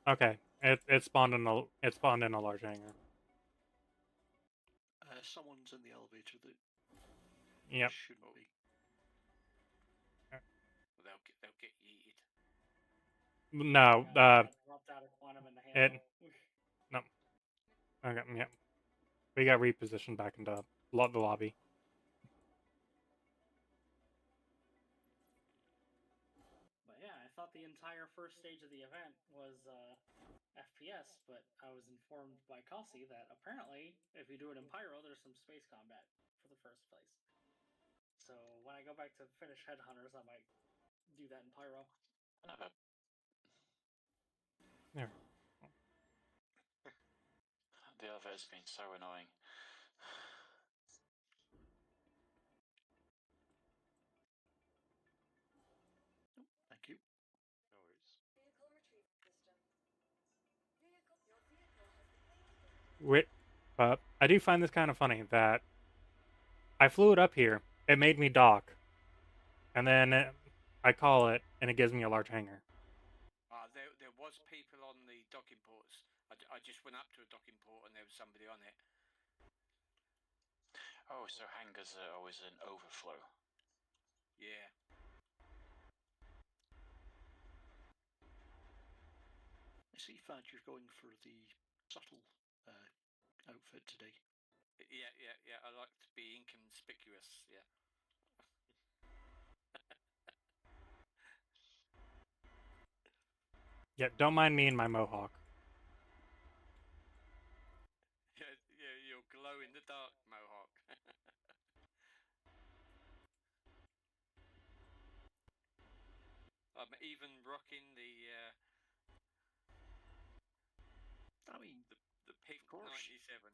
Okay, it spawned in a large hangar. Someone's in the elevator that Yep. shouldn't be. Well, they'll get yeeted. No. dropped out of quantum in the It. handle. No. Okay. Yep. We got repositioned back into the lobby. But yeah, I thought the entire first stage of the event was FPS, but I was informed by Kasi that apparently, if you do it in Pyro, there's some space combat for the first place. So when I go back to finish Headhunters, I might do that in Pyro. There. The elevator's been so annoying. Thank you. No worries. Vehicle retrieval system. Your vehicle has been activated. But I do find this kind of funny that I flew it up here. It made me dock, and then I call it, and it gives me a large hangar. There was people on the docking ports. I just went up to a docking port and there was somebody on it. Oh, so hangars are always an overflow. Yeah. I see, Fad, you're going for the subtle outfit today. Yeah. I like to be inconspicuous. Yeah. Yeah, don't mind me and my mohawk. Yeah, your glow in the dark mohawk. I'm even rocking the. I mean, the pink course. 97.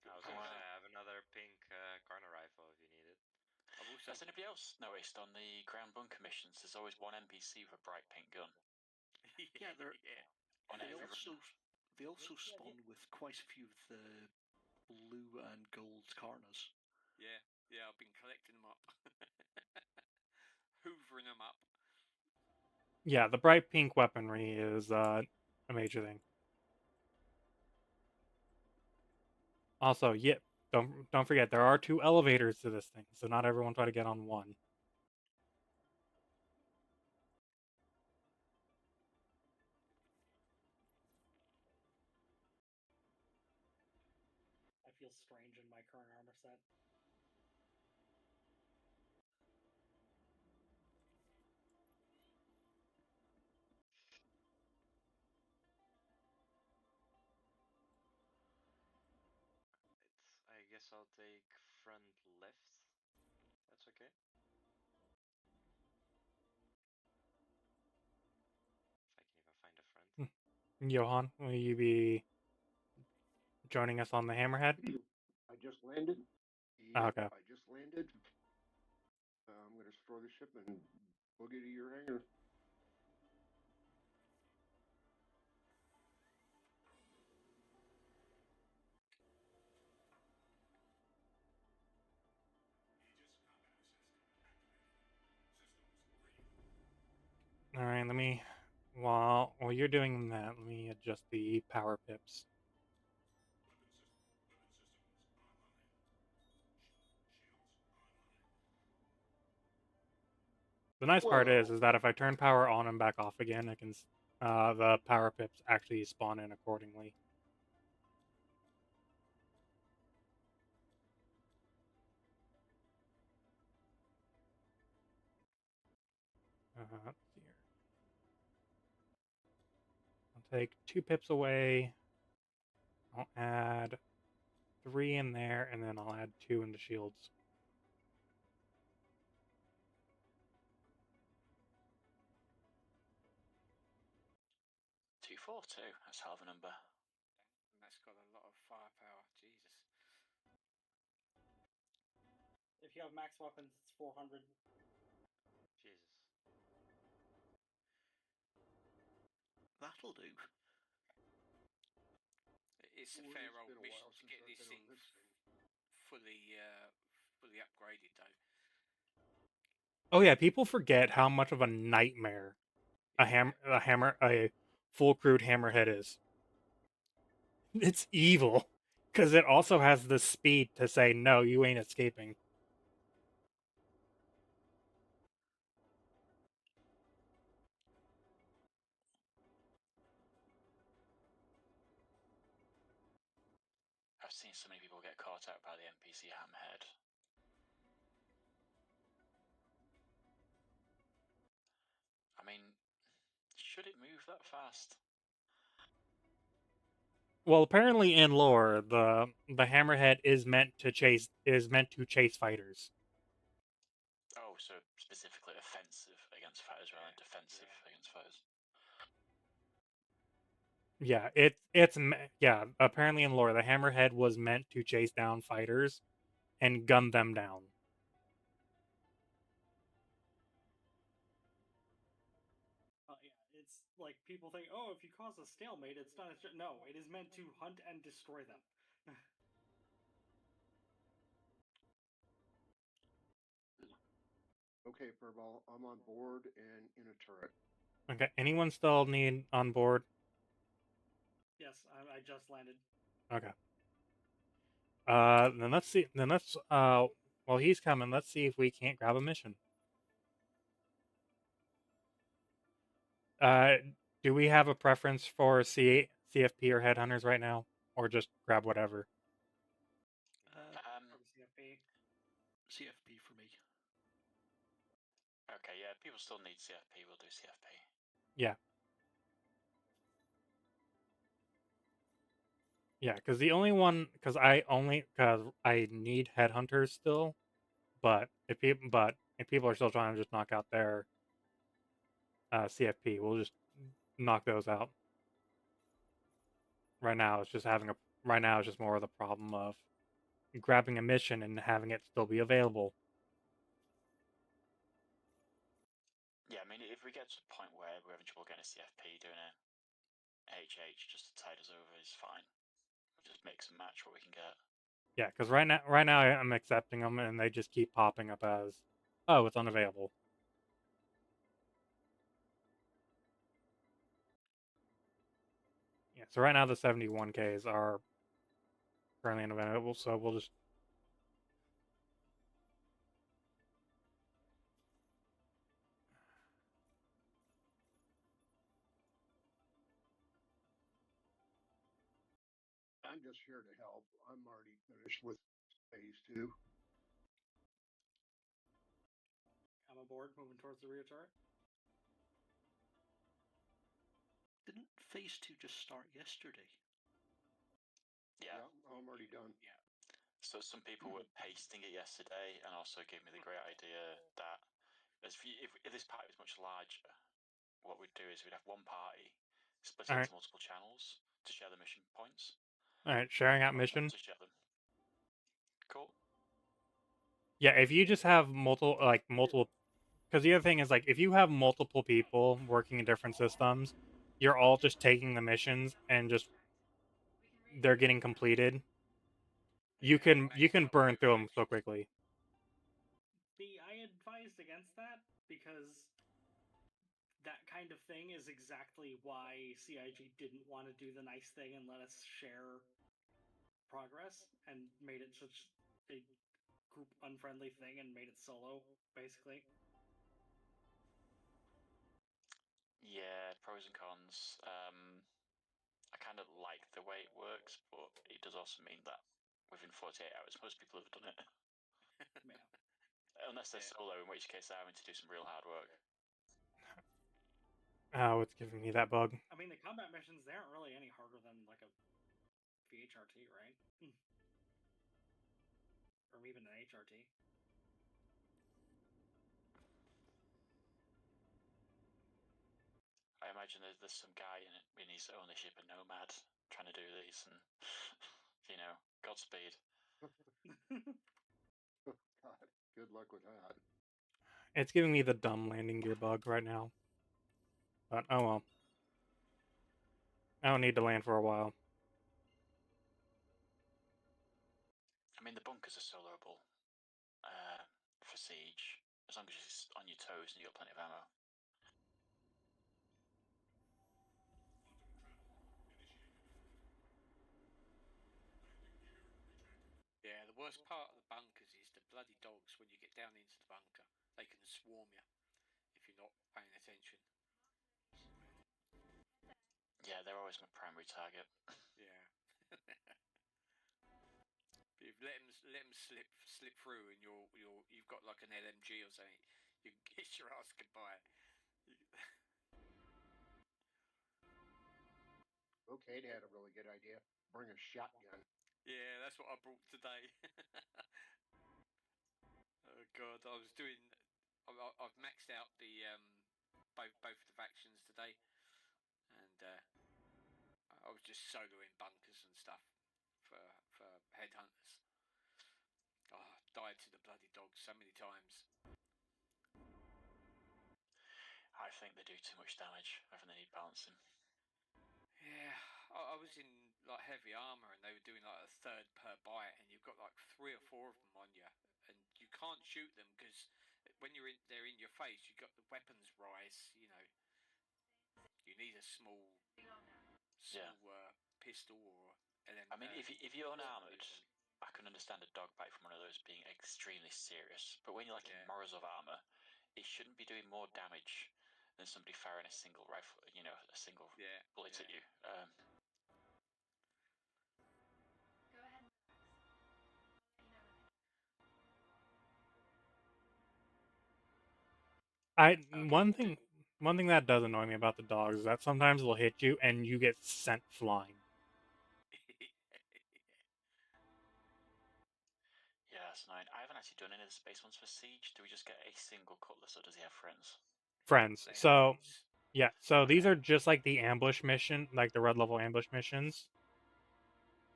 I was gonna say, I have another pink corner rifle if you need it. Has anybody else noticed on the ground bunker missions? There's always one NPC with a bright pink gun. Yeah, Yeah. They also spawn with quite a few of the blue and gold Karnas. Yeah, I've been collecting them up. Hoovering them up. Yeah, the bright pink weaponry is a major thing. Also, yeah, don't forget there are 2 elevators to this thing, so not everyone try to get on one. I feel strange in my current armor set. I guess I'll take front left. That's okay. If I can even find a front. Johan, will you be joining us on the Hammerhead? I just landed. Okay. I just landed. I'm going to destroy the ship and boogie to your hangar. All right, let me. While you're doing that, let me adjust the power pips. The nice part is that if I turn power on and back off again, I can the power pips actually spawn in accordingly. Let's see here. I'll take 2 pips away. I'll add 3 in there, and then I'll add 2 into shields. .242. That's half a number. And that's got a lot of firepower. Jesus. If you have max weapons, it's 400. Jesus. That'll do. It's a fair old mission to get this thing fully upgraded, though. Oh yeah, people forget how much of a nightmare a full crude Hammerhead is. It's evil, because it also has the speed to say, no, you ain't escaping. I've seen so many people get caught out by the NPC Hammerhead. I mean, should it move that fast? Well, apparently in lore, the Hammerhead is meant to chase fighters. Oh, so specifically offensive against fighters rather than defensive against fighters. Yeah, yeah. Apparently in lore, the Hammerhead was meant to chase down fighters and gun them down. Yeah, it's like people think, oh, if you cause a stalemate, it's not. No, it is meant to hunt and destroy them. Okay, Furball, I'm on board and in a turret. Okay, anyone still need on board? Yes, I just landed. Okay. Then let's see. Then let's while he's coming, let's see if we can't grab a mission. Do we have a preference for CFP or headhunters right now, or just grab whatever? Probably CFP. CFP for me. Okay, yeah, people still need CFP. We'll do CFP. Yeah. Yeah, because the only one, because I need headhunters still, but if people are still trying to just knock out their CFP, we'll just knock those out. Right now, it's just more of the problem of grabbing a mission and having it still be available. Yeah, I mean, if we get to a point where we're having trouble getting a CFP, doing a HH just to tide us over is fine. We'll just mix and match what we can get. Yeah, because right now I'm accepting them, and they just keep popping up as, oh, it's unavailable. Yeah, so right now the 71Ks are currently unavailable, so we'll just. I'm just here to help. I'm already finished with phase 2. I'm aboard, moving towards the rear turret. Didn't phase 2 just start yesterday? Yeah, I'm already done. Yeah. So some people were pasting it yesterday, and also gave me the great idea that if this party was much larger, what we'd do is we'd have one party split All right. into multiple channels to share the mission points. All right, sharing out mission. To share them. Cool. Yeah, if you just have multiple, because the other thing is, like, if you have multiple people working in different systems, you're all just taking the missions and just they're getting completed. You can burn through them so quickly. I advised against that because that kind of thing is exactly why CIG didn't want to do the nice thing and let us share progress and made it such a group unfriendly thing and made it solo, basically. Yeah, pros and cons. I kind of like the way it works, but it does also mean that within 48 hours, most people have done it. Yeah. Unless they're solo, in which case they're having to do some real hard work. Oh, it's giving me that bug. I mean, the combat missions, they aren't really any harder than, like, a VHRT, right? Or even an HRT. I imagine there's some guy in his ownership a Nomad trying to do these, and Godspeed. God, good luck with that. It's giving me the dumb landing gear bug right now. But oh well. I don't need to land for a while. I mean, the bunkers are soloable for siege, as long as you're on your toes and you've got plenty of ammo. worst part of the bunkers is the bloody dogs. When you get down into the bunker, they can swarm you if you're not paying attention. Yeah, they're always my primary target. Yeah. But if let them slip through, and you've got like an LMG or something, you can kiss your ass goodbye. Okay, they had a really good idea. Bring a shotgun. Yeah, that's what I brought today. Oh god, I was doing. I've maxed out the both the factions today, and I was just soloing bunkers and stuff for headhunters. Oh, I died to the bloody dogs so many times. I think they do too much damage. I think they need balancing. Yeah, I was in like heavy armor, and they were doing like a third per bite, and you've got like 3 or 4 of them on you, and you can't shoot them because when they're in your face, you got the weapons rise. You know, you need a small pistol or LM. I mean, if you're unarmored, something. I can understand a dog bite from one of those being extremely serious. But when you're like in Morozov armor, it shouldn't be doing more damage than somebody firing a single rifle, you know, a single bullet at you. Go ahead and relax. I'll let you know when One thing that does annoy me about the dogs is that sometimes they'll hit you and you get sent flying. Yeah, that's annoying. I haven't actually done any of the space ones for Siege. Do we just get a single cutlass, or does he have friends? Friends. So yeah, so these are just like the ambush mission, like the red level ambush missions,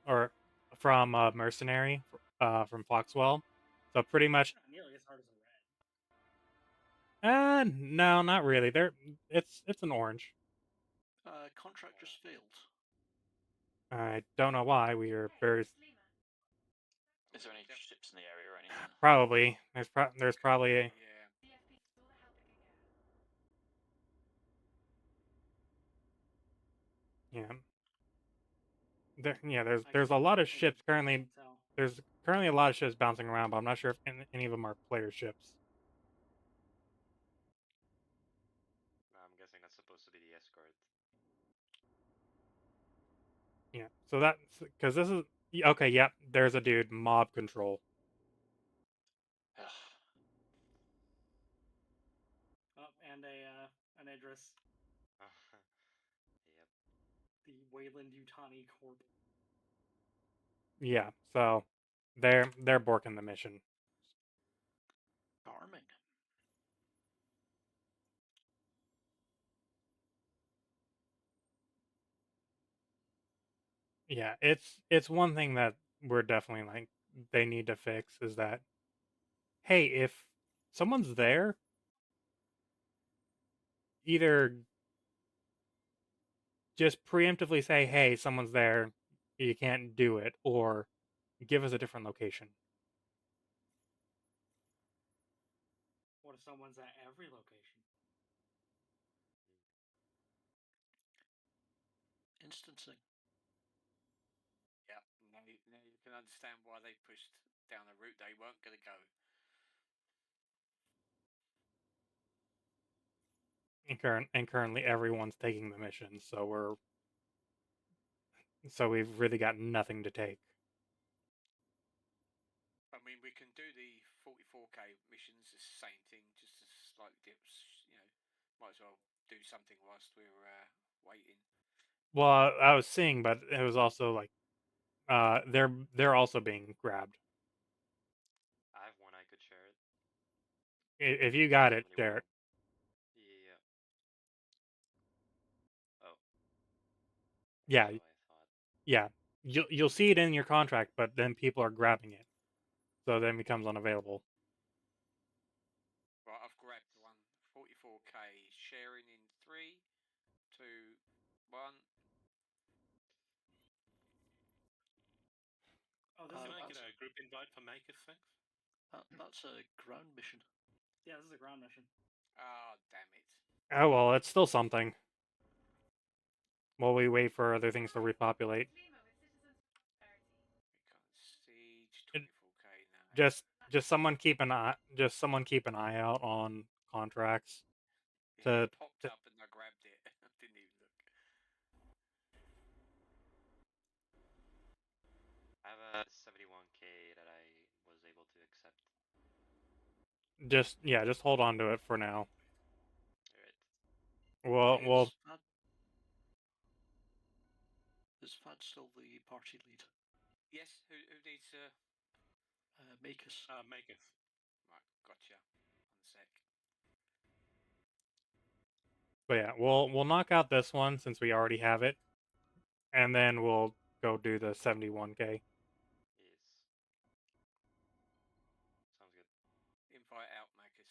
or from Mercenary, from Foxwell. So pretty much. Not nearly as hard as a red. No, not really. It's an orange. Contract just failed. I don't know why we are very. Is there any ships in the area or anything? Probably there's probably a. CFP, all the help it can get. There's a lot of ships currently. There's currently a lot of ships bouncing around, but I'm not sure if any of them are player ships. I'm guessing that's supposed to be the escort. Yeah, so that's because this is okay. Yep, there's a dude. Mob control. Oh, and an Idris. Yep. The Wayland Yutani Corp. Yeah, so they're borking the mission. Farming. Yeah, it's one thing that we're definitely like they need to fix is that, hey, if someone's there, either just preemptively say, hey, someone's there, you can't do it, or give us a different location. What if someone's at every location? Instancing. Yeah, now you can understand why they pushed down a route they weren't going to go. And currently everyone's taking the mission, so we've really got nothing to take. I mean, we can do the 44k missions, the same thing, just as slightly dips. You know, might as well do something whilst we're waiting. Well, I was seeing, but it was also like, they're also being grabbed. I have one. I could share it. If you got it, share it. Yeah. Oh. Yeah, So I thought. yeah. You'll see it in your contract, but then people are grabbing it, so then it becomes unavailable. Right, I've grabbed one. 44k sharing in 3, 2, 1. Oh, this Can is I a get ground- a group invite for Makers, thanks? That's a ground mission. Yeah, this is a ground mission. Ah, damn it. Oh well, it's still something. While we wait for other things to repopulate. Klima with citizens' prosperity. We can't siege It- 24k. just someone keep an eye out on contracts. Yeah, it To- popped to- up and I grabbed it. Didn't even look. I have a 71k that I was able to accept. just hold on to it for now. Alright. Well, Is Fad still the party lead? Yes. Who needs Make us. Maketh. Right, gotcha. 1 sec. but yeah, we'll knock out this one since we already have it, and then we'll go do the 71k. Yes. Sounds good. Invite out Marcus.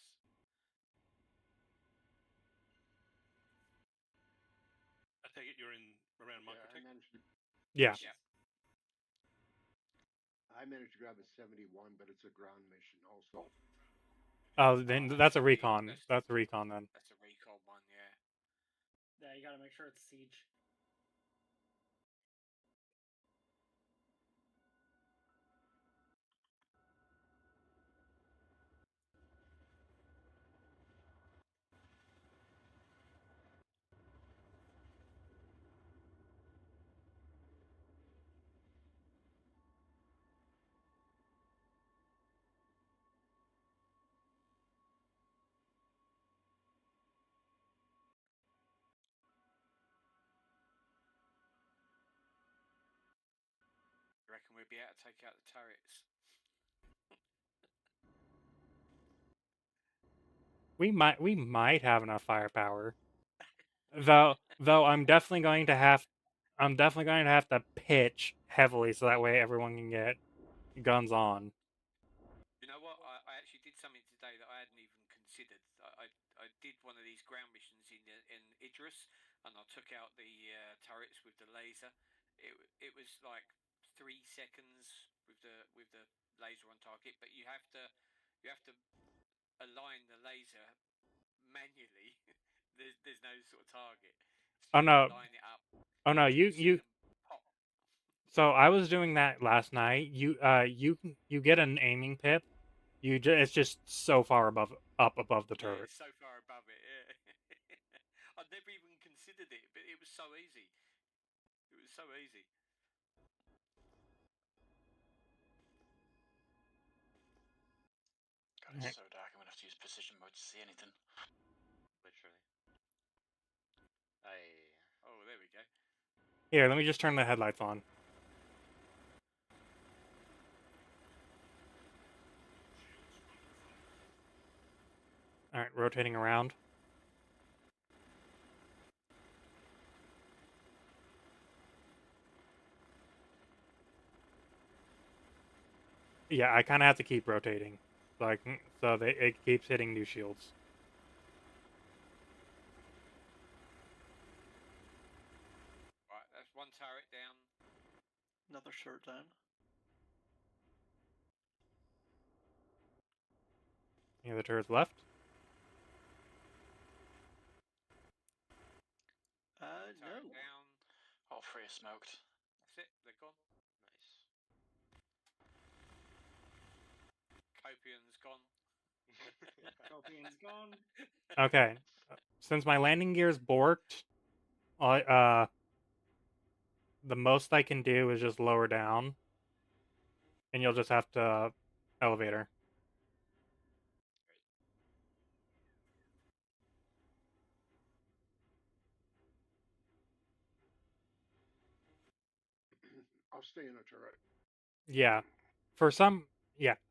I take it you're in around Yeah, Microtech? Yeah. Yeah. I managed to grab a 71, but it's a ground mission also. Oh, then that's a actually, recon. That's a recon then. That's a recon one, yeah. Yeah, you gotta make sure it's siege. You reckon we'll be able to take out the turrets? We might have enough firepower. Though I'm definitely going to have to pitch heavily so that way everyone can get guns on. You know what? I actually did something today that I hadn't even considered. I did one of these ground missions in Idris, and I took out the turrets with the laser. It was like 3 seconds with the laser on target, but you have to align the laser manually. there's no sort of target. So Oh you no. line it up. Oh no, You can see them pop. So I was doing that last night. You get an aiming pip. It's just so far above the Yeah, turret. it's so far above it. Yeah. I'd never even considered it, but it was so easy. It was so easy. God, it's so dark. I'm gonna have to use precision mode to see anything. Literally. Oh, there we go. Here, let me just turn the headlights on. All right, rotating around. Yeah, I kind of have to keep rotating, so it keeps hitting new shields. Right, that's one turret down. Another turret down. Any other turrets left? Turret No. down. All three are smoked. That's it. They're gone. Nice. Copian's gone. Copian's gone. Okay, since my landing gear's borked, the most I can do is just lower down, and you'll just have to elevator. I'll stay in a turret. Yeah,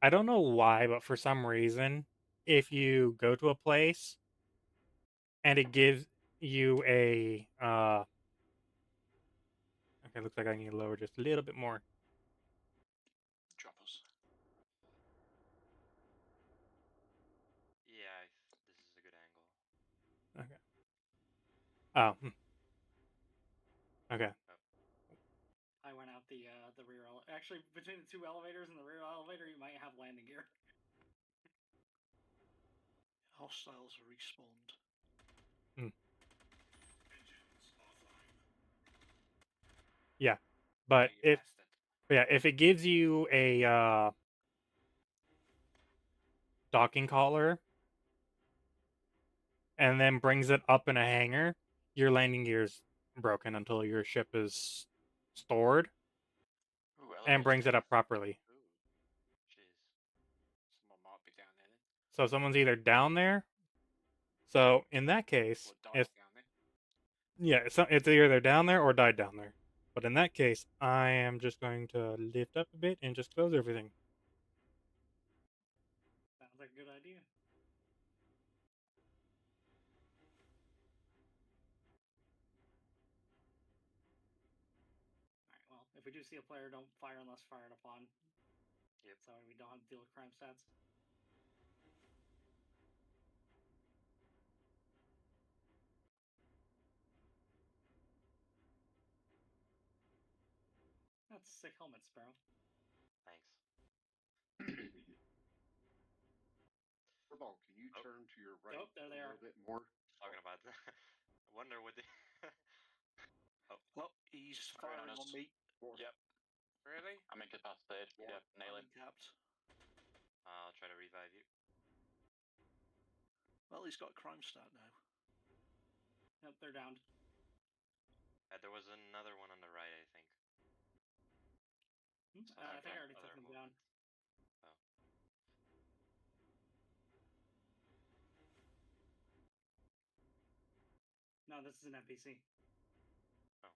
I don't know why, but for some reason, if you go to a place and it gives you a okay, looks like I need to lower just a little bit more. Droppers. Yeah, this is a good angle. Okay. Oh. Okay. I went out the rear. Actually, between the two elevators and the rear elevator, you might have landing gear. Hostiles are respawned. Yeah, but You if bastard. yeah, if it gives you a docking collar and then brings it up in a hangar, your landing gear's broken until your ship is stored Ooh, and brings elevators. it up properly. Ooh. Jeez. Someone might be down there then. So someone's either down there. So in that case, Or died if down there. yeah, it's either they're down there or died down there. But in that case, I am just going to lift up a bit and just close everything. Sounds like a good idea. Alright, well, if we do see a player, don't fire unless fired upon. Yep. So we don't have to deal with crime stats. That's a sick helmet, Sparrow. Thanks. Furball, can you Oh. turn to your right Oh, there they a are. little bit more? Talking about that. I wonder what they. Well, he's Alright, firing on honest. me. Yep, Really? I'm incapacitated. Yep, nail him. Handicapped. I'll try to revive you. Well, he's got a crime stat now. Yep, they're downed. There was another one on the right, I think. I think I already Other took them movement. down. Oh. No, this is an NPC. I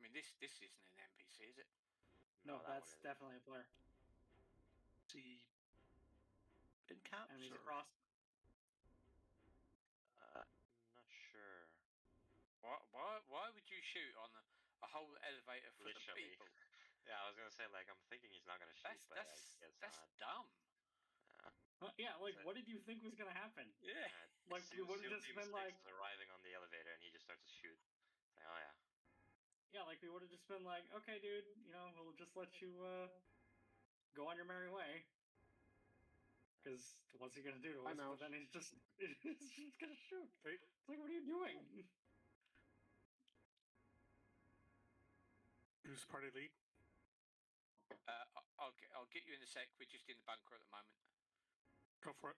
mean, this isn't an NPC, is it? No, that one that's is. definitely a player. Is he in caps? Enemies or- across. Not sure. Why would you shoot on a whole elevator full of Literally. people? Yeah, I was gonna say like I'm thinking he's not gonna shoot, but I guess That's not. dumb. Yeah, like, So- what did you think was gonna happen? Yeah. Like, we would have just Team been 6 like, is arriving on the elevator and he just starts to shoot. It's like, oh yeah. yeah, like, we would have just been like, okay, dude, you know, we'll just let you, go on your merry way. Because what's he gonna do to Hi, us? Mouse. But then he's just gonna shoot. It's like, what are you doing? Who's party lead? I'll get you in a sec. We're just in the bunker at the moment. Go for it.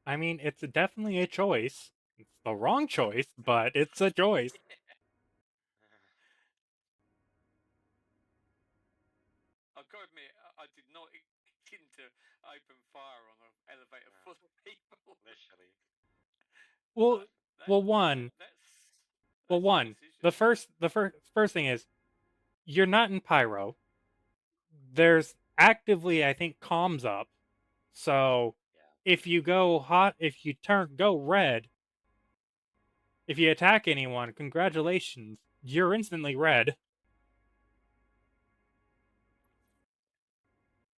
I mean, it's definitely a choice. It's the wrong choice, but it's a choice. I've got to admit, I did not intend to open fire on an elevator No. full of people. Literally. Well, well, one, That's your one. decision. The first thing is, you're not in pyro. There's actively, I think, comms up. So Yeah. if you go hot, if you go red, if you attack anyone, congratulations, you're instantly red.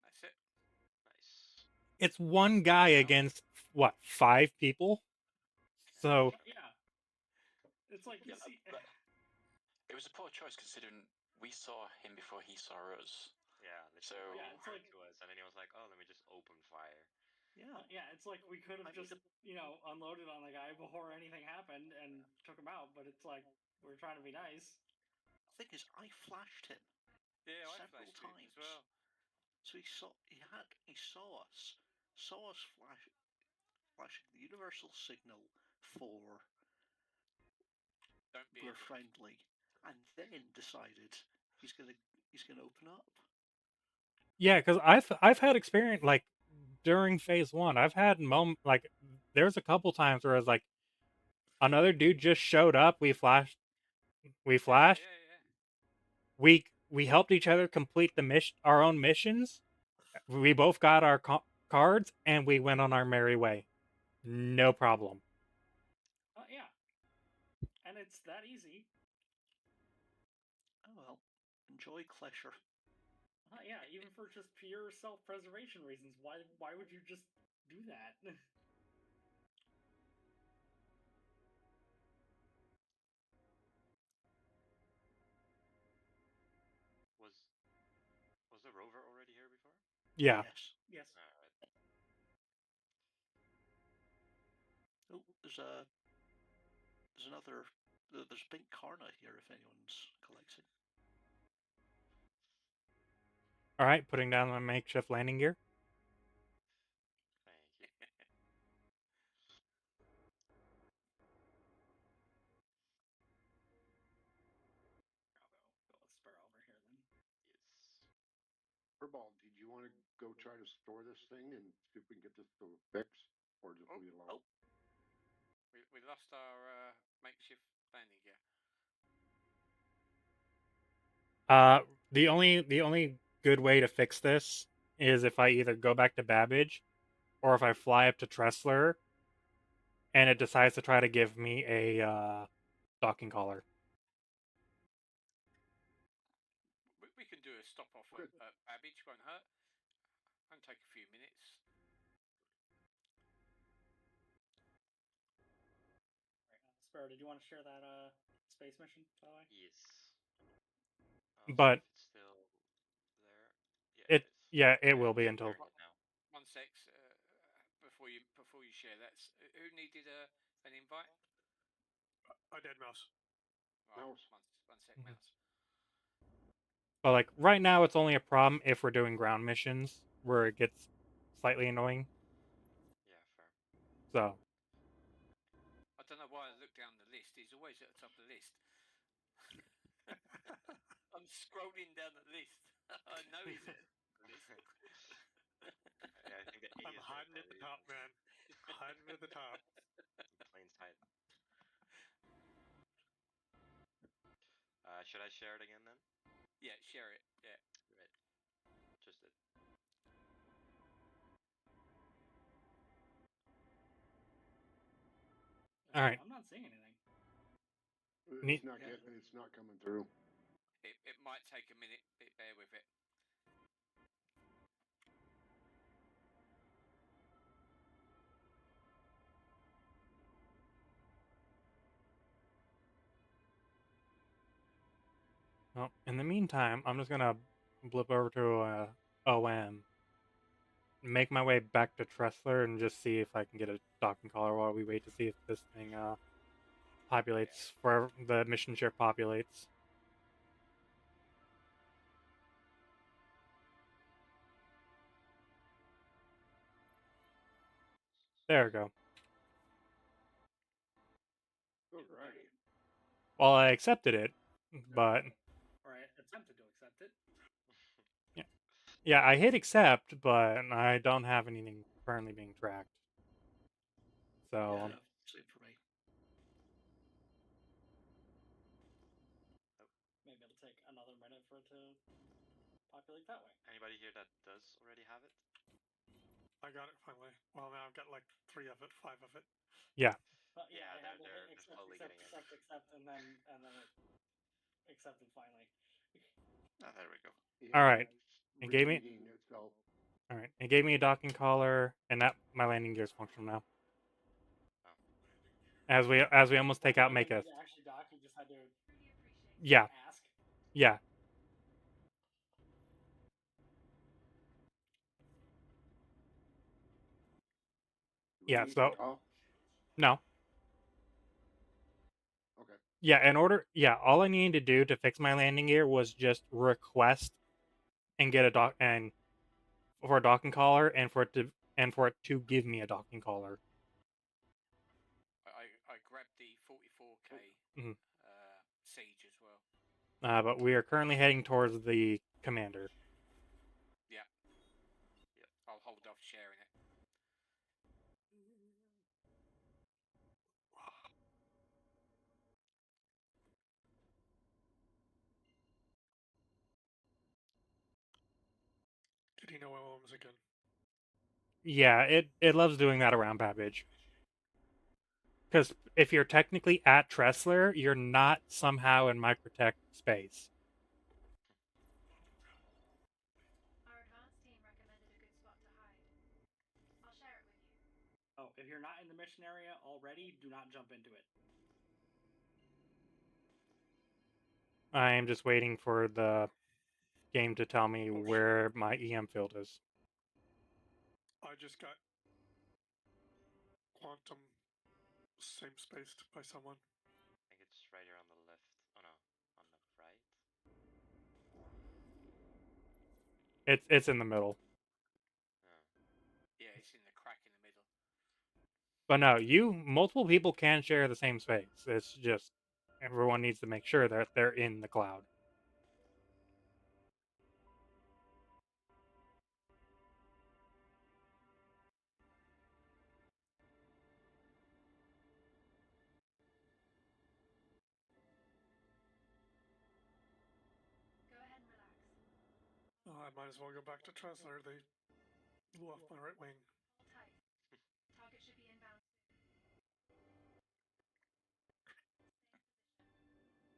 That's it. Nice. It's one guy against what, 5 people? So Yeah. It's like, you Yeah, see, but it was a poor choice considering we saw him before he saw us. Yeah, So- literally. Yeah, He it's turned like- to us and then he was like, oh, let me just open fire. Yeah. yeah, it's like we could have I mean, just, you know, unloaded on the guy before anything happened and took him out, but it's like, we're trying to be nice. The thing is, I flashed him Yeah, I several flashed it times. as well. So he saw us flashing the universal signal for Don't be a we're dick. friendly, and then decided he's gonna open up. yeah, because I've had experience like during phase 1. I've had like there's a couple times where it's like another dude just showed up. We flashed. Yeah. We helped each other complete our own missions. We both got our cards and we went on our merry way. No problem. Yeah. And it's that easy. Oh well, enjoy Klesher. Yeah, even for just pure self-preservation reasons, why would you just do that? Was the rover already here before? Yeah. Yes. Yes. Alright. Oh, there's another. There's pink Karna here if anyone's collecting. All right, putting down my makeshift landing gear. Thank you. I'll go with Spur over here then. Yes. Furball, did you want to go try to store this thing and see if we can get this to fix, or just leave it alone? We lost our makeshift landing gear. The only good way to fix this is if I either go back to Babbage, or if I fly up to Tressler, and it decides to try to give me a docking collar. We can do a stop off at Babbage, won't hurt. Won't take a few minutes. Right, Spur, did you want to share that space mission, by the way? Yes. But if it's still there. Yeah, it it will be until. sharing it now. 1 sec. Before you share that, who needed an invite? I did, Mouse. Right, Mouse. 1 sec, Mhm. Mouse. But like right now, it's only a problem if we're doing ground missions where it gets slightly annoying. Yeah, fair. So I don't know why I look down the list. He's always at the top of the list. I'm scrolling down the list. I know he's at the list. Yeah, I think the A I'm is there hiding for at a the top, reason. man. Hiding at the top. In plain sight. Should I share it again then? Yeah, share it. Yeah. Right. Just did. all right, I'm not seeing anything. Neat. It's not coming through. It might take a minute. Bear with it. well, in the meantime, I'm just gonna blip over to OM, make my way back to Tressler, and just see if I can get a docking collar while we wait to see if this thing populates for the mission ship populates. There we go. Alrighty. Well, I accepted it, but Or I attempted to accept it. yeah, I hit accept, but I don't have anything currently being tracked. So Yeah, same for me. Maybe it'll take another minute for it to populate that way. Anybody here that does already have it? I got it finally. Well, now I've got like 3 of it, 5 of it. yeah, But yeah, Yeah, I had to they're hit accept, slowly getting in. accept, and then it accepted finally. Ah, there we go. All right. It It gave me. itself. All right, it gave me a docking collar, and that my landing gear is functional now. As we almost take out Make Maketh. actually dock, you just had to Yeah, ask. yeah. Yeah, so no. Okay. Yeah, all I needed to do to fix my landing gear was just request and get a dock and for a docking collar and for it to give me a docking collar. I grabbed the 44k Mhm. siege as well. But we are currently heading towards the commander. Yeah. I'll hold off sharing it. Did he know I was again? Yeah, it loves doing that around Babbage. Because if you're technically at Tressler, you're not somehow in Microtech space. Our advanced team recommended a good spot to hide. I'll share it with you. Oh, if you're not in the mission area already, do not jump into it. I am just waiting for the game to tell me Oh, where my EM field is. I just got quantum same spaced by someone. I think it's right here on the left. Oh no, on the right. It's in the middle. Oh. Yeah, it's in the crack in the middle. But no, multiple people can share the same space. It's just everyone needs to make sure that they're in the cloud. Go ahead and relax. I might as well go back to Tresler. They blew off my right wing. Hold tight. Target should be inbound soon.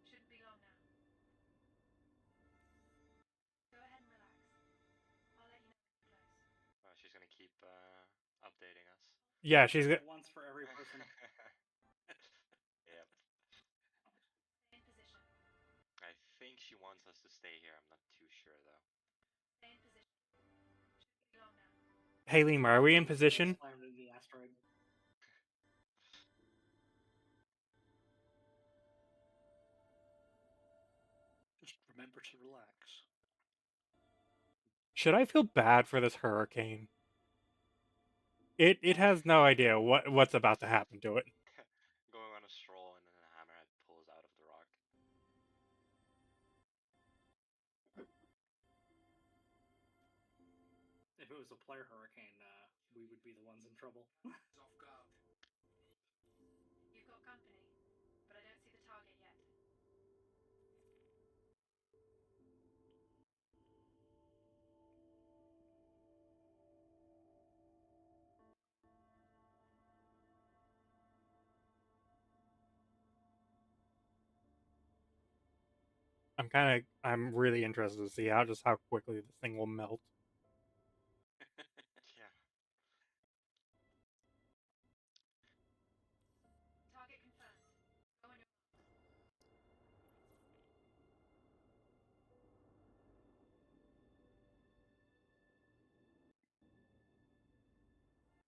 Shouldn't be long now. Go ahead and relax. I'll let you know when it's close. Oh, she's gonna keep updating us. Yeah, she's Once for every person. Yep. Stay in position. I think she wants us to stay here. I'm not too sure though. Stay in position. Shouldn't be long now. Hey Lima, are we in position? Slammed into the asteroid. Just remember to relax. Should I feel bad for this hurricane? It has no idea what's about to happen to it. Going on a stroll and then a hammerhead pulls out of the rock. If it was a player hurricane, we would be the ones in trouble. Off guard. You've got company, but I don't see the target yet. I'm really interested to see how quickly this thing will melt. Yeah. Target confirmed. Go on your mark.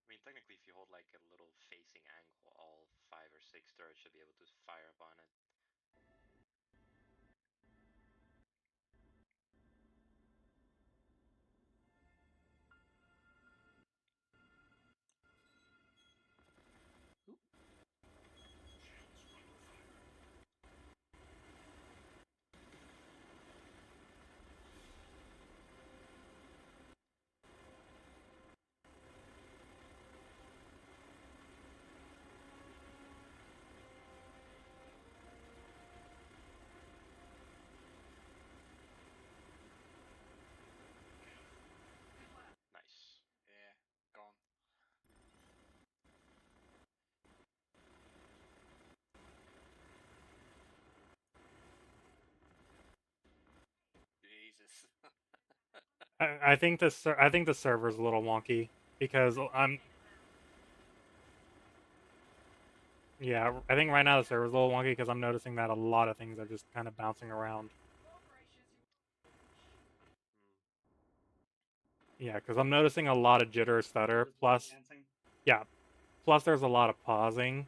I mean, technically, if you hold like a little facing angle, all 5 or 6 turrets should be able to fire upon it. Good work. Nice. Yeah, gone. Jesus. I think the server's a little wonky because yeah, I think right now the server's a little wonky because I'm noticing that a lot of things are just kind of bouncing around. Yeah, because I'm noticing a lot of jitter, stutter, Just plus dancing. yeah, plus there's a lot of pausing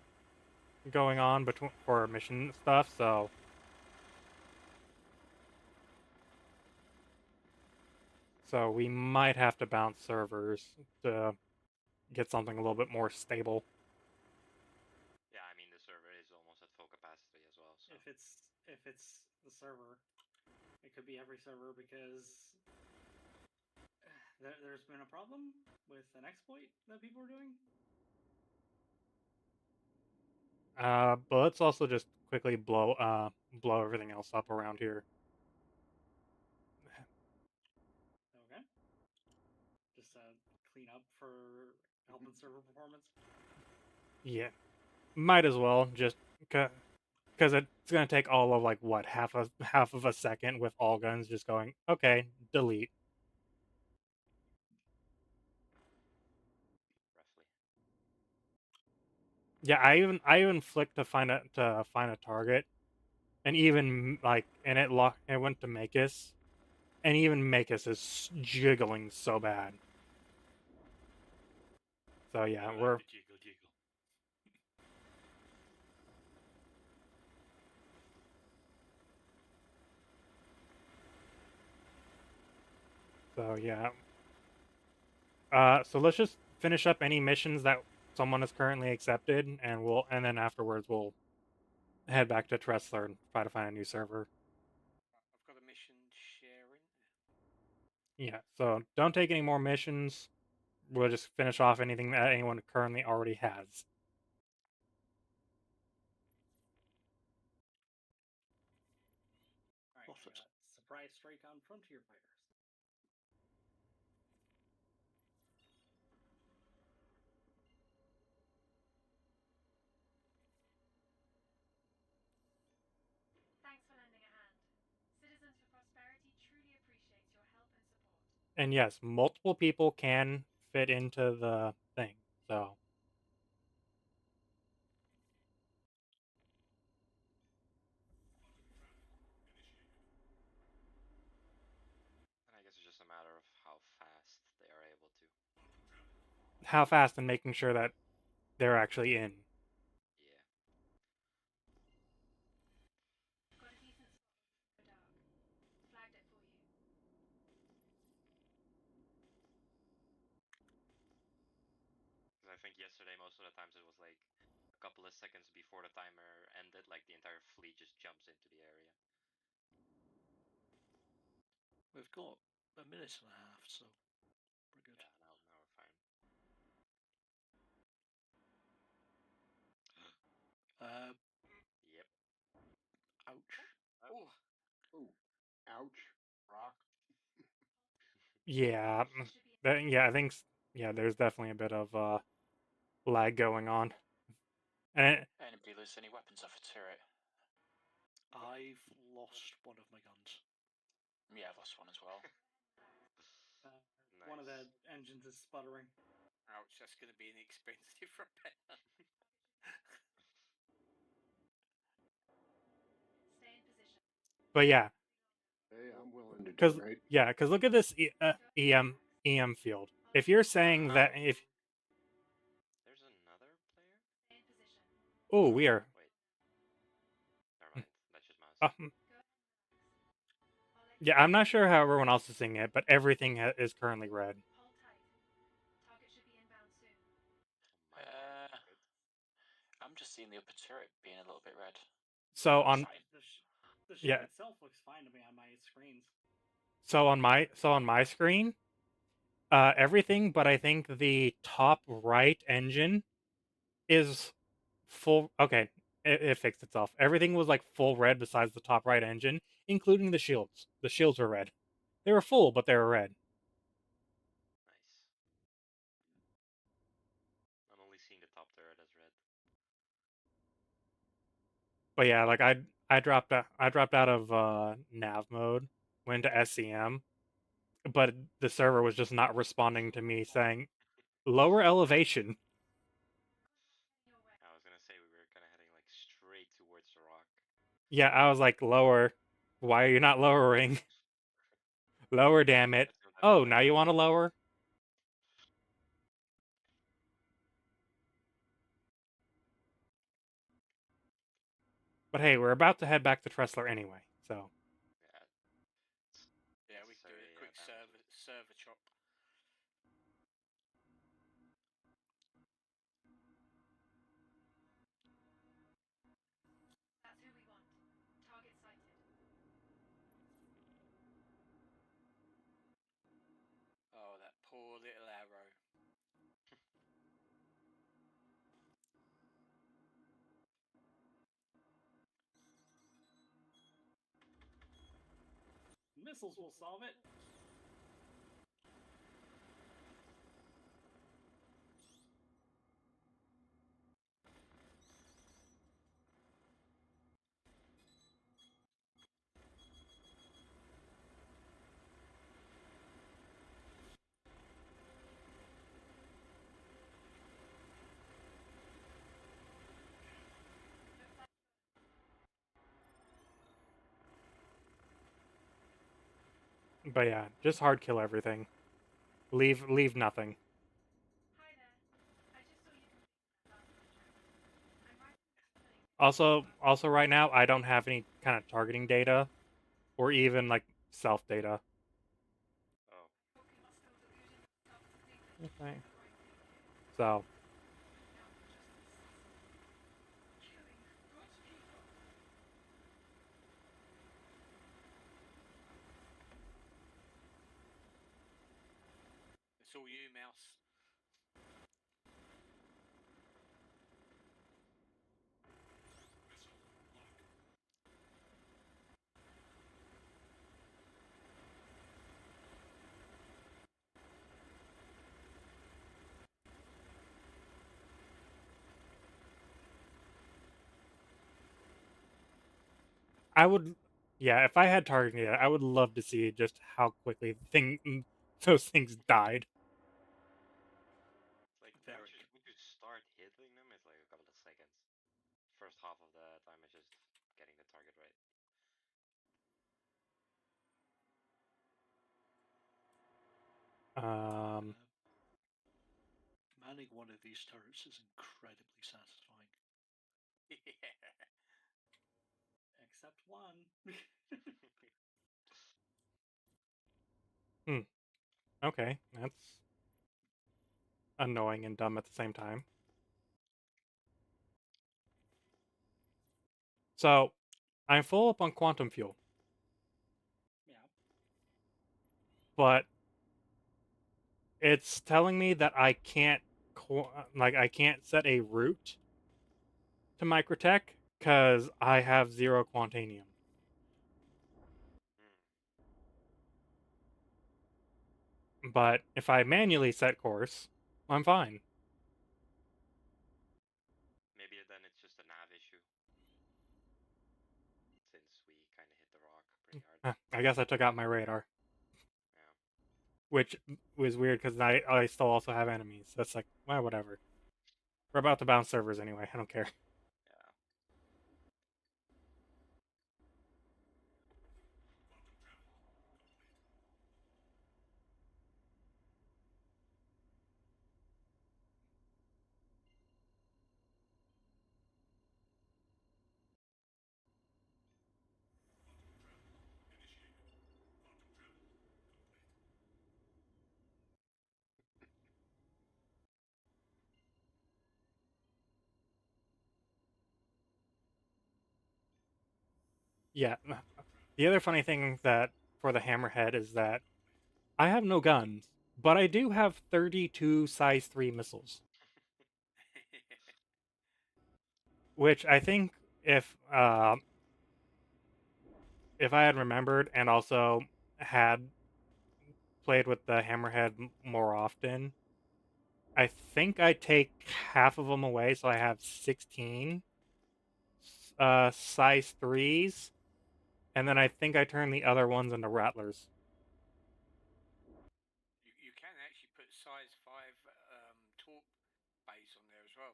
going on for mission stuff, so we might have to bounce servers to get something a little bit more stable. Yeah, I mean the server is almost at full capacity as well. So. If it's the server, it could be every server because there's been a problem with an exploit that people are doing. But let's also just quickly blow everything else up around here. Okay. Just clean up for helping server performance. Yeah, might as well just because it's gonna take all of like what half of a second with all guns just going okay, delete. Roughly. Yeah, I even flicked to find a target, and even like it went to Makis, and even Makis is jiggling so bad. So yeah, we're Jiggle, jiggle. So yeah. So let's just finish up any missions that someone has currently accepted, and then afterwards we'll head back to Tressler and try to find a new server. I've got a mission sharing. Yeah. So don't take any more missions. We'll just finish off anything that anyone currently already has. Alright, What's I it? got surprise strike on Frontier Fighters. Thanks for lending a hand. Citizens for Prosperity truly appreciates your help and support. And yes, multiple people can fit into the thing. So And I guess it's just a matter of how fast they are able to. how fast and making sure that they're actually in. Yeah. Got a decent spot for dark. Flagged it for you. Because I think yesterday, most of the times it was like a couple of seconds before the timer ended, like the entire fleet just jumps into the area. We've got a minute and a half, so we're good. Yeah, now we're fine. Yep. Ouch. Oh, Ooh, ouch, rock. Yeah. Should be Yeah, I think there's definitely a bit of lag going on. And Anybody lose any weapons off a turret? I've lost one of my guns. Yeah, I've lost one as well. One of the Nice. engines is sputtering. ouch! That's going to be an expensive repair. stay in position. but yeah, Hey, I'm willing to because donate. look at this EM field. If you're saying that if There's another player? Stay in position. oh we are Wait. Never mind. That's just mouse. um, I'll let yeah, I'm not sure how everyone else is seeing it, but everything is currently red. hold tight. Target should be inbound soon. My lord. Uh, Good. I'm just seeing the upper turret being a little bit red. So That's on fine. The ship Yeah. itself looks fine to me on my screens. on my screen, everything but I think the top right engine is full. Okay, it fixed itself. Everything was like full red besides the top right engine, including the shields. The shields were red. They were full, but they were red. Nice. I'm only seeing the top turret as red. But yeah, like I dropped out of nav mode, went to SCM, but the server was just not responding to me saying lower elevation. Your way. I was gonna say we were kind of heading like straight towards the rock. Yeah, I was like lower. Why are you not lowering? Lower, damn it. Let's go that Oh, way. now you want to lower? But hey, we're about to head back to Tressler anyway, so. Yeah. Yeah, we can do a quick server chop. That's who we want. Target sighted. Oh, that poor little arrow. Missiles will solve it. But yeah, just hard kill everything. Leave nothing. Hi there. I just saw you complete that last contract. I'm right. Also right now I don't have any kind of targeting data or even like self data. Oh, Okay. So, It's all you, Mouse. I would, yeah, if I had targeting it, I would love to see just how quickly those things died. Like Very. once you start hitting them, it's like a couple of seconds. First half of the time is just getting the target right. Manning one of these turrets is incredibly satisfying. Yeah. Except one. Okay, that's annoying and dumb at the same time. So, I'm full up on quantum fuel, Yeah. but it's telling me that I can't, I can't set a route to Microtech because I have 0 Quantanium. But if I manually set course, I'm fine. Maybe then it's just a nav issue. Since we kind of hit the rock pretty hard. I guess I took out my radar. Yeah. Which was weird because I still also have enemies. That's like, well, whatever. We're about to bounce servers anyway. I don't care. Yeah. Yeah. The other funny thing that for the Hammerhead is that I have no guns, but I do have 32 size 3 missiles. Which I think if I had remembered and also had played with the Hammerhead more often, I think I take half of them away, so I have 16 size 3s, and then I think I turn the other ones into Rattlers. You can actually put size 5 torp base on there as well.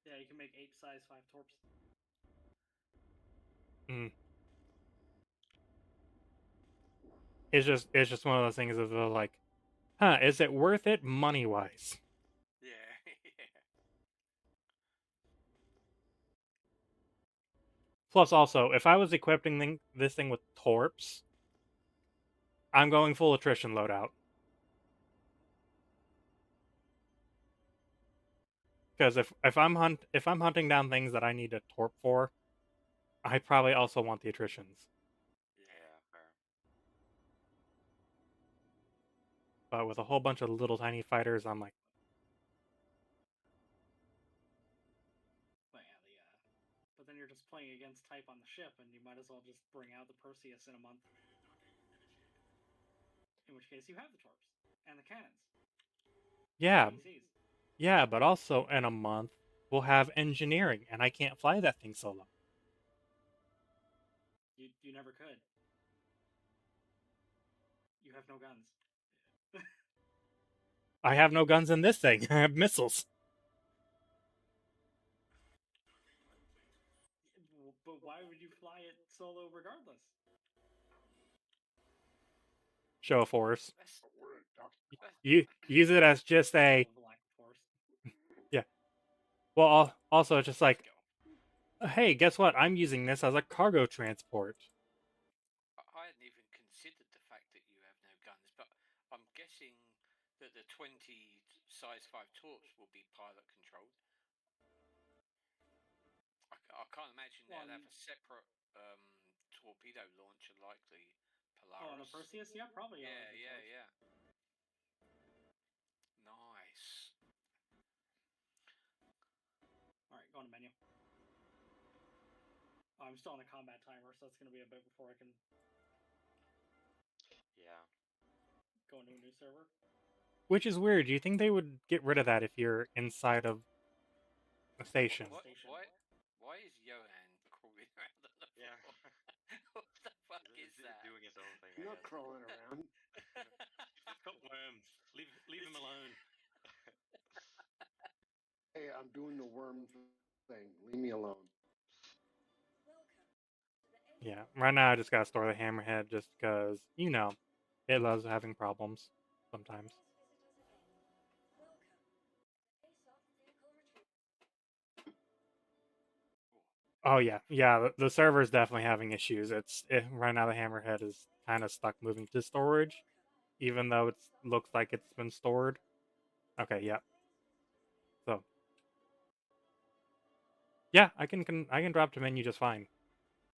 Yeah, you can make 8 size 5 torps. It's just one of those things of like, huh, is it worth it money wise? Yeah. Plus, also, if I was equipping this thing with torps, I'm going full attrition loadout. Because if I'm hunting down things that I need a torp for, I probably also want the attritions. Yeah, fair. But with a whole bunch of little tiny fighters, I'm like, But yeah, but then you're just playing against type on the ship, and you might as well just bring out the Perseus in a month. In which case, you have the torps and the cannons. yeah, PCs. yeah, but also in a month we'll have engineering, and I can't fly that thing solo. You never could. You have no guns. I have no guns in this thing. I have missiles. But why would you fly it solo regardless? Show of force. But we're a duck. You use it as just a Black force. yeah. Well, also just like, hey, guess what? I'm using this as a cargo transport. I hadn't even considered the fact that you have no guns, but I'm guessing that the 20 size 5 torps will be pilot controlled. I can't imagine Well, they'd have a separate torpedo launcher like the Polaris. Oh, on the Perseus, yeah, probably. Yeah. Nice. All right, go on to menu. Oh, I'm still on the combat timer, so it's gonna be a bit before I can Yeah. go into a new server. Which is weird. Do you think they would get rid of that if you're inside of a station? Why is Johan crawling around on the floor? Yeah. What the fuck He's is that? doing his own thing. He's I not guess. crawling around. It's got worms. Leave him alone. Hey, I'm doing the worm thing. Leave me alone. Yeah, right now I just gotta store the hammerhead just because, you know, it loves having problems sometimes. Oh yeah, the server is definitely having issues. Right now the hammerhead is kind of stuck moving to storage, even though it looks like it's been stored. Okay, yeah. So yeah, I can drop to menu just fine.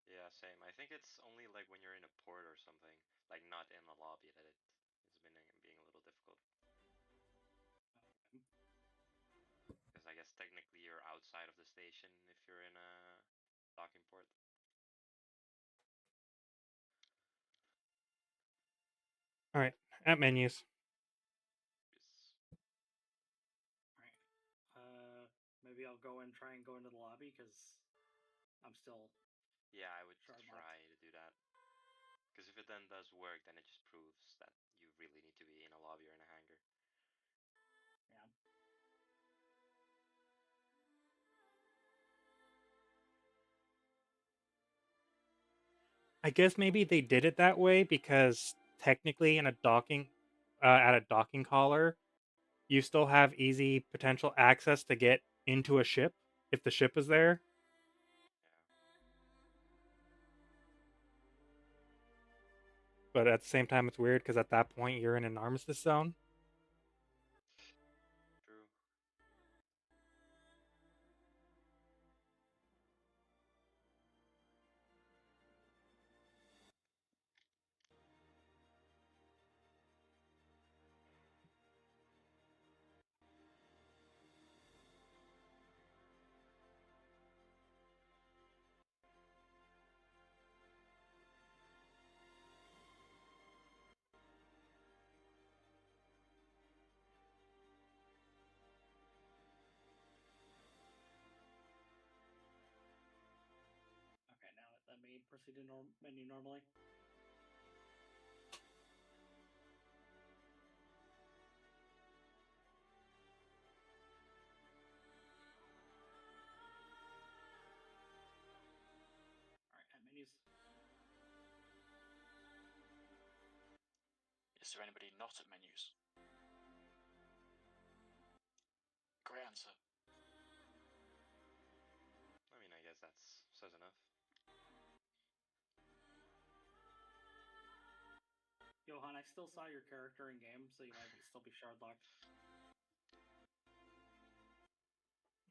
Yeah, same. I think it's only like when you're in a port or something, like not in the lobby, that it's been being a little difficult. Because I guess technically you're outside of the station if you're in a docking port. All right, at menus. Alright. Maybe I'll go and try and go into the lobby because I'm still. Yeah, I would Sure, try to do that. Because if it then does work, then it just proves that you really need to be in a lobby or in a hangar. Yeah. I guess maybe they did it that way because technically in a at a docking collar, you still have easy potential access to get into a ship if the ship is there. But at the same time, it's weird because at that point you're in an armistice zone. True. Okay, now let me proceed to menu normally. Alright, at menus. Is there anybody not at menus? Great answer. I mean, I guess that says enough. Johan, I still saw your character in game, so you might still be shard locked.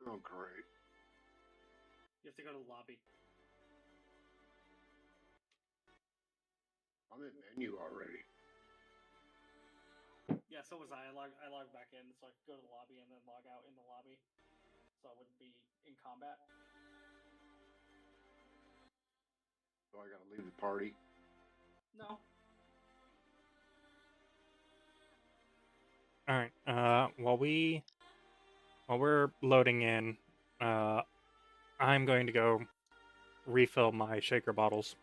Oh, great. You have to go to the lobby. I'm in menu already. Yeah, so was I. I logged back in, so I could go to the lobby and then log out in the lobby, so I wouldn't be in combat. So I gotta leave the party. No. All right. While we're loading in, I'm going to go refill my shaker bottles.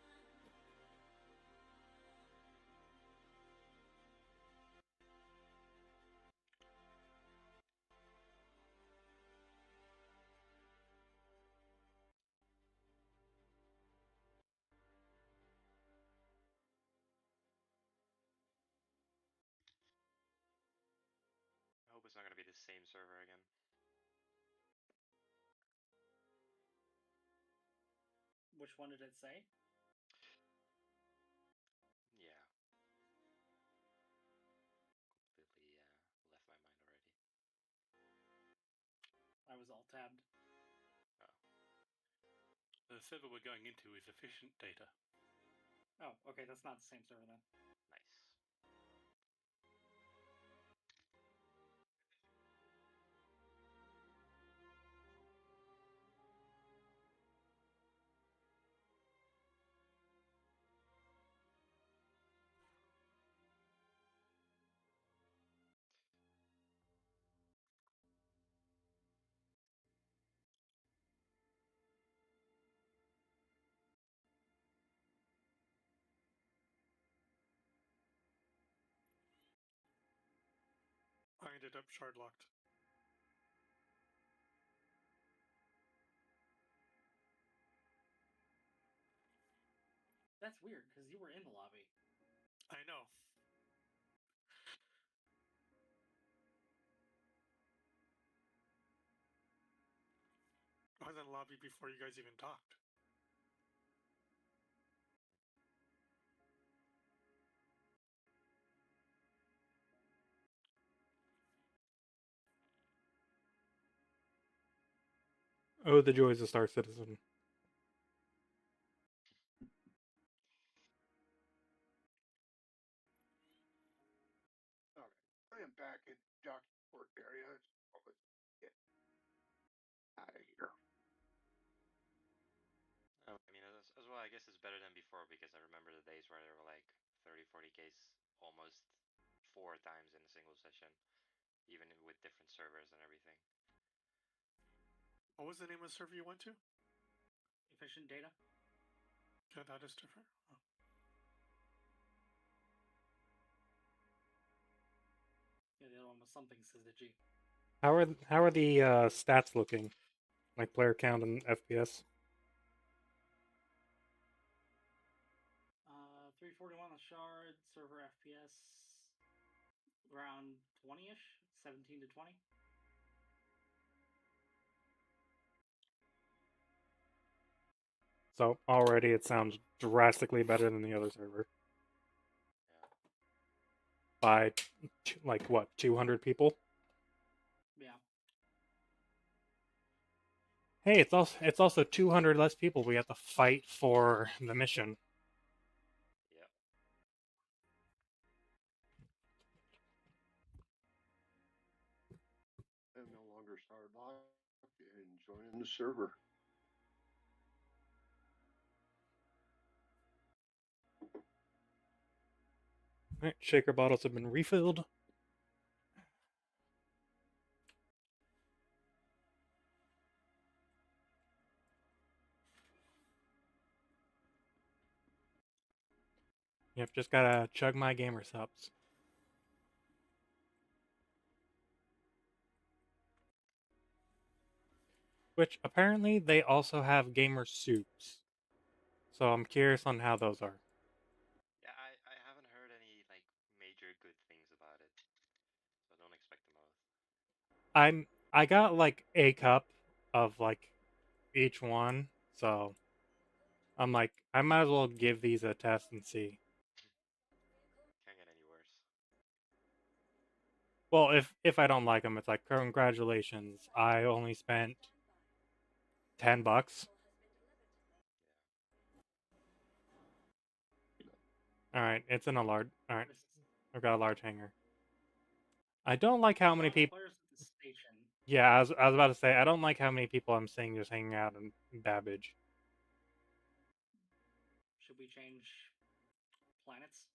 I hope it's not gonna be the same server again. Which one did it say? Yeah. Completely left my mind already. tabbed. The server we're going into is efficient data. Oh, okay, that's not the same server then. Nice. I ended up shard locked. That's weird because you were in the lobby. I know. I was in the lobby before you guys even talked. Oh, the joys of Star Citizen. I am back in Dockport area. So let's get out of here. I mean, as well, I guess it's better than before because I remember the days where there were like 30, 40Ks almost 4 times in a single session, even with different servers and everything. What was the name of the server you went to? Efficient data. Yeah, that is different. Oh. Yeah, the other one was something Syzygy. How are the stats looking? Like player count and FPS? 341 on the shard, server FPS around 20-ish, 17 to 20. So already it sounds drastically better than the other server. Yeah. By like what, 200 people? Yeah. Hey, it's also 200 less people we have to fight for the mission. Yep. I'm no longer shard locked and joining the server. Alright, shaker bottles have been refilled. Yep, just gotta chug my gamer subs. Which apparently they also have gamer soups. So I'm curious on how those are. Yeah, I haven't heard any like major good things about it, so don't expect the most. I got like a cup of like each one, so I'm like I might as well give these a test and see. Can't get any worse. Well, if I don't like them, it's like congratulations. I only spent $10. All right, it's in a large. All right, I've got a large hanger. I don't like how many people. Players at the station. Yeah, I was about to say I don't like how many people I'm seeing just hanging out in Babbage. Should we change planets?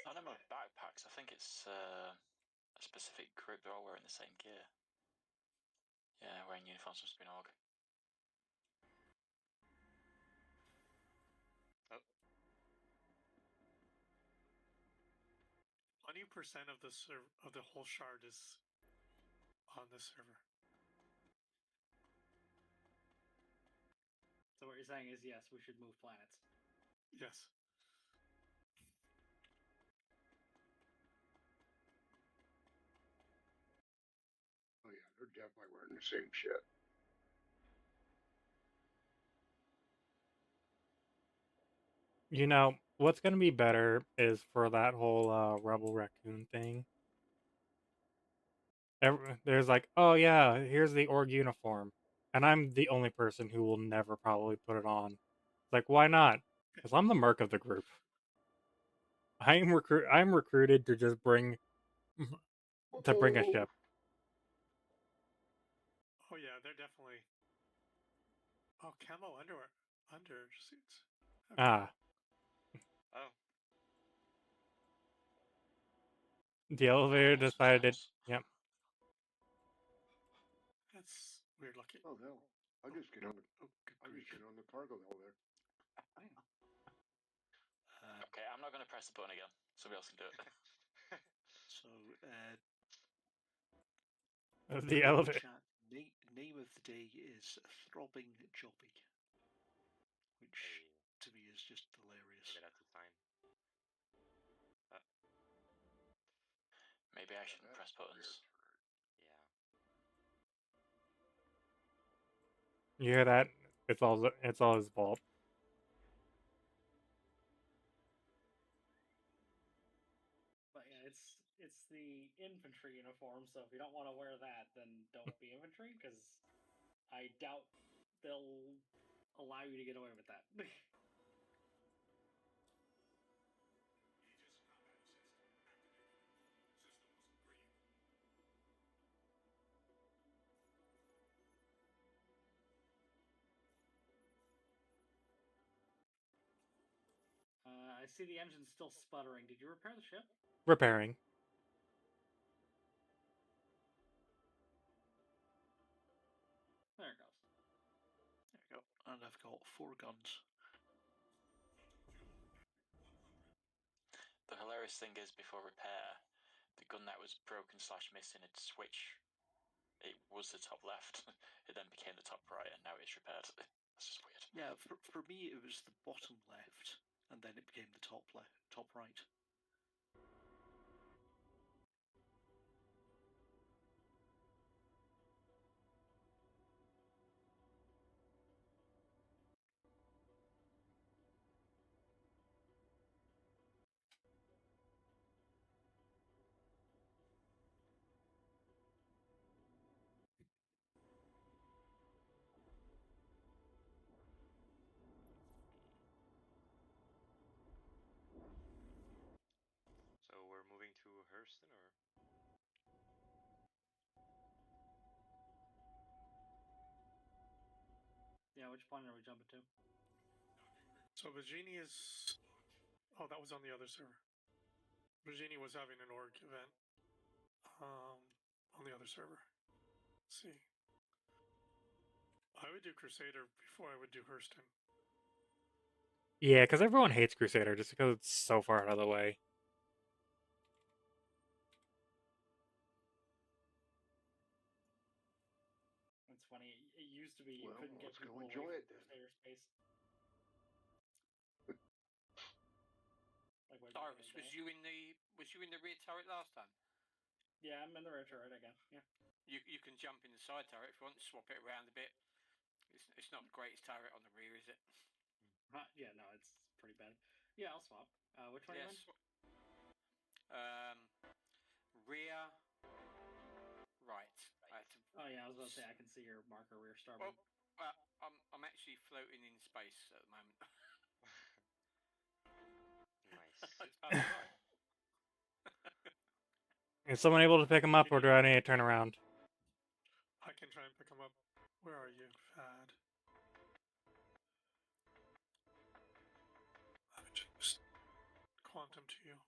I don't know about backpacks. I think it's a specific group. They're all wearing the same gear. Yeah, wearing uniforms from Spinog. Oh. 20% of the whole shard is on this server. So what you're saying is yes, we should move planets. Yes. Oh yeah, they're definitely wearing the same shit. You know, what's going to be better is for that whole Rebel Raccoon thing. There's like, oh yeah, here's the org uniform, and I'm the only person who will never probably put it on. It's like, why not? Because I'm the merc of the group. I'm recruited to just bring a ship. Oh yeah, they're definitely. Oh, camo undersuits. Okay. Ah, Oh, the elevator Awesome decided. times. Yep. That's weird looking. Oh hell, I'll just get on the Oh, good I'll just grief. get on the cargo elevator. Okay, I'm not going to press the button again. Somebody else can do it. So, The elevator. chat name of the day is Throbbing Jobby, which hey, to me is just hilarious. maybe that's a sign. Maybe I shouldn't press buttons. Yeah. You hear that? It's all his fault. But yeah, it's the infantry uniform. So if you don't want to wear that, then don't be infantry, because I doubt they'll allow you to get away with that. I see the engine's still sputtering. Did you repair the ship? Repairing. There it goes. There we go. And I've got 4 guns. The hilarious thing is, before repair, the gun that was broken / missing had switch. It was the top left. It then became the top right, and now it's repaired. That's just weird. Yeah, for me it was the bottom left, and then it became the top right. So we're moving to Hurston, or? Yeah, which planet are we jumping to? So Virginia is. Oh, that was on the other server. Virginia was having an org event. On the other server. Let's see. I would do Crusader before I would do Hurston. Yeah, because everyone hates Crusader just because it's so far out of the way. It's funny. It used to be you Well, couldn't get let's go people away enjoy from it then. Crusader space. Like way back in Cyrus, the was day. you in the rear turret last time? Yeah, I'm in the rear turret again. Yeah. You can jump in the side turret if you want to swap it around a bit. It's not the greatest turret on the rear, is it? Yeah, no, it's pretty bad. Yeah, I'll swap. Which one Yes. you in? Rear right. Oh yeah, I was about to say I can see your marker rear starboard. Well, I'm actually floating in space at the moment. Nice. Is someone able to pick him up, or do I need to turn around? I can try and pick him up. Where are you, Fad? I would just quantum to you.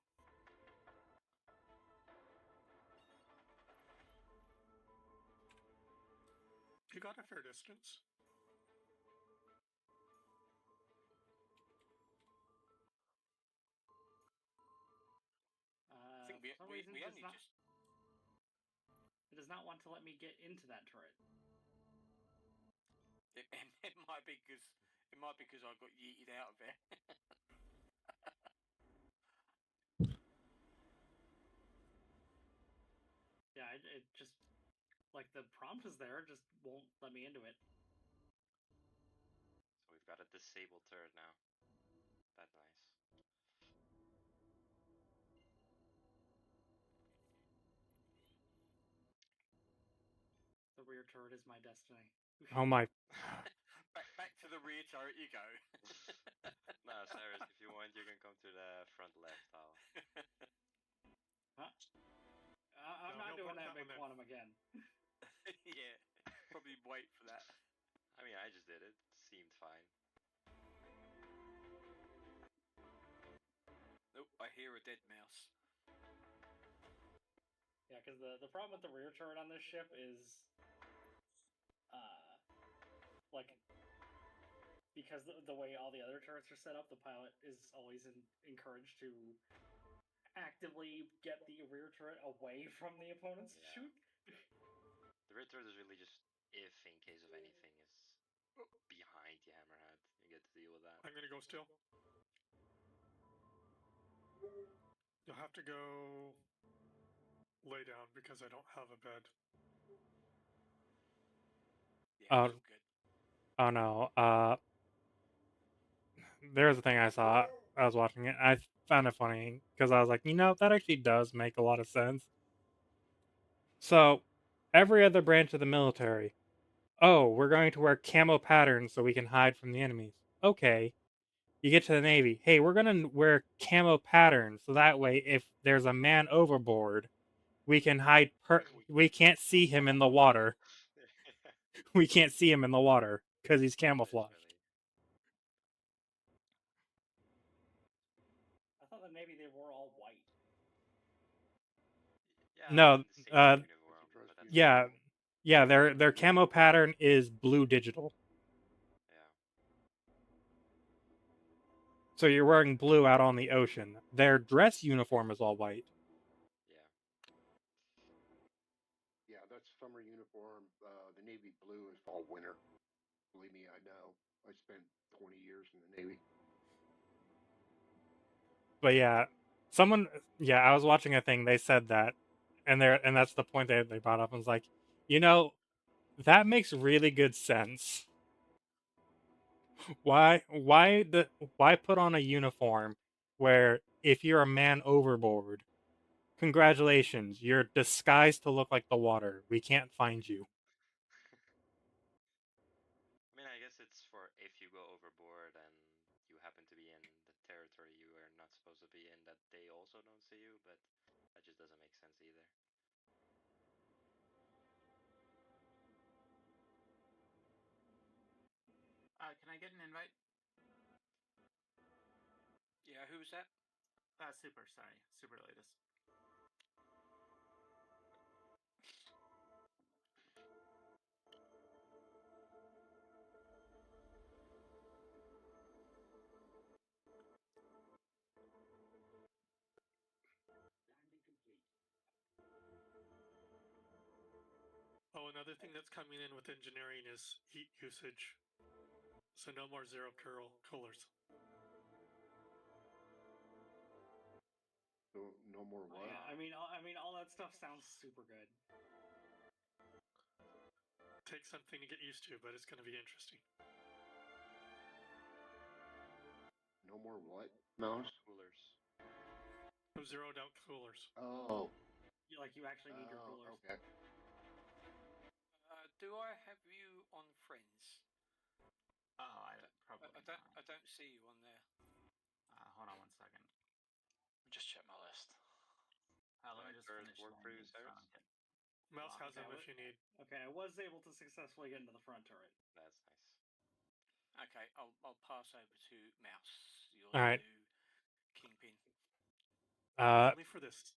You got a fair distance. I think For some reason, we it only does not, just. it does not want to let me get into that turret. It might be because I got yeeted out of there. Yeah, it just like the prompt is there, just won't let me into it. So we've got a disabled turret now. That's nice. turret is my destiny. Oh my! back to the rear turret you go. No, Cyrus, if you want, you can come to the front left tower. Huh? I'm No, not he'll doing park that that big one there. quantum again. Yeah, probably wait for that. I mean, I just did it. Seemed fine. Nope, I hear a dead mouse. Yeah, because the problem with the rear turret on this ship is, like, because the way all the other turrets are set up, the pilot is always encouraged to actively get the rear turret away from the opponent's Yeah. shoot. The rear turret is really just if, in case of anything, is behind the hammerhead. You get to deal with that. I'm gonna go still. You'll have to go lay down because I don't have a bed. Yeah, it's all good. Oh no! There's a thing I saw. I was watching it. I found it funny because I was like, that actually does make a lot of sense. So, every other branch of the military, oh, we're going to wear camo patterns so we can hide from the enemies. Okay. You get to the Navy, hey, we're going to wear camo patterns so that way if there's a man overboard, we can hide. We can't see him in the water. We can't see him in the water because he's camouflaged. I thought that maybe they were all white. Yeah, No, I mean, the same uniform, but that's yeah, yeah. Their camo pattern is blue digital. Yeah. So you're wearing blue out on the ocean. Their dress uniform is all white. Yeah. Yeah, that's summer uniform. The navy blue is fall winter. Believe me, I know. I spent 20 years in the Navy. But yeah, I was watching a thing. They said that, and that's the point they brought up. And was like, that makes really good sense. Why put on a uniform where if you're a man overboard, congratulations, you're disguised to look like the water. We can't find you. I mean, I guess it's for if you go overboard and you happen to be in the territory you are not supposed to be in, that they also don't see you, but that just doesn't make sense either. Can I get an invite? Yeah, who was that? Super, sorry. Super latest. Oh, another thing that's coming in with engineering is heat usage. So no more zero coolers. So no more what? Yeah, I mean, all that stuff sounds super good. Takes something to get used to, but it's going to be interesting. No more what? Mouse? Coolers. No zeroed out coolers. Oh. You actually need your coolers. Okay. Do I have you on friends? Oh, I probably I don't see you on there. Hold on one second. Just check my list. Let me just finish work for you, Cyrus? Mouse has them if you need. Okay, I was able to successfully get into the front turret. That's nice. Okay, I'll pass over to Mouse. You're All right. the new Kingpin. Only for this.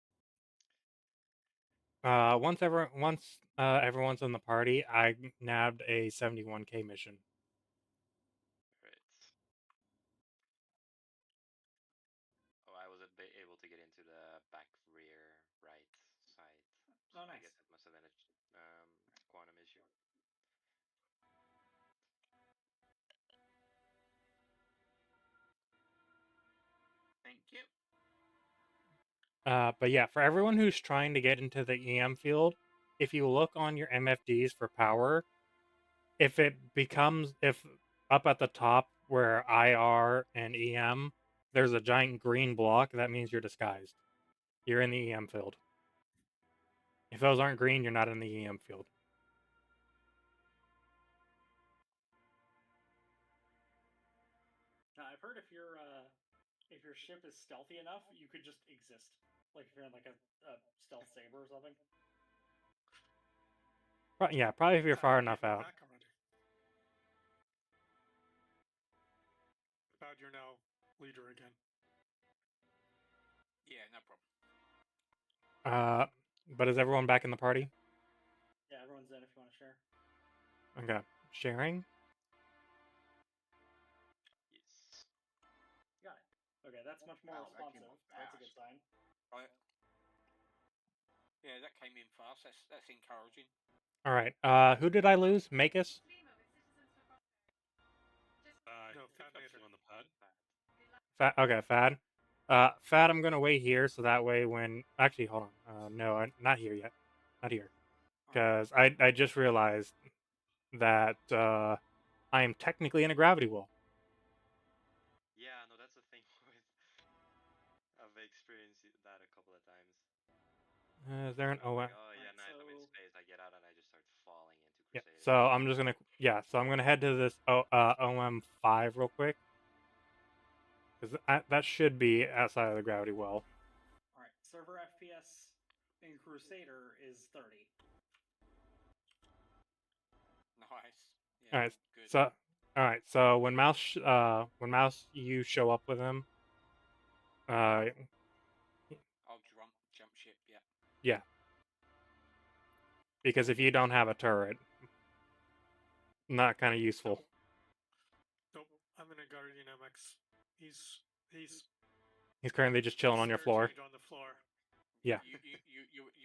Once everyone's in the party, I nabbed a 71K mission. Right. Oh, I was able to get into the back rear right side. So Oh, nice. I guess it must have been a quantum issue. Thank you. But yeah, for everyone who's trying to get into the EM field, if you look on your MFDs for power, if up at the top where IR and EM, there's a giant green block, that means you're disguised. You're in the EM field. If those aren't green, you're not in the EM field. I've heard if your ship is stealthy enough, you could just exist. Like if you're in like a stealth saber or something. Yeah, probably if you're far enough We're out. back already. Cloud, you're now leader again. Yeah, no problem. But is everyone back in the party? Yeah, everyone's in if you want to share. Okay, sharing. Yes. Got it. Okay, that's much more Wow, that came responsive. up That's a good fast. sign. Right. Yeah, that came in fast. That's encouraging. All right. Who did I lose? Makis? Flemo with citizens for Crosshair. Just No, Keep focusing on the pad. Okay, Fad. Fad, I'm gonna wait here so that way when actually hold on. No, not here yet. Not here. Because I just realized that I am technically in a gravity well. Yeah, no, that's the thing with. I've experienced that a couple of times. Is there an I'm like, OM? oh yeah, Alright, nice. I'm in so- space. I get out and I just start falling into Yeah. Crusaders. So I'm just gonna So I'm gonna head to this OM5 real quick. Because that should be outside of the gravity well. Alright, server FPS in Crusader is 30. Nice. Yeah, All right. good. So all right. So when Mouse you show up with him. I'll jump ship. Yeah. Yeah. Because if you don't have a turret, not kind of useful. Nope, I'm in a Guardian MX. He's He's currently just chilling on your floor. on the floor. Yeah. You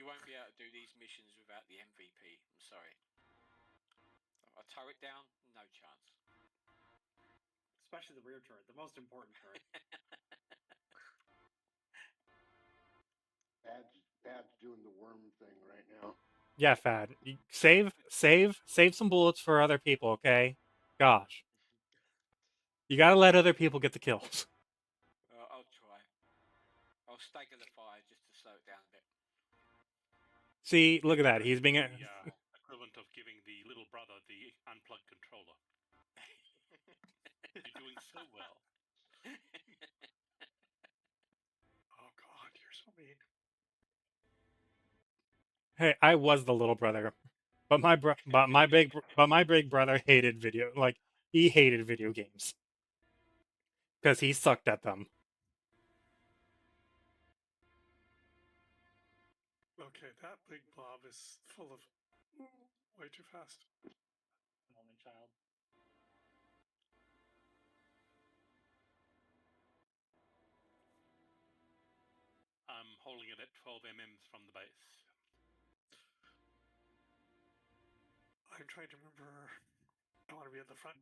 won't be able to do these missions without the MVP. I'm sorry. A turret down, no chance. Especially the rear turret, the most important turret. Bad's doing the worm thing right now. Yeah, Fad. Save some bullets for other people, okay? Gosh. You gotta let other people get the kills. I'll try. I'll stagger the fire just to slow it down a bit. See, look at that. He's being The equivalent of giving the little brother the unplugged controller. You're doing so well. Oh God, you're so mean. Hey, I was the little brother, but my big brother hated he hated video games because he sucked at them. Okay, that big blob is full of way too fast. An only child. I'm holding it at 12 mm from the base. I'm trying to remember. I want to be at the front.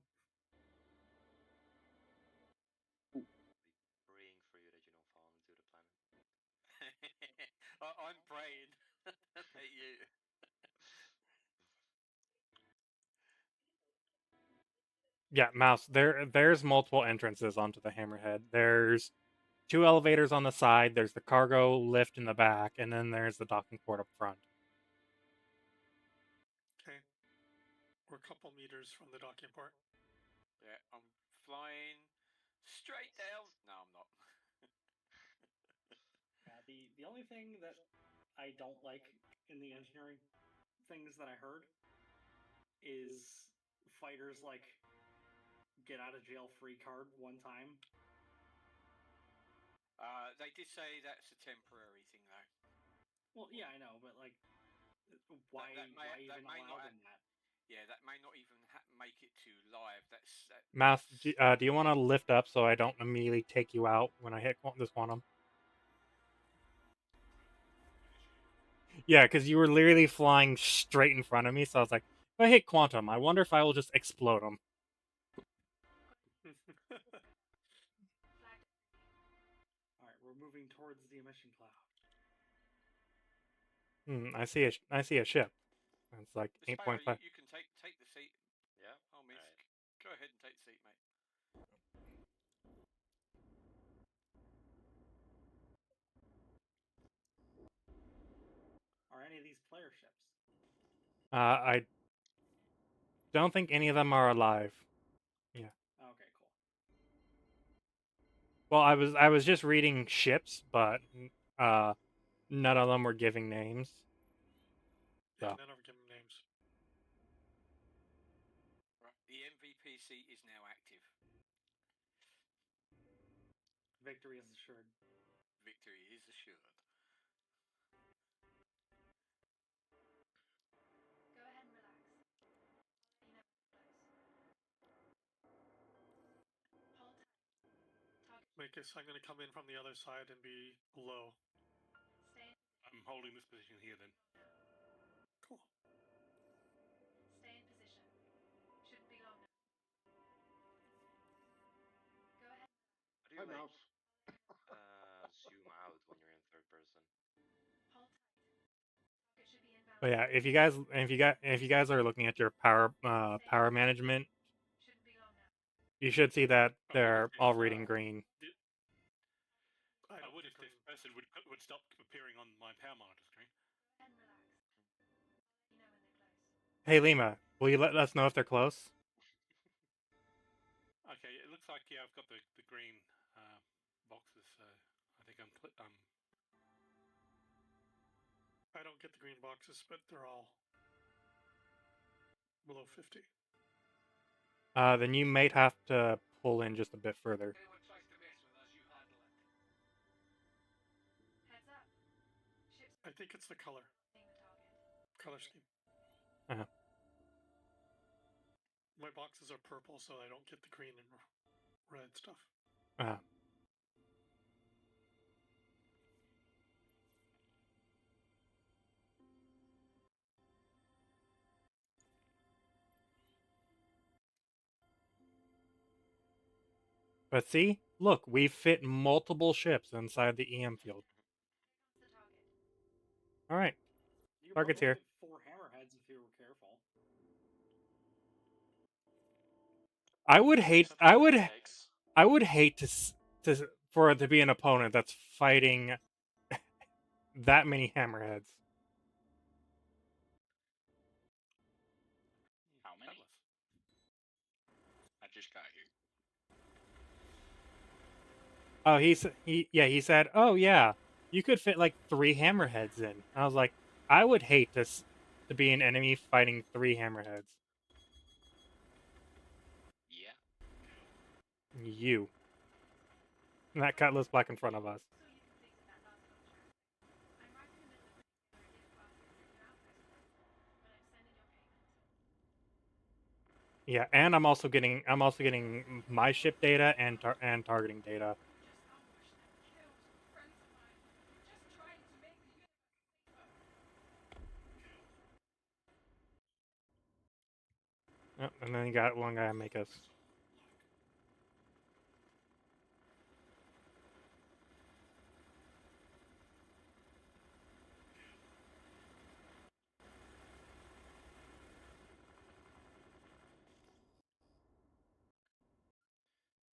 Praying for you that you don't fall into the planet. I'm praying at you. Yeah, Mouse. There's multiple entrances onto the Hammerhead. There's 2 elevators on the side. There's the cargo lift in the back, and then there's the docking port up front. Okay, we're a couple meters from the docking port. Yeah, I'm flying straight down. No, I'm not. Yeah, the only thing that I don't like in the engineering things that I heard is fighters like get out of jail free card one time. They did say that's a temporary thing, though. Well, yeah, I know, but like, why even allow them that? Yeah, that may not even make it to live. Mouse, do you want to lift up so I don't immediately take you out when I hit this quantum? Yeah, because you were literally flying straight in front of me, so I was like, if I hit quantum, I wonder if I will just explode him. Alright, we're moving towards the emission cloud. I see a ship. It's like 8.5. You can take the seat. Yeah. Oh, miss. Right. Go ahead and take the seat, mate. Are any of these player ships? I don't think any of them are alive. Yeah. Okay, cool. Well, I was just reading ships, but none of them were giving names. Yeah, So. none of them give them names. Right. The MVP seat is now active. Victory is assured. Victory is assured. Go ahead and relax. You know, hold tight. Target. Because I'm going to come in from the other side and be low. Stay in. I'm holding this position here then. Cool. Stay in position. Shouldn't be long now. Go ahead. How do you Hi, like mouse. zoom out when you're in third person? Hold tight. Target should be inbound. But yeah, if you guys are looking at your power management, Shouldn't be long now. you should see that I they're would if all this, reading green. I don't would think if this person would stop appearing on my power monitor screen. Go ahead and relax. You know when they're close. Hey Lima, will you let us know if they're close? Okay, it looks like I've got the green boxes, so I think I'm I don't get the green boxes, but they're all below 50. Then you might have to pull in just a bit further. Anyone tries to mess with us, you handle it. Heads up. Ships I think it's the color. the target. Color scheme. Uh-huh. My boxes are purple, so I don't get the green and red stuff. But see, look, we fit multiple ships inside the EM field. The target. All right, You could target's probably here. get 4 hammerheads if you were careful. I would hate Except for the eggs. I would hate for it to be an opponent that's fighting that many hammerheads. How many? I just got here. Oh, he said, "Oh yeah, you could fit like 3 hammerheads in." I was like, I would hate to be an enemy fighting 3 hammerheads. Yeah. You. And that Cutlass black in front of us. So you completed that last contract. I'm right in the middle of putting together a gift basket for your outpost group, but I'm sending your payment. Yeah, and I'm also getting my ship data and targeting data. Just ambushed and killed friends of mine. Just trying to make the universe safer. Yep, and then you got one guy make us.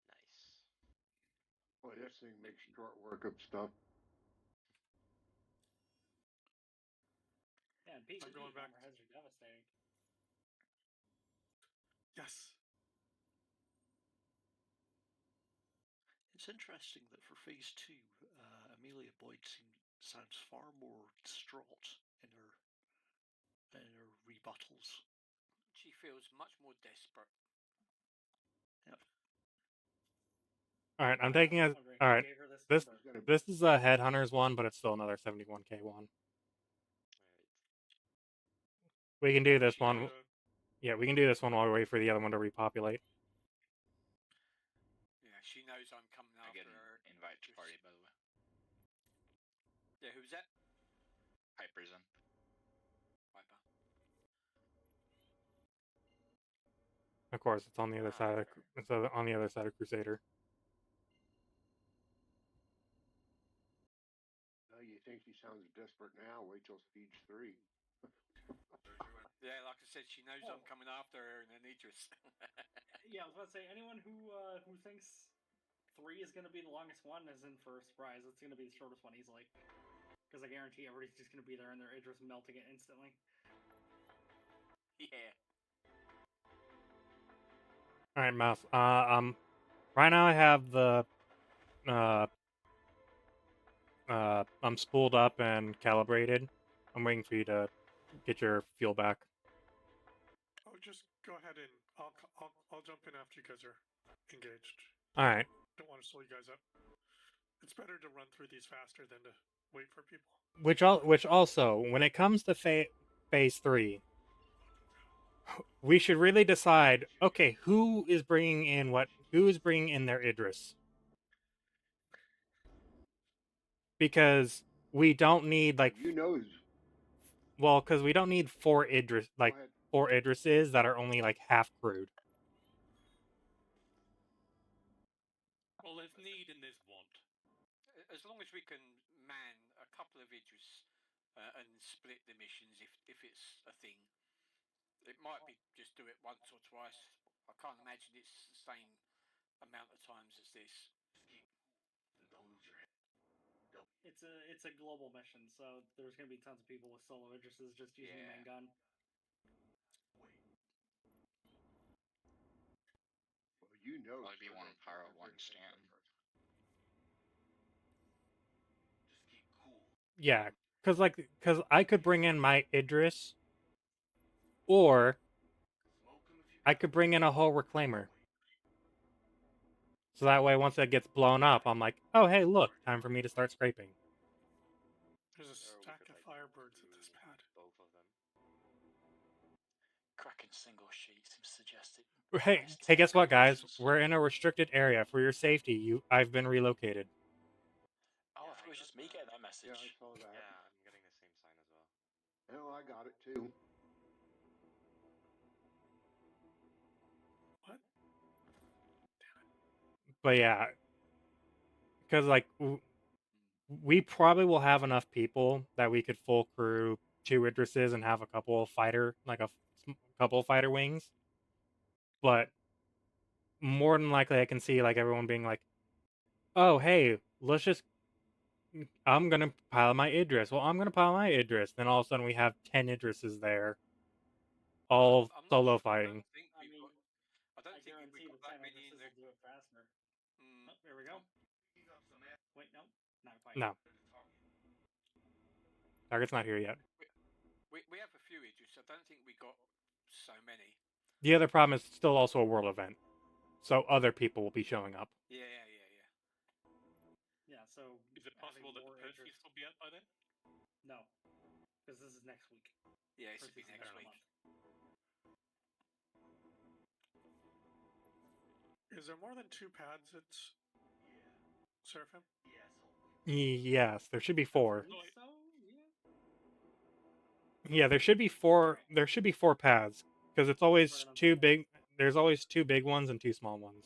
Nice. Boy, this thing makes short work of stuff. Yeah, and Pete, I'm going back. hammerheads are devastating. Yes. It's interesting that for phase 2, Amelia Boyd sounds far more distraught in her rebuttals. She feels much more desperate. Yep. All right, I'm taking a. Okay, All right, gave her this number. this is a Headhunters one, but it's still another 71k one. We can do this one. Yeah, we can do this one while we wait for the other one to repopulate. Yeah, she knows I'm coming I get after an her. invite to party, by the way. Yeah, who's that? Hyper's in. Viper. Of course, it's on the other side. It's on the other side of Crusader. You think she sounds desperate now? Wait till Siege 3. Yeah, like I said, she knows I'm coming after her in Anidris. Yeah, I was about to say, anyone who thinks 3 is going to be the longest one is in for a surprise. It's going to be the shortest one easily. Because I guarantee everybody's just going to be there and their Idris melting it instantly. Yeah. All right, Mouse. Right now I have the I'm spooled up and calibrated. I'm waiting for you to get your fuel back. Oh, just go ahead and I'll jump in after you guys are engaged. All right. Don't want to slow you guys up. It's better to run through these faster than to wait for people. Which also, when it comes to phase 3, we should really decide. Okay, who is bringing in what? Who is bringing in their Idris? Because we don't need like You know, well, because we don't need 4 Idris go like ahead. 4 Idrises that are only like half crewed. Well, there's need and there's want. As long as we can man a couple of Idris and split the missions, if it's a thing, it might be just do it once or twice. I can't imagine it's the same amount of times as this. It's a global mission, so there's gonna be tons of people with solo Idrises just using the main gun. Well, you know, Only be one pyro, one scan. Yeah, because I could bring in my Idris, or I could bring in a whole reclaimer. So that way, once it gets blown up, I'm like, oh hey, look, time for me to start scraping. There's a stack of Firebirds at this pad. Both of them. Cracking single sheet seems suggested. Hey, guess what, guys? We're in a restricted area. For your safety, I've been relocated. Oh, I thought it was just me getting that message. Yeah, I saw that. Yeah, I'm getting the same sign as well. Hell, I got it too. What? But yeah, because like we probably will have enough people that we could full crew 2 Idrises and have a couple of fighter, like a couple of fighter wings. But more than likely, I can see like everyone being like, "Oh, hey, let's just." I'm gonna pile my Idris. Well, I'm gonna pile my Idris. Then all of a sudden, we have 10 Idrises there, all I'm not solo sure. fighting. I don't think guarantee we've the got that 10 many in Idrises there. will do it faster. Oh, there we go. Wait, no, not quite. No, target's not here yet. We have a few Idris. I don't think we got so many. The other problem is still also a world event, so other people will be showing up. Yeah. Yeah, so Is it possible that the Perseus will be out by then? No, because this is next week. Yeah, this will be Perseus is next week. month. Is there more than 2 pads at Seraphim? Yes, there should be 4. So, Yeah, there should be 4. There should be 4 paths because it's always 2 big. There's always 2 big ones and 2 small ones.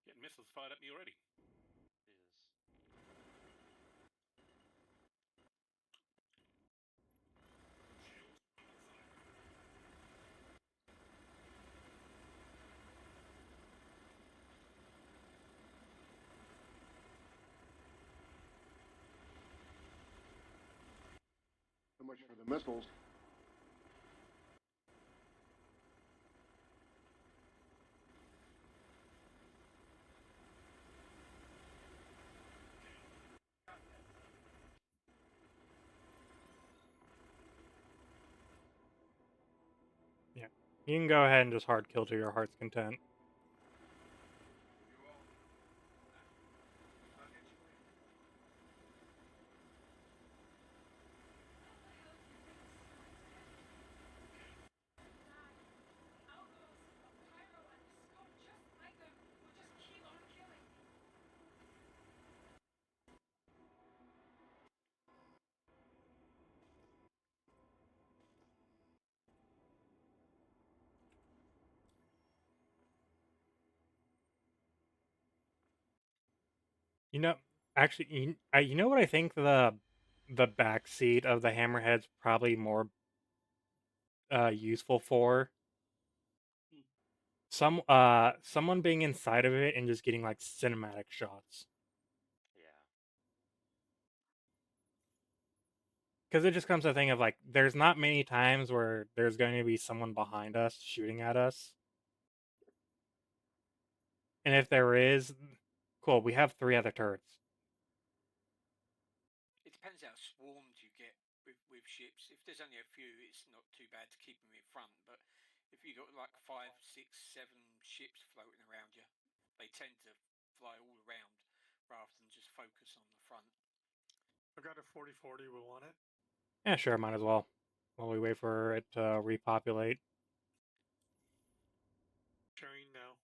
Getting missiles fired at me already. So much for the missiles. Yeah, you can go ahead and just hard kill to your heart's content. You know, actually, you know what I think the back seat of the Hammerhead's probably more useful for? Someone being inside of it and just getting like cinematic shots. Yeah. Because it just comes to a thing of like, there's not many times where there's going to be someone behind us shooting at us. And if there is, cool, we have 3 other turrets. It depends how swarmed you get with ships. If there's only a few, it's not too bad to keep them in front. But if you got like 5, 6, 7 ships floating around you, they tend to fly all around rather than just focus on the front. I've got a 40-40. We want it. Yeah, sure, might as well. While we wait for it to repopulate. Sharing now.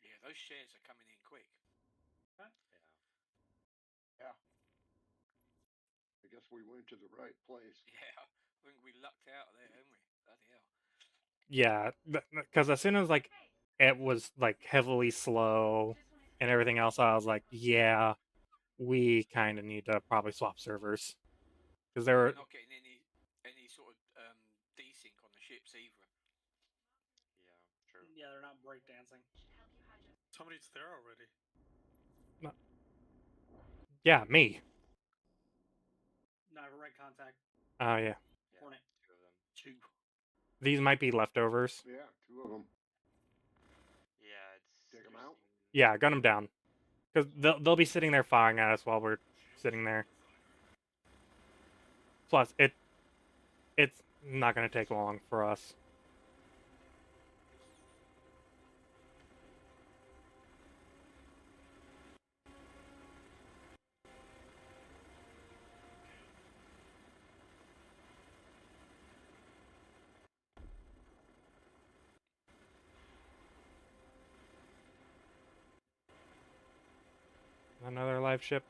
Yeah, those shares are coming in quick. Yeah. I guess we went to the right place. Yeah, I think we lucked out there, haven't we? Bloody hell. Yeah, because as soon as like it was like heavily slow and everything else, I was like, yeah, we kind of need to probably swap servers because there We're were. not getting any sort of desync on the ships either. Yeah, true. Yeah, they're not breakdancing. Somebody's there already. Yeah, me. No, right contact. Oh yeah. Hornet. 2 of them. 2. These might be leftovers. Yeah, 2 of them. Yeah, it's. Take 'em out? Yeah, gun them down. Because they'll be sitting there firing at us while we're sitting there. Plus, it's not going to take long for us. Another live ship.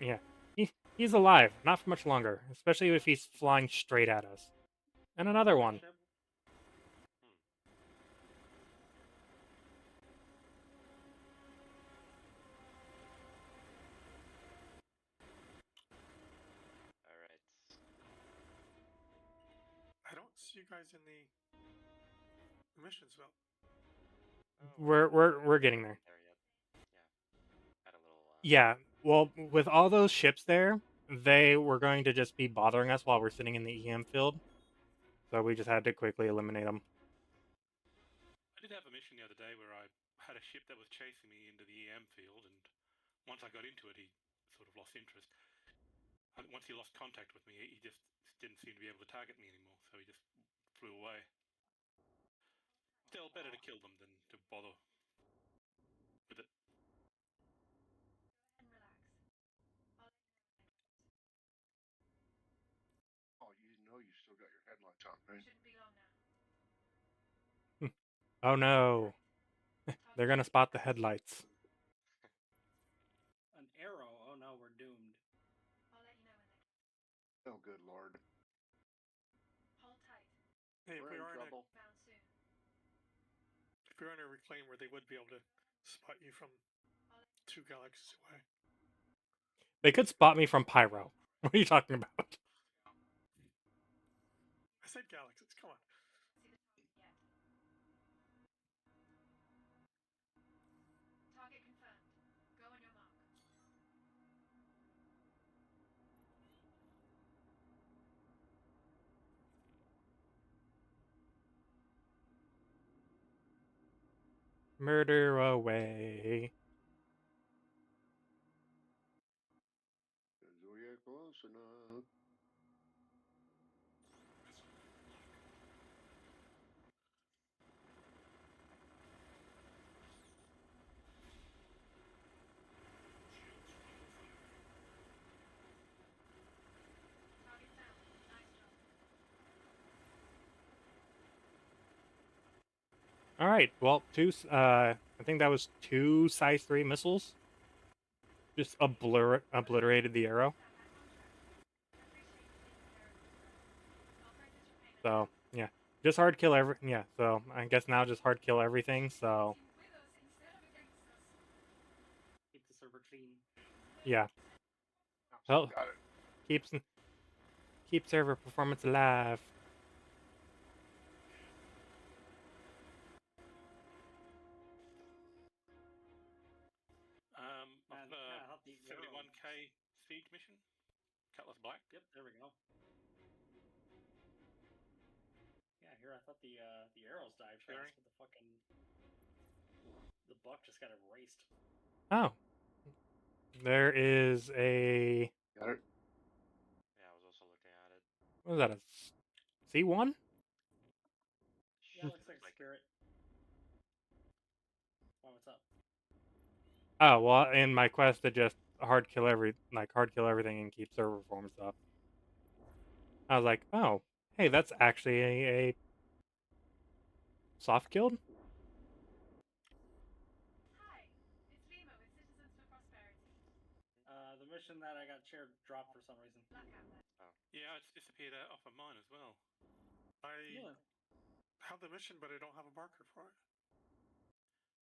Yeah. He's alive. Not for much longer. Especially if he's flying straight at us. And another one. Ship. Alright. I don't see you guys in the missions belt. We're getting there. There yet. Yeah. Had a little. Yeah. Well, with all those ships there, they were going to just be bothering us while we're sitting in the EM field. So we just had to quickly eliminate them. I did have a mission the other day where I had a ship that was chasing me into the EM field, and once I got into it, he sort of lost interest. Once he lost contact with me, he just didn't seem to be able to target me anymore, so he just flew away. Still, better to kill them than to bother with it. Oh, you know you still got your headlights on, right? Oh no. They're going to spot the headlights. An arrow. Oh no, we're doomed. Oh, good lord. Hey, We're in trouble. If you're on a reclaim where they would be able to spot you from 2 galaxies away. They could spot me from Pyro. What are you talking about? I said galaxies. Come on. Target confirmed. Go on your mark. Murder away. So you're close enough. Target down. Nice job. All right. Well, I think that was 2 size 3 missiles. Just obliterated the arrow. So, yeah. Just hard kill yeah, so I guess now just hard kill everything, so Keep the server clean. yeah. Well, Got it. keep server performance alive. I've Yeah, I thought the arrow 71k siege mission, Cutlass Black. Yep, there we go. Yeah, here. I thought the arrows died fast, but the fucking buck just got erased. Oh. There is a... Got it? Yeah, I was also looking at it. What is that, a C1? Yeah, it looks like a spirit. Oh, what's up? Oh, well, in my quest to just hard kill everything and keep server forms up. I was like, oh, hey, that's actually a soft guild? Hi, it's Lima with Citizens for Prosperity. The mission that I got shared dropped for some reason. Blackout there. Oh. Yeah, it's disappeared off of mine as well. I have the mission, but I don't have a marker for it.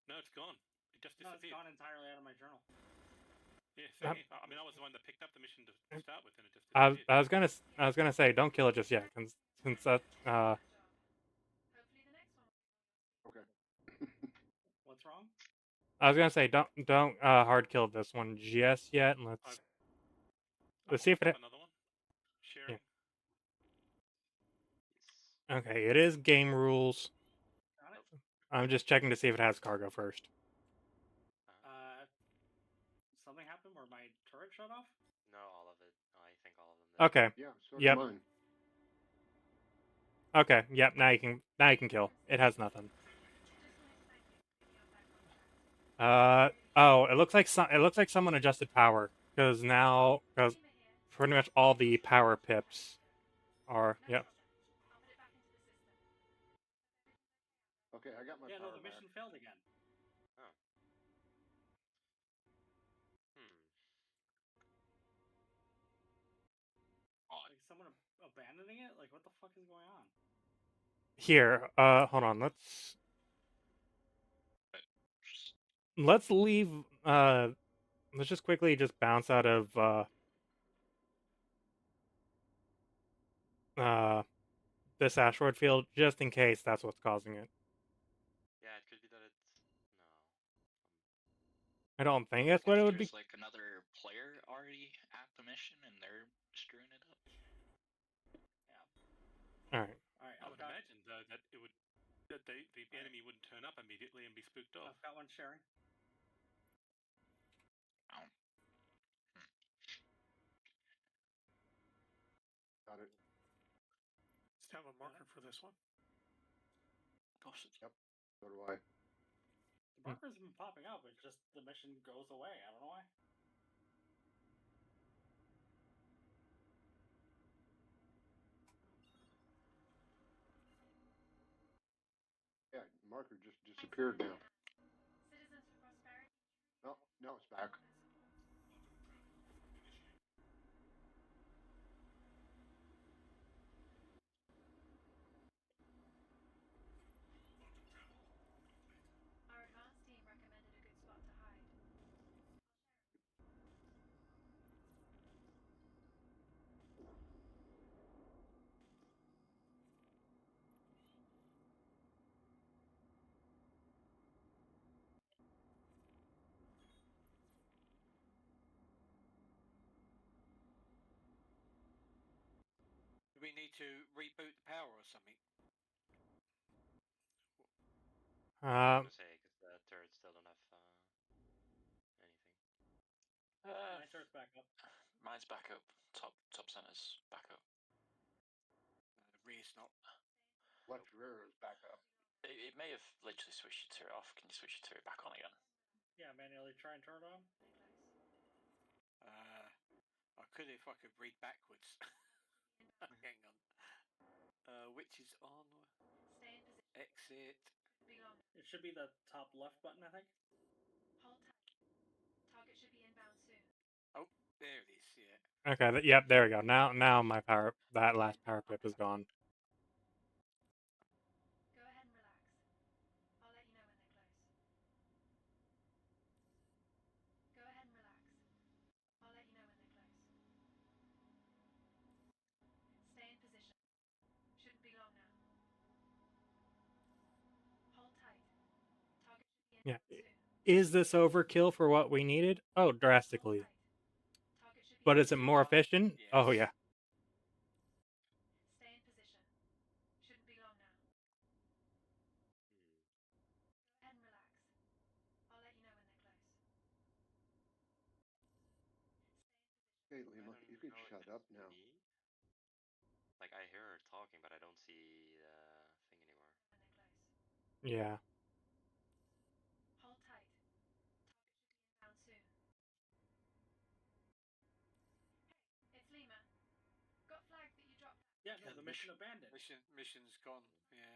No, it's gone. It just No, it's disappeared. gone entirely out of my journal. Yeah, same here. I mean, I was the one that picked up the mission to start with, and it just I disappeared. was gonna say, don't kill it just yet, since that Hopefully the next one. Okay. What's wrong? I was gonna say, don't hard kill this one just yet, and let's see if it. Another one. Sharing. Yeah. Okay, it is game rules. Got it. I'm just checking to see if it has cargo first. Something happened where my turret shut off? No, all of it. No, I think all of them did. Okay. Yeah, so Yep. did mine. Okay. Yep. Now you can kill. It has nothing. Oh, it looks like someone adjusted power because pretty much all the power pips are yep. Okay, I got my Yeah, power no, the mission failed again. Oh. Like someone abandoning it? Like what the fuck is going on? Here, hold on. Let's leave. Let's just quickly bounce out of this asteroid field just in case that's what's causing it. Yeah, it could be that it's I don't think that's what it would be. There's like another player already at the mission, and they're screwing it up. All right. I would imagine though that the enemy wouldn't turn up immediately and be spooked off. I've got one sharing. Oh. Got it. Just have a marker for this one. Gosh, Yep. So do I. The marker's been popping up, it's just the mission goes away. I don't know why. Yeah, marker just disappeared now. Citizens for Prosperity. No, now it's back. Our advanced team recommended a good spot to hide. Do we need to reboot the power or something? I was gonna say because the turrets still don't have anything. My turret's back up. Mine's back up. Top center's back up. The rear's not. Left rear is back up. It may have literally switched your turret off. Can you switch your turret back on again? Yeah, manually try and turn it on. I could if I could read backwards. Hang on. Which is on? Stay in position. Exit. It should be the top left button, I think. Hold tight. Target should be inbound soon. Oh, there it is. Yeah. Okay. Yep. There we go. Now my that last power pip is gone. Go ahead and relax. I'll let you know when they're close. Go ahead and relax. I'll let you know when they're close. Stay in position. Shouldn't be long now. Hold tight. Target should be Yeah. inbound soon. Is this overkill for what we needed? Oh, drastically. But is it more efficient? Yes. Oh yeah. Stay in position. Shouldn't be long now. Hey, Lima, don't you can know if shut it's up now. me. Like, I hear her talking, but I don't see the thing anymore. Yeah. Hold tight. Target should be inbound soon. Hey, it's Lima. Got flagged that you dropped out. Yeah, no, Yeah, the mission abandoned. Mission's gone. Yeah.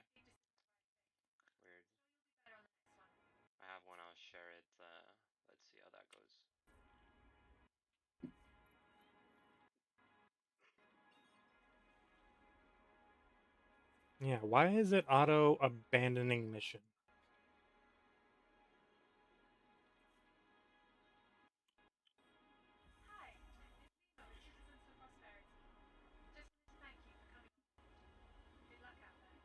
Weird. Better on the next one. I have one, I'll share it. Let's see how that goes. Yeah, why is it auto abandoning mission? Hi, it's Lima with Citizens for Prosperity. Just wanted to thank you for coming. Good luck out there.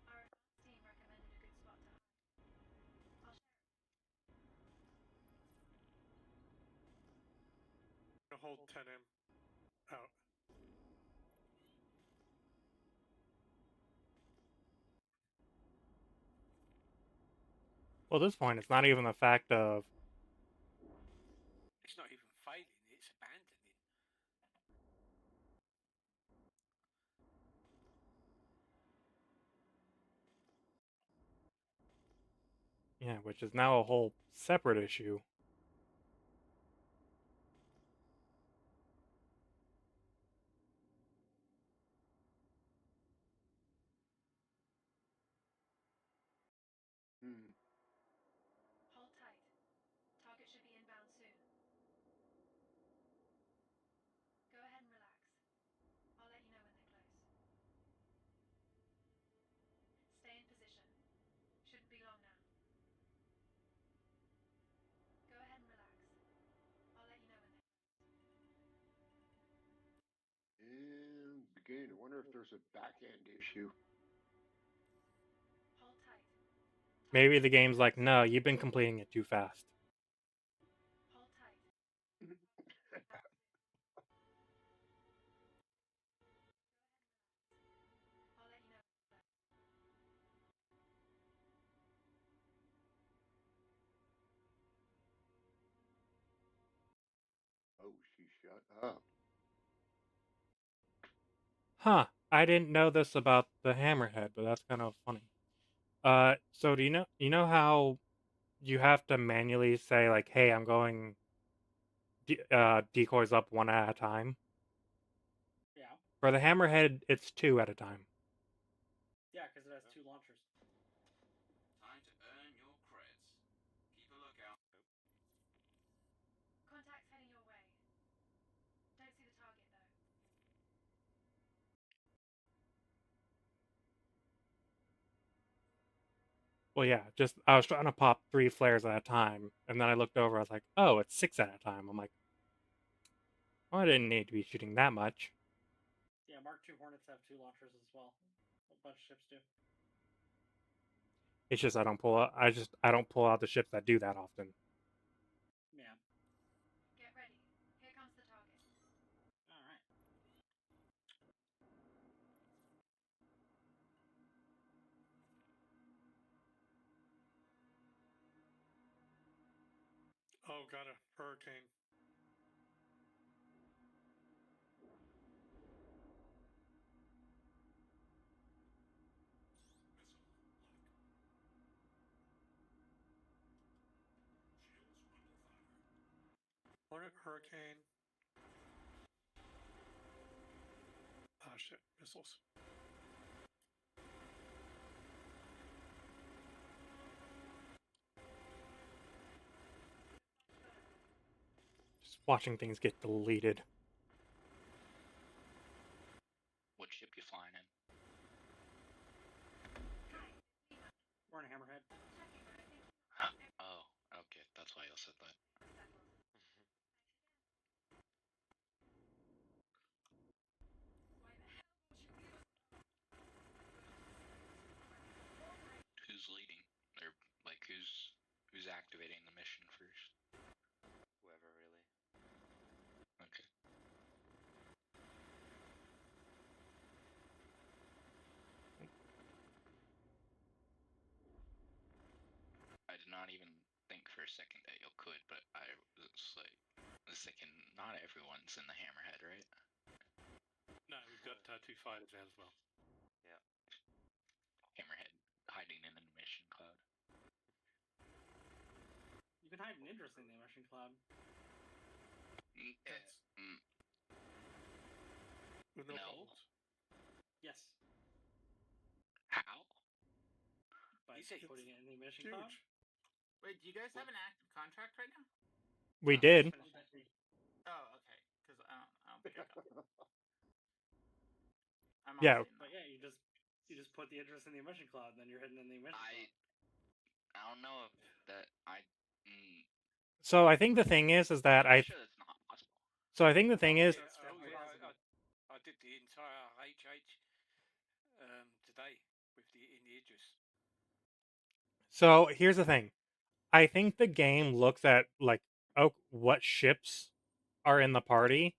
Our advanced team recommended a good spot to hide. I'll share it. Hold 10M out. Well, at this point, it's not even the fact of It's not even failing, it's abandoning. yeah, which is now a whole separate issue. Hold tight. Target should be inbound soon. Go ahead and relax. I'll let you know when they're close. Stay in position. Shouldn't be long now. Go ahead and relax. I'll let you know when they're close. And beginning to wonder if there's a back end issue. Hold tight. Maybe the game's like, no, you've been completing it too fast. Hold tight. I'll let you know. Oh, she shut up. Huh, I didn't know this about the hammerhead, but that's kind of funny. So do you know how you have to manually say like, hey, I'm going decoys up one at a time? Yeah. For the hammerhead, it's 2 at a time. Yeah, because it has 2 launchers. Time to earn your credits. Keep a lookout. Contact's heading your way. Don't see the target though. Well, yeah, just I was trying to pop 3 flares at a time, and then I looked over, I was like, oh, it's 6 at a time. I'm like, well, I didn't need to be shooting that much. Yeah, Mark II Hornets have 2 launchers as well. A bunch of ships do. It's just I don't pull out the ships that do that often. Yeah. Get ready. Here comes the target. All right. Oh, got a hurricane. Hornet, hurricane. Ah, shit. Missiles. Just watching things get deleted. What ship you flying in? We're in Hammerhead. Oh, okay. That's why you said that. Who's leading? Or like who's activating the mission first? Whoever, really. Okay. I did not even think for a second that you could, but I was thinking not everyone's in the Hammerhead, right? No, we've got 2 fighters there as well. Yeah. Hammerhead hiding in the emission cloud. You can hide an interest in the emission cloud. With no, No. problems. Yes. How? By You say putting it in the emission Huge. cloud. Wait, do you guys have an active contract right now? We No, did. just finished it. Oh, okay. Because I don't think I got it. I'm Yeah. honestly But yeah, you just put the interest in the emission cloud, and then you're hidden in the emission cloud. I don't know if that So I think the thing is that I'm sure that's not possible. So I think the thing is. I did the entire HH today with in the Idris. So here's the thing. I think the game looks at like, oh, what ships are in the party,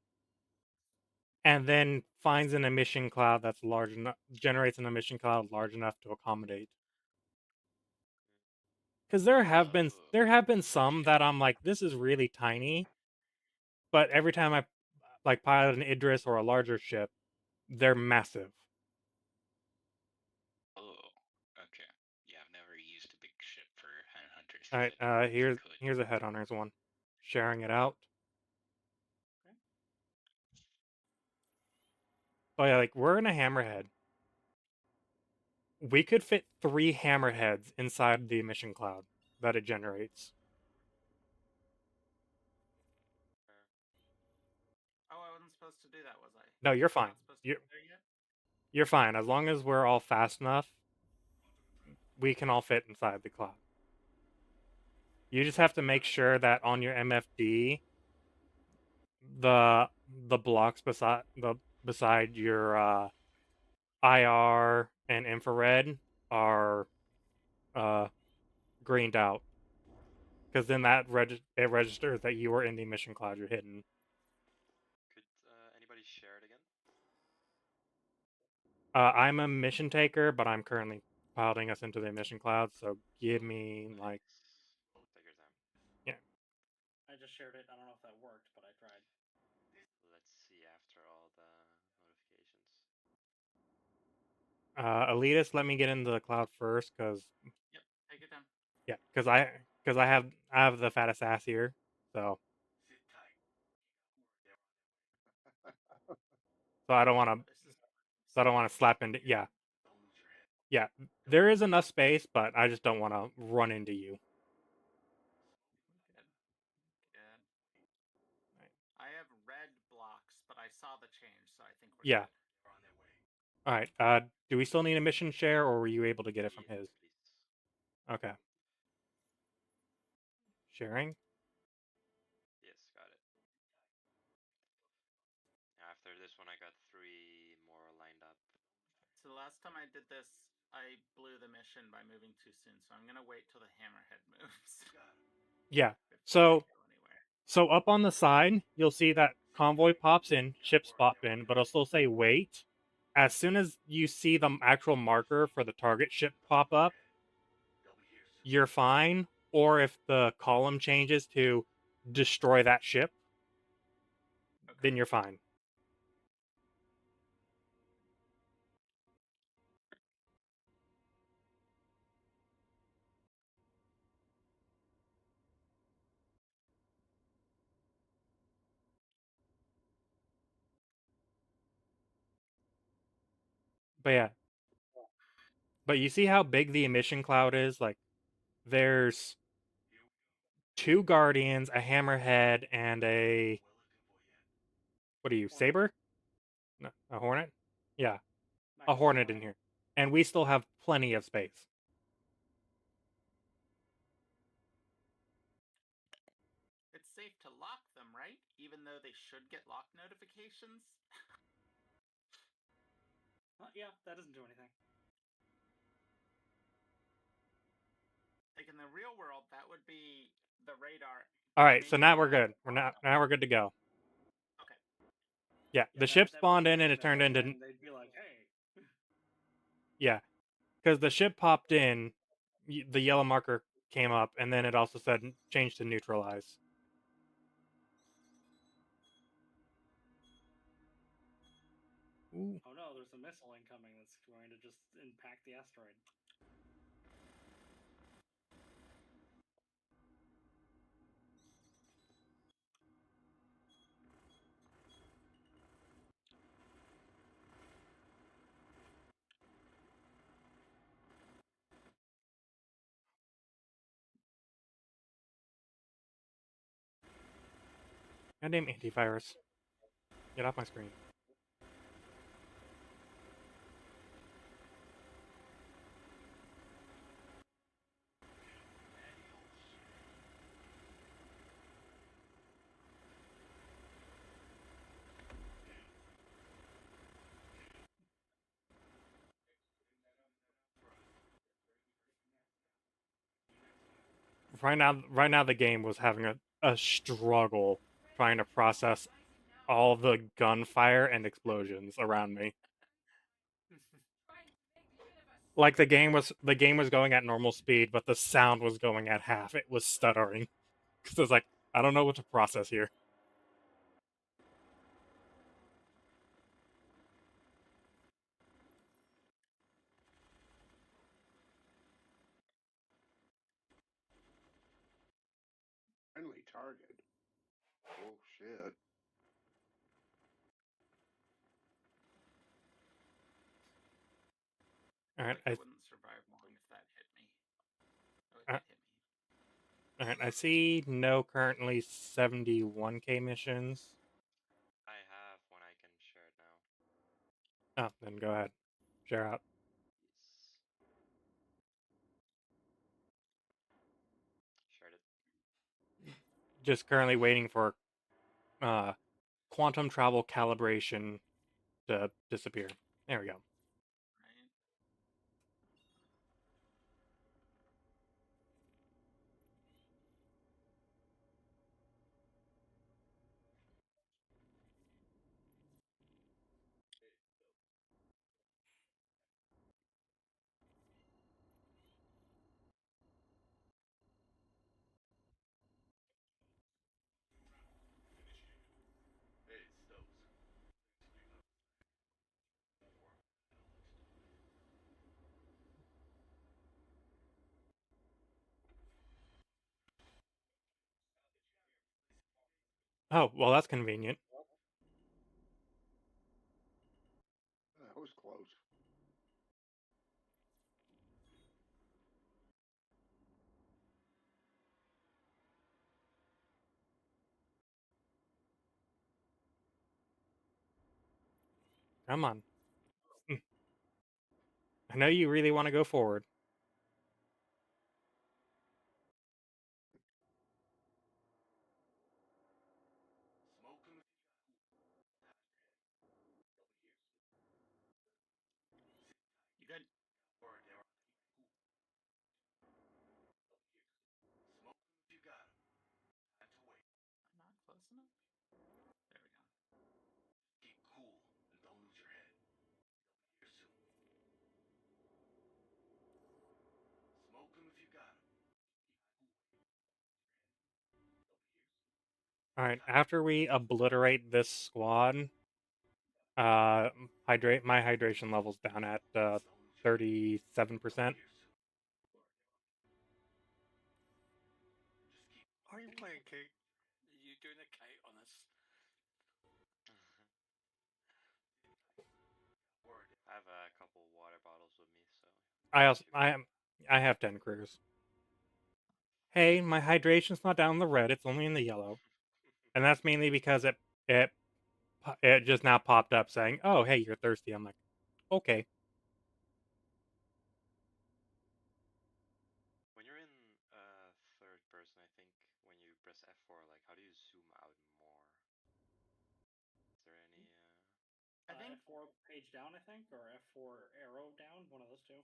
and then finds an emission cloud that's large enough, generates an emission cloud large enough to accommodate. Because there have been some that I'm like, this is really tiny, but every time I like pilot an Idris or a larger ship, they're massive. Oh, okay. Yeah, I've never used a big ship for Hunters. All right, here's a Headhunters one, sharing it out. Oh yeah, like we're in a Hammerhead. We could fit 3 Hammerheads inside the emission cloud that it generates. Oh, I wasn't supposed to do that, was I? No, you're fine. You're fine. As long as we're all fast enough, we can all fit inside the cloud. You just have to make sure that on your MFD, the blocks beside your IR and infrared are greened out, because then that it registers that you are in the emission cloud you're hidden. Could anybody share it again? I'm a mission taker, but I'm currently piloting us into the emission cloud, so give me like. Take your time. Yeah. I just shared it. I don't know if that worked, but I tried. Let's see after all the notifications. Elitist, let me get into the cloud first, because. Yep, take your time. Yeah, because I have the fattest ass here, so. So I don't want to. So I don't want to slap into. Yeah. Yeah, there is enough space, but I just don't want to run into you. Good. I have red blocks, but I saw the change, so I think we're Yeah. good. All right. Do we still need a mission share, or were you able to get it from his? Okay. Sharing. Yes, got it. After this one, I got 3 more lined up. So the last time I did this, I blew the mission by moving too soon, so I'm gonna wait till the Hammerhead moves. Yeah. So up on the side, you'll see that convoy pops in, ships pop in, but it'll still say wait. As soon as you see the actual marker for the target ship pop up, you're fine. Or if the column changes to destroy that ship, then you're fine. But yeah. But you see how big the emission cloud is? Like, there's 2 Guardians, a Hammerhead, and a... What are you, Saber? No, a Hornet? Yeah. A Hornet in here. And we still have plenty of space. It's safe to lock them, right? Even though they should get lock notifications? Yeah, that doesn't do anything. Like in the real world, that would be the radar. All right, so now we're good. Now we're good to go. Okay. Yeah, the ship spawned in and it turned into. And they'd be like, "Hey." Yeah, because the ship popped in, the yellow marker came up, and then it also said change to neutralize. Ooh. Oh no, there's a missile incoming that's going to just impact the asteroid. Goddamn antivirus. Get off my screen. Right now the game was having a struggle trying to process all the gunfire and explosions around me. Like the game was going at normal speed, but the sound was going at half. It was stuttering because I was like, I don't know what to process here. Friendly target. Oh shit. All right, I wouldn't survive long if that hit me. Oh, it Uh, did hit me. all right, I see no currently 71K missions. I have one I can share it now. Oh, then go ahead, share out. Yes. Shared it. Just currently waiting for quantum travel calibration to disappear. There we go. Right. Oh, well, that's convenient. That was close. Come on. I know you really want to go forward. You good? Not close enough? There we go. Keep cool and don't lose your head. They'll be here soon. Smoke them if you got them. All right, after we obliterate this squad, my hydration level's down at 37%. Are you playing Kate? Are you doing a Kate on us? I have a couple water bottles with me, so. I have 10 crews. Hey, my hydration's not down in the red; it's only in the yellow, and that's mainly because it just now popped up saying, "Oh, hey, you're thirsty." I'm like, okay. When you're in third person, I think when you press F4, like how do you zoom out more? Is there any? I think F4 page down, I think, or F4 arrow down, one of those two.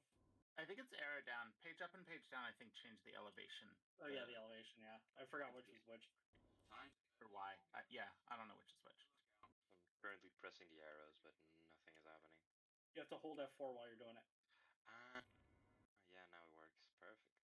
I think it's arrow down. Page up and page down, I think, change the elevation. Oh yeah, the elevation. Yeah, I forgot which was which. Or why? Yeah, I don't know which is which. I'm currently pressing the arrows, but nothing is happening. You have to hold F4 while you're doing it. Yeah, now it works. Perfect.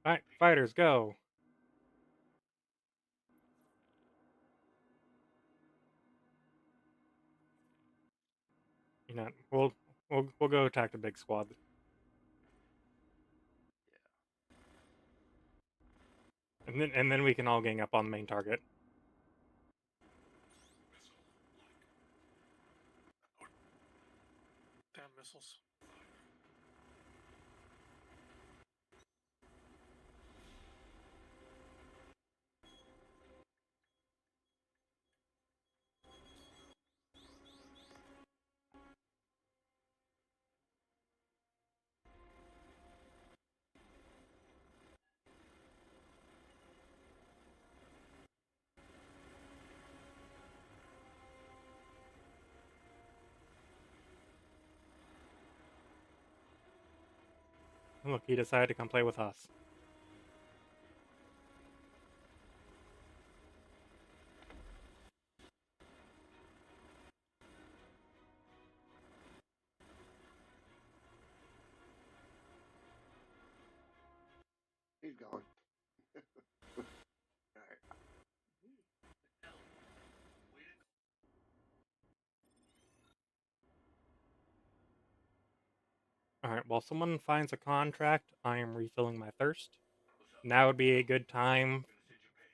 Alright, fighters, go. You know, we'll go attack the big squad. And then we can all gang up on the main target. Damn missiles. Look, he decided to come play with us. He's gone. Alright. Alright, while someone finds a contract, I am refilling my thirst. Now would be a good time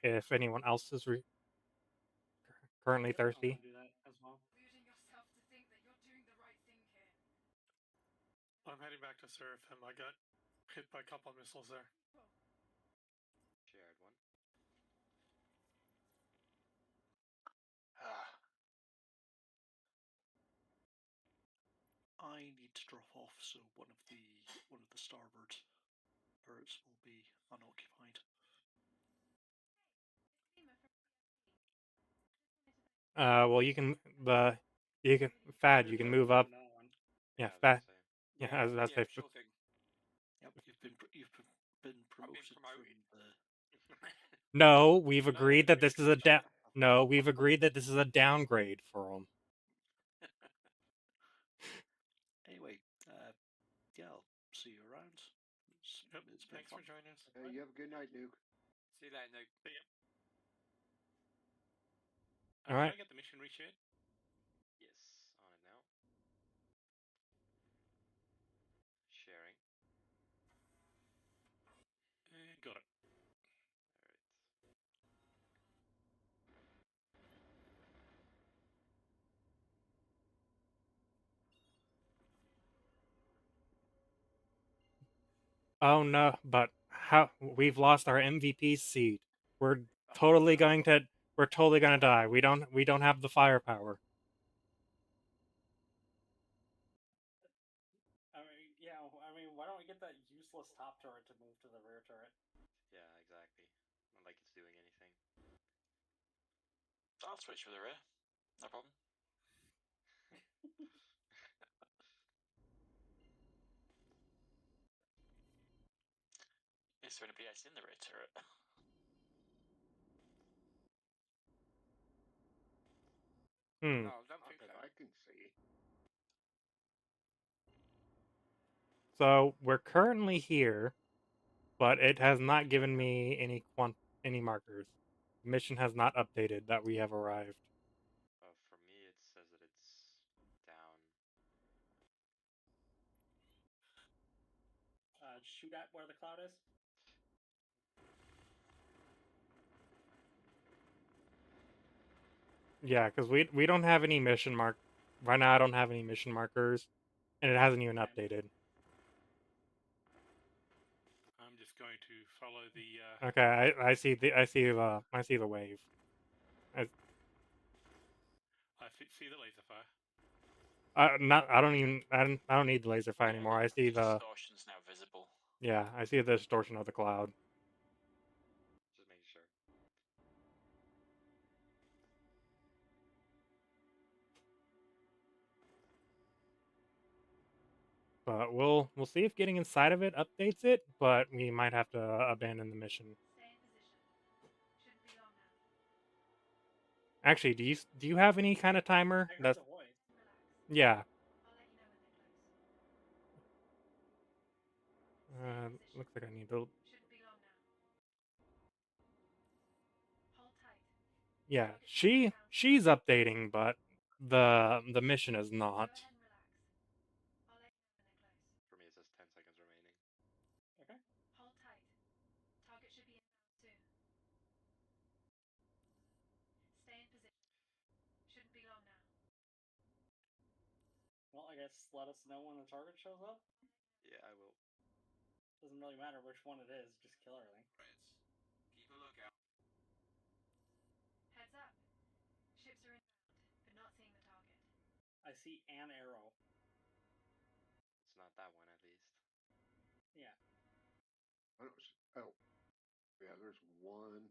if anyone else is currently thirsty. Do that as well. Deluding yourself to think that you're doing the right thing here. I'm heading back to Seraphim. I got hit by a couple of missiles there. Shared one. I need to drop off, so one of the starboard turrets will be unoccupied. Well, you can Fad, you can move up. Yeah, Fad. Yeah, as yeah, I sure thing. Yep, you've been promoted from the. No, we've agreed that this is a No, we've agreed that this is a downgrade for him. Anyway, yeah, I'll see you around. Yep, it's been thanks fun. for joining us. You have a good night, Nuke. See you later, Nuke. See ya. All right. Can I get the mission reshared? Yes, on it now. Sharing. Got it. Oh no, but how we've lost our MVP seat. We're totally going to die. We don't have the firepower. Why don't we get that useless top turret to move to the rear turret? Yeah, exactly. Not like it's doing anything. I'll switch for the rear. No problem. Is there anybody else in the rear turret? Hmm. No, I don't think so. I can see. So we're currently here, but it has not given me any markers. Mission has not updated that we have arrived. For me, it says that it's down. Shoot at where the cloud is. Yeah, because we don't have any mission mark. Right now, I don't have any mission markers, and it hasn't even updated. I'm just going to follow the. Okay, I see the wave. I see the laser fire. I don't need the laser fire anymore. I see the distortion's now visible. Yeah, I see the distortion of the cloud. Just making sure. But we'll see if getting inside of it updates it, but we might have to abandon the mission. Stay in position. Shouldn't be long now. Actually, do you have any kind of timer? I heard the voice. Yeah. I'll let you know when they're close. Looks like I need to. Shouldn't be long now. Yeah, she's updating, but the mission is not. For me, it says 10 seconds remaining. Okay. Hold tight. Target should be inbound soon. Stay in position. Shouldn't be long now. Well, I guess let us know when the target shows up. Yeah, I will. Doesn't really matter which one it is, just kill everything. Keep a lookout. Heads up. Ships are inbound, but not seeing the target. I see an arrow. It's not that one, at least. Yeah. I don't, oh, yeah, there's one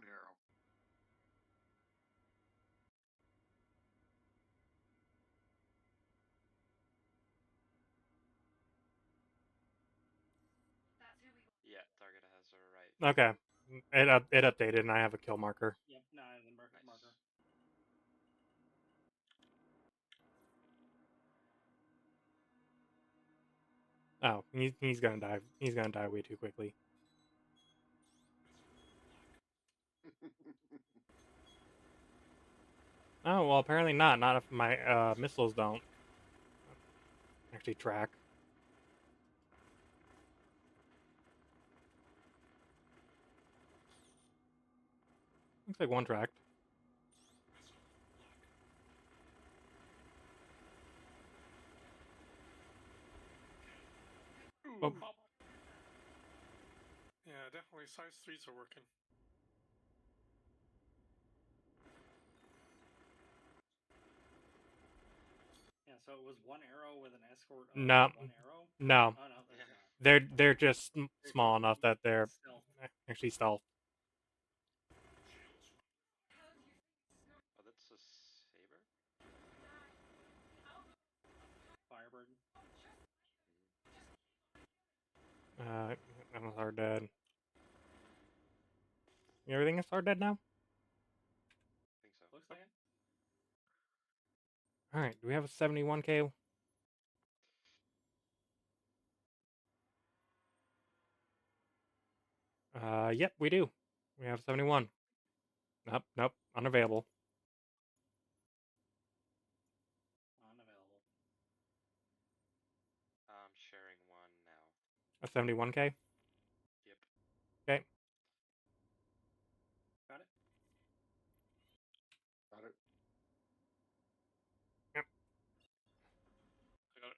arrow. That's who we want. Yeah, target has arrived. Okay, it updated, and I have a kill marker. Yep. No, I have the marker. Oh, he's gonna die. He's gonna die way too quickly. Oh well, apparently not. Not if my missiles don't actually track. Looks like one tracked. Oh. Yeah, definitely size 3s are working. Yeah, so it was one arrow with an escort of No, one arrow? no. Oh, no, there's not. They're just small enough that they're Stealth. actually stealth. Oh, that's a saber? Firebird. Almost are dead. Everything is are dead now? I think so. Looks like it. Alright, do we have a 71k? Yep, we do. We have 71. Nope, unavailable. Unavailable. I'm sharing one now. A 71k? Yep. Okay. Got it? Got it. Yep. I got it.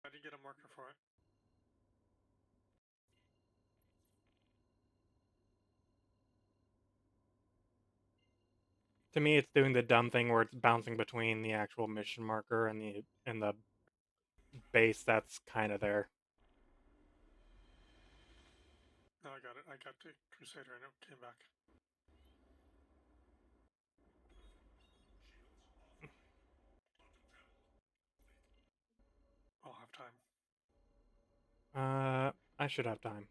I didn't get a marker for it. To me, it's doing the dumb thing where it's bouncing between the actual mission marker and the base that's kind of there. No, I got it. I got the Crusader and it came back. I'll have time. I should have time.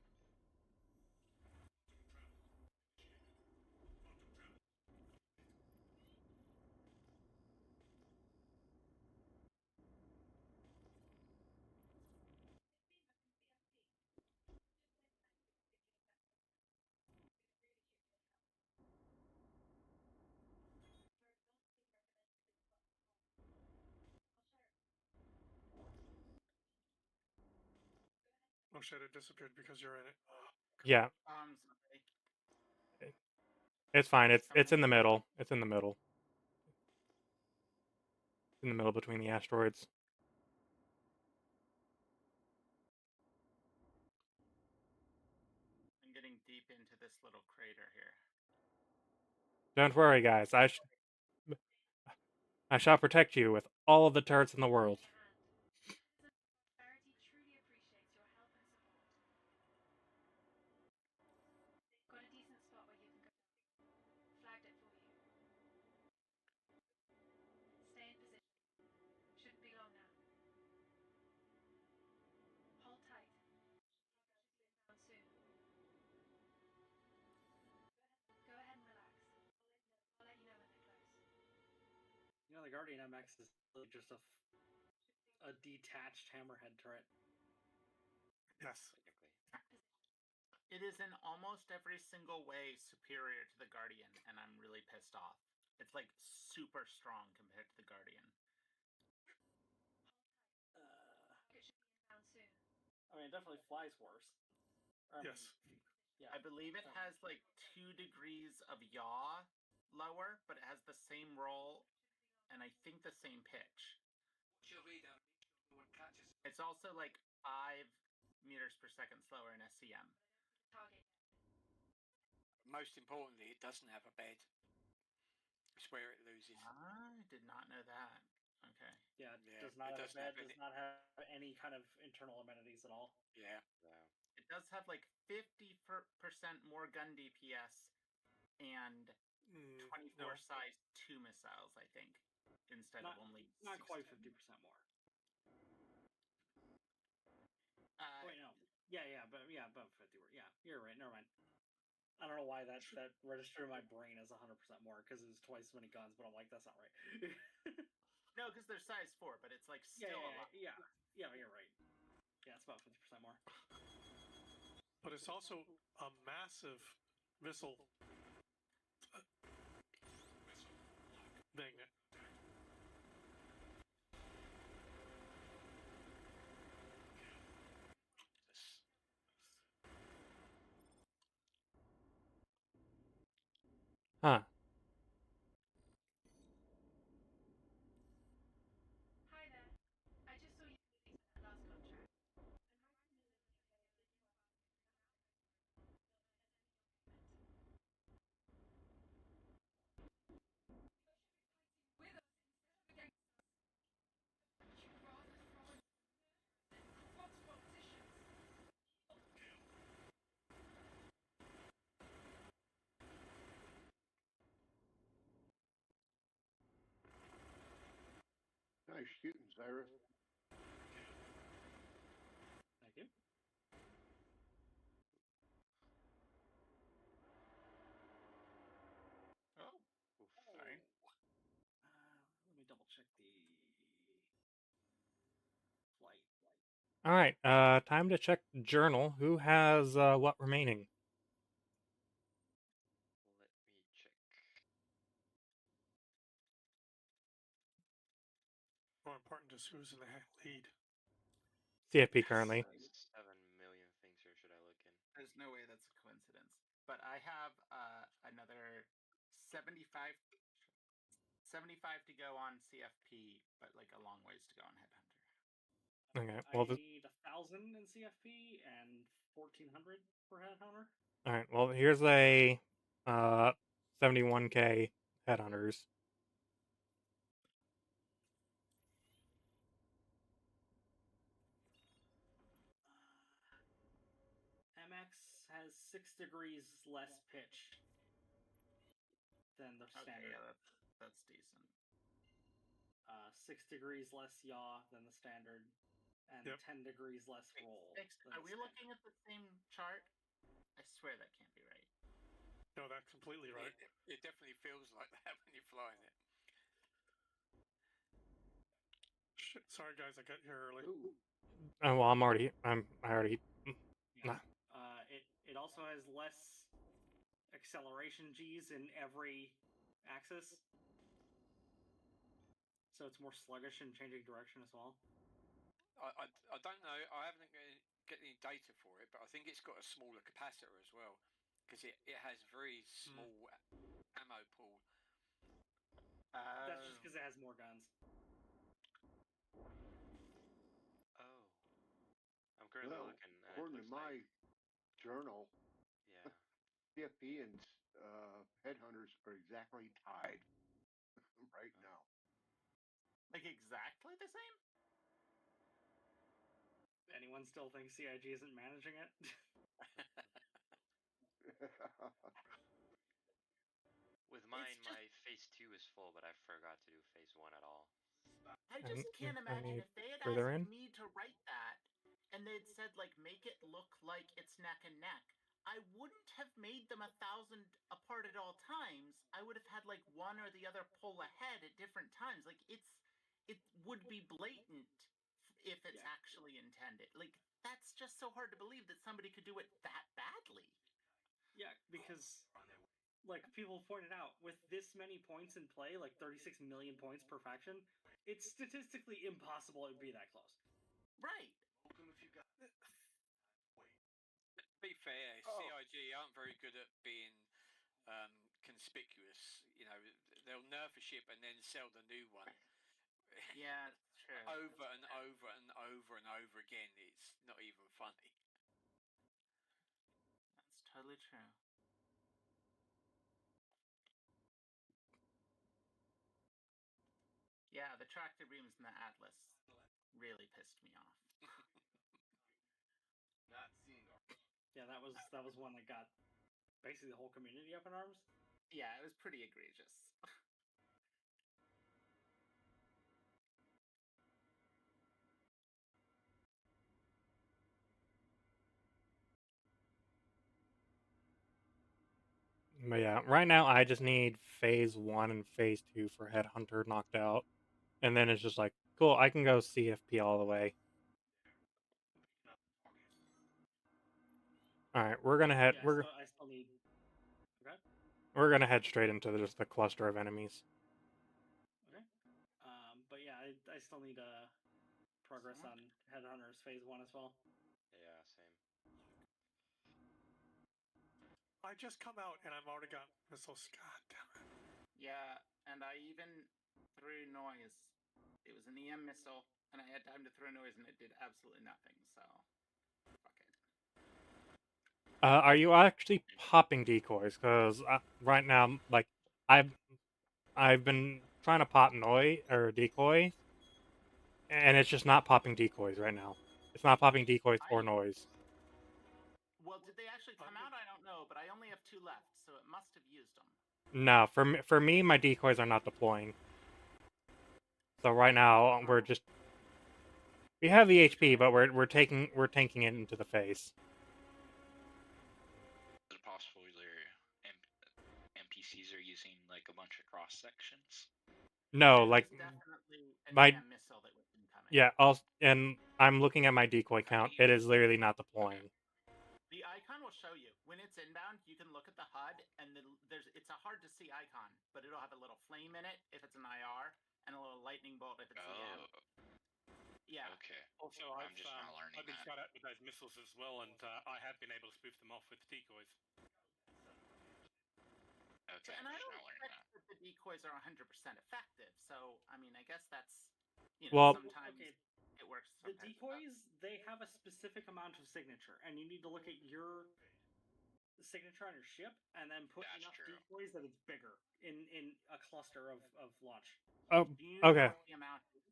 Oh shit, it disappeared because you're in it. Yeah. Sorry. It's fine. It's in the middle. It's in the middle. In the middle between the asteroids. I'm getting deep into this little crater here. Don't worry, guys. I shall protect you with all of the turrets in the world. Verity truly appreciates your help and support. Got a decent spot where you can go. Flagged it for you. Stay in position. Shouldn't be long now. Hold tight. Should be inbound soon. Go ahead and relax. Yeah, the Guardian MX is really just a detached hammerhead turret. Yes. It is in almost every single way superior to the Guardian, and I'm really pissed off. It's like super strong compared to the Guardian. I mean, it definitely flies worse. Yes. Yeah. I believe it has like 2 degrees of yaw lower, but it has the same roll and I think the same pitch. It's also like 5 meters per second slower in SCM. Most importantly, it doesn't have a bed. It's where it loses. I did not know that. Okay. Yeah, it Yeah, does not it have a doesn't bed, have does not have any kind of internal amenities at all. Yeah. It does have like 50% more gun DPS and 24 no. size 2 missiles, I think, instead Not, of only not 16. quite 50% more. Wait, no. Yeah, about 50. Yeah, you're right. Never mind. I don't know why that registered in my brain as 100% more because it was twice as many guns, but I'm like, that's not right. No, because they're size 4, but it's like still a lot. Yeah, you're right. Yeah, it's about 50% more. But it's also a massive missile thing. Huh. Hi there. I just saw you that last contract. Nice shooting, Cyrus. Thank you. Oh, sorry. Let me double check the flight. All right. Time to check journal. Who has what remaining? Let me check. More important is who's in the lead. CFP currently. 7 million things here. Should I look in? There's no way that's a coincidence. But I have another 75 to go on CFP, but like a long ways to go on Headhunter. Okay. I Well, need 1,000 in CFP and 1,400 for Headhunter. all right. Well, here's a 71K headhunters. MX has 6 degrees less pitch than the standard. Yeah, that's decent. 6 degrees less yaw than the standard, and 10 degrees less roll. Are we looking at the same chart? I swear that can't be right. No, that's completely right. It definitely feels like that when you're flying it. Shit, sorry guys, I got here early. Oh, well, I already. Yeah. It also has less acceleration G's in every axis, so it's more sluggish in changing direction as well. I don't know. I haven't get any data for it, but I think it's got a smaller capacitor as well because it has very small ammo pool. That's just because it has more guns. Oh. I'm currently Well, looking. And according it to looks my like, journal, yeah. CFP and Headhunters are exactly tied right now. Like exactly the same? Anyone still think CIG isn't managing it? With mine, my phase 2 is full, but I forgot to do phase 1 at all. I just can't imagine if they had further asked in? me to write that and they'd said like make it look like it's neck and neck. I wouldn't have made them 1,000 apart at all times. I would have had like one or the other pull ahead at different times. Like it would be blatant if it's actually intended. Like that's just so hard to believe that somebody could do it that badly. Yeah, because like people pointed out, with this many points in play, like 36 million points per faction, it's statistically impossible it would be that close. Right. To be fair, CIG aren't very good at being conspicuous. You know, they'll nerf a ship and then sell the new one. Yeah, that's true. Over and over and over and over again. It's not even funny. That's totally true. Yeah, the tractor beams in the Atlas really pissed me off. Yeah, that was one that got basically the whole community up in arms. Yeah, it was pretty egregious. But yeah, right now I just need phase 1 and phase 2 for Headhunter knocked out. And then it's just like, cool, I can go CFP all the way. Alright, we're gonna head I still need. Okay. We're gonna head straight into just the cluster of enemies. Okay. But yeah, I still need progress on Headhunters phase 1 as well. Yeah, same. I just come out and I've already got missiles. God damn it. Yeah, and I even threw noise. It was an EM missile, and I had time to throw noise, and it did absolutely nothing. So, fuck it. Are you actually popping decoys? Because right now, like, I've been trying to pop decoy, and it's just not popping decoys right now. It's not popping decoys or noise. Well, did they actually come out? I don't know, but I only have 2 left, so it must have used them. No, for me, my decoys are not deploying. So right now we have the HP, but we're tanking it into the face. Is it possible their NPCs are using like a bunch of cross sections? No, like definitely an my EM missile that was incoming. yeah. And I'm looking at my decoy count. It is literally not deploying. The icon will show you when it's inbound. You can look at the HUD, and it's a hard to see icon, but it'll have a little flame in it if it's an IR, and a little lightning bolt if it's EM. Yeah. Okay. Also, I'm just not learning I've been that. shot at with those missiles as well, and I have been able to spoof them off with decoys. Okay, And I I'm just don't not learning expect that the decoys are 100% effective. So, I mean, I guess that's Well, sometimes it works. The decoys, they have a specific amount of signature, and you need to look at your signature on your ship and then put enough decoys that it's bigger in a cluster of launch. Oh, okay. What the amount is?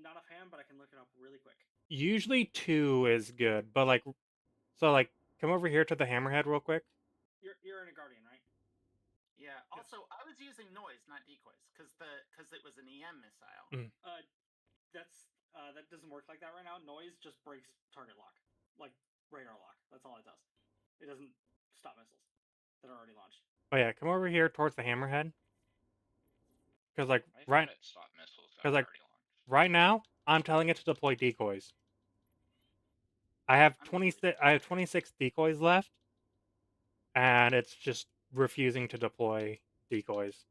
Not offhand, but I can look it up really quick. Usually 2 is good, but come over here to the hammerhead real quick. You're in a Guardian, right? Yeah. Also, I was using noise, not decoys, because it was an EM missile. That doesn't work like that right now. Noise just breaks target lock, like radar lock. That's all it does. It doesn't stop missiles that are already launched. Oh yeah, come over here towards the hammerhead. Because right now, I'm telling it to deploy decoys. I have 26 decoys left, and it's just refusing to deploy decoys.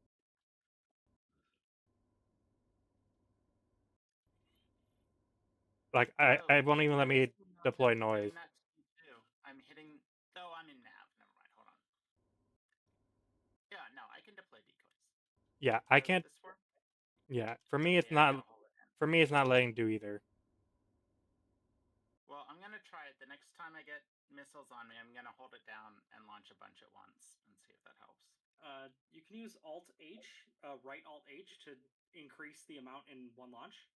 Like I won't even let me deploy noise. I'm hitting. Oh, I'm in nav. Never mind. Hold on. Yeah, no, I can deploy decoys. Yeah, I can't. Yeah, for me it's not. For me, it's not letting do either. Well, I'm gonna try it. The next time I get missiles on me, I'm gonna hold it down and launch a bunch at once and see if that helps. You can use Alt H, right Alt H to increase the amount in one launch.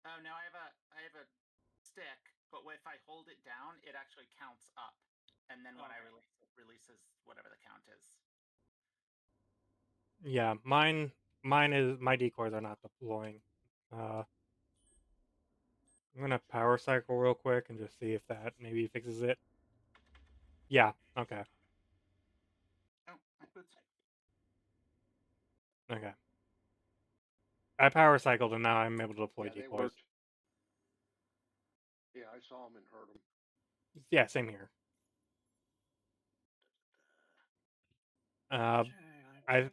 Oh no, I have a stick, but if I hold it down, it actually counts up, and then when I release, it releases whatever the count is. Yeah, mine is my decoys are not deploying. I'm gonna power cycle real quick and just see if that maybe fixes it. Yeah. Okay. Oh, I could say. Okay. I power cycled and now I'm able to deploy Yeah, they decoys. worked. Yeah, I saw them and heard them. Yeah, same here. I Getting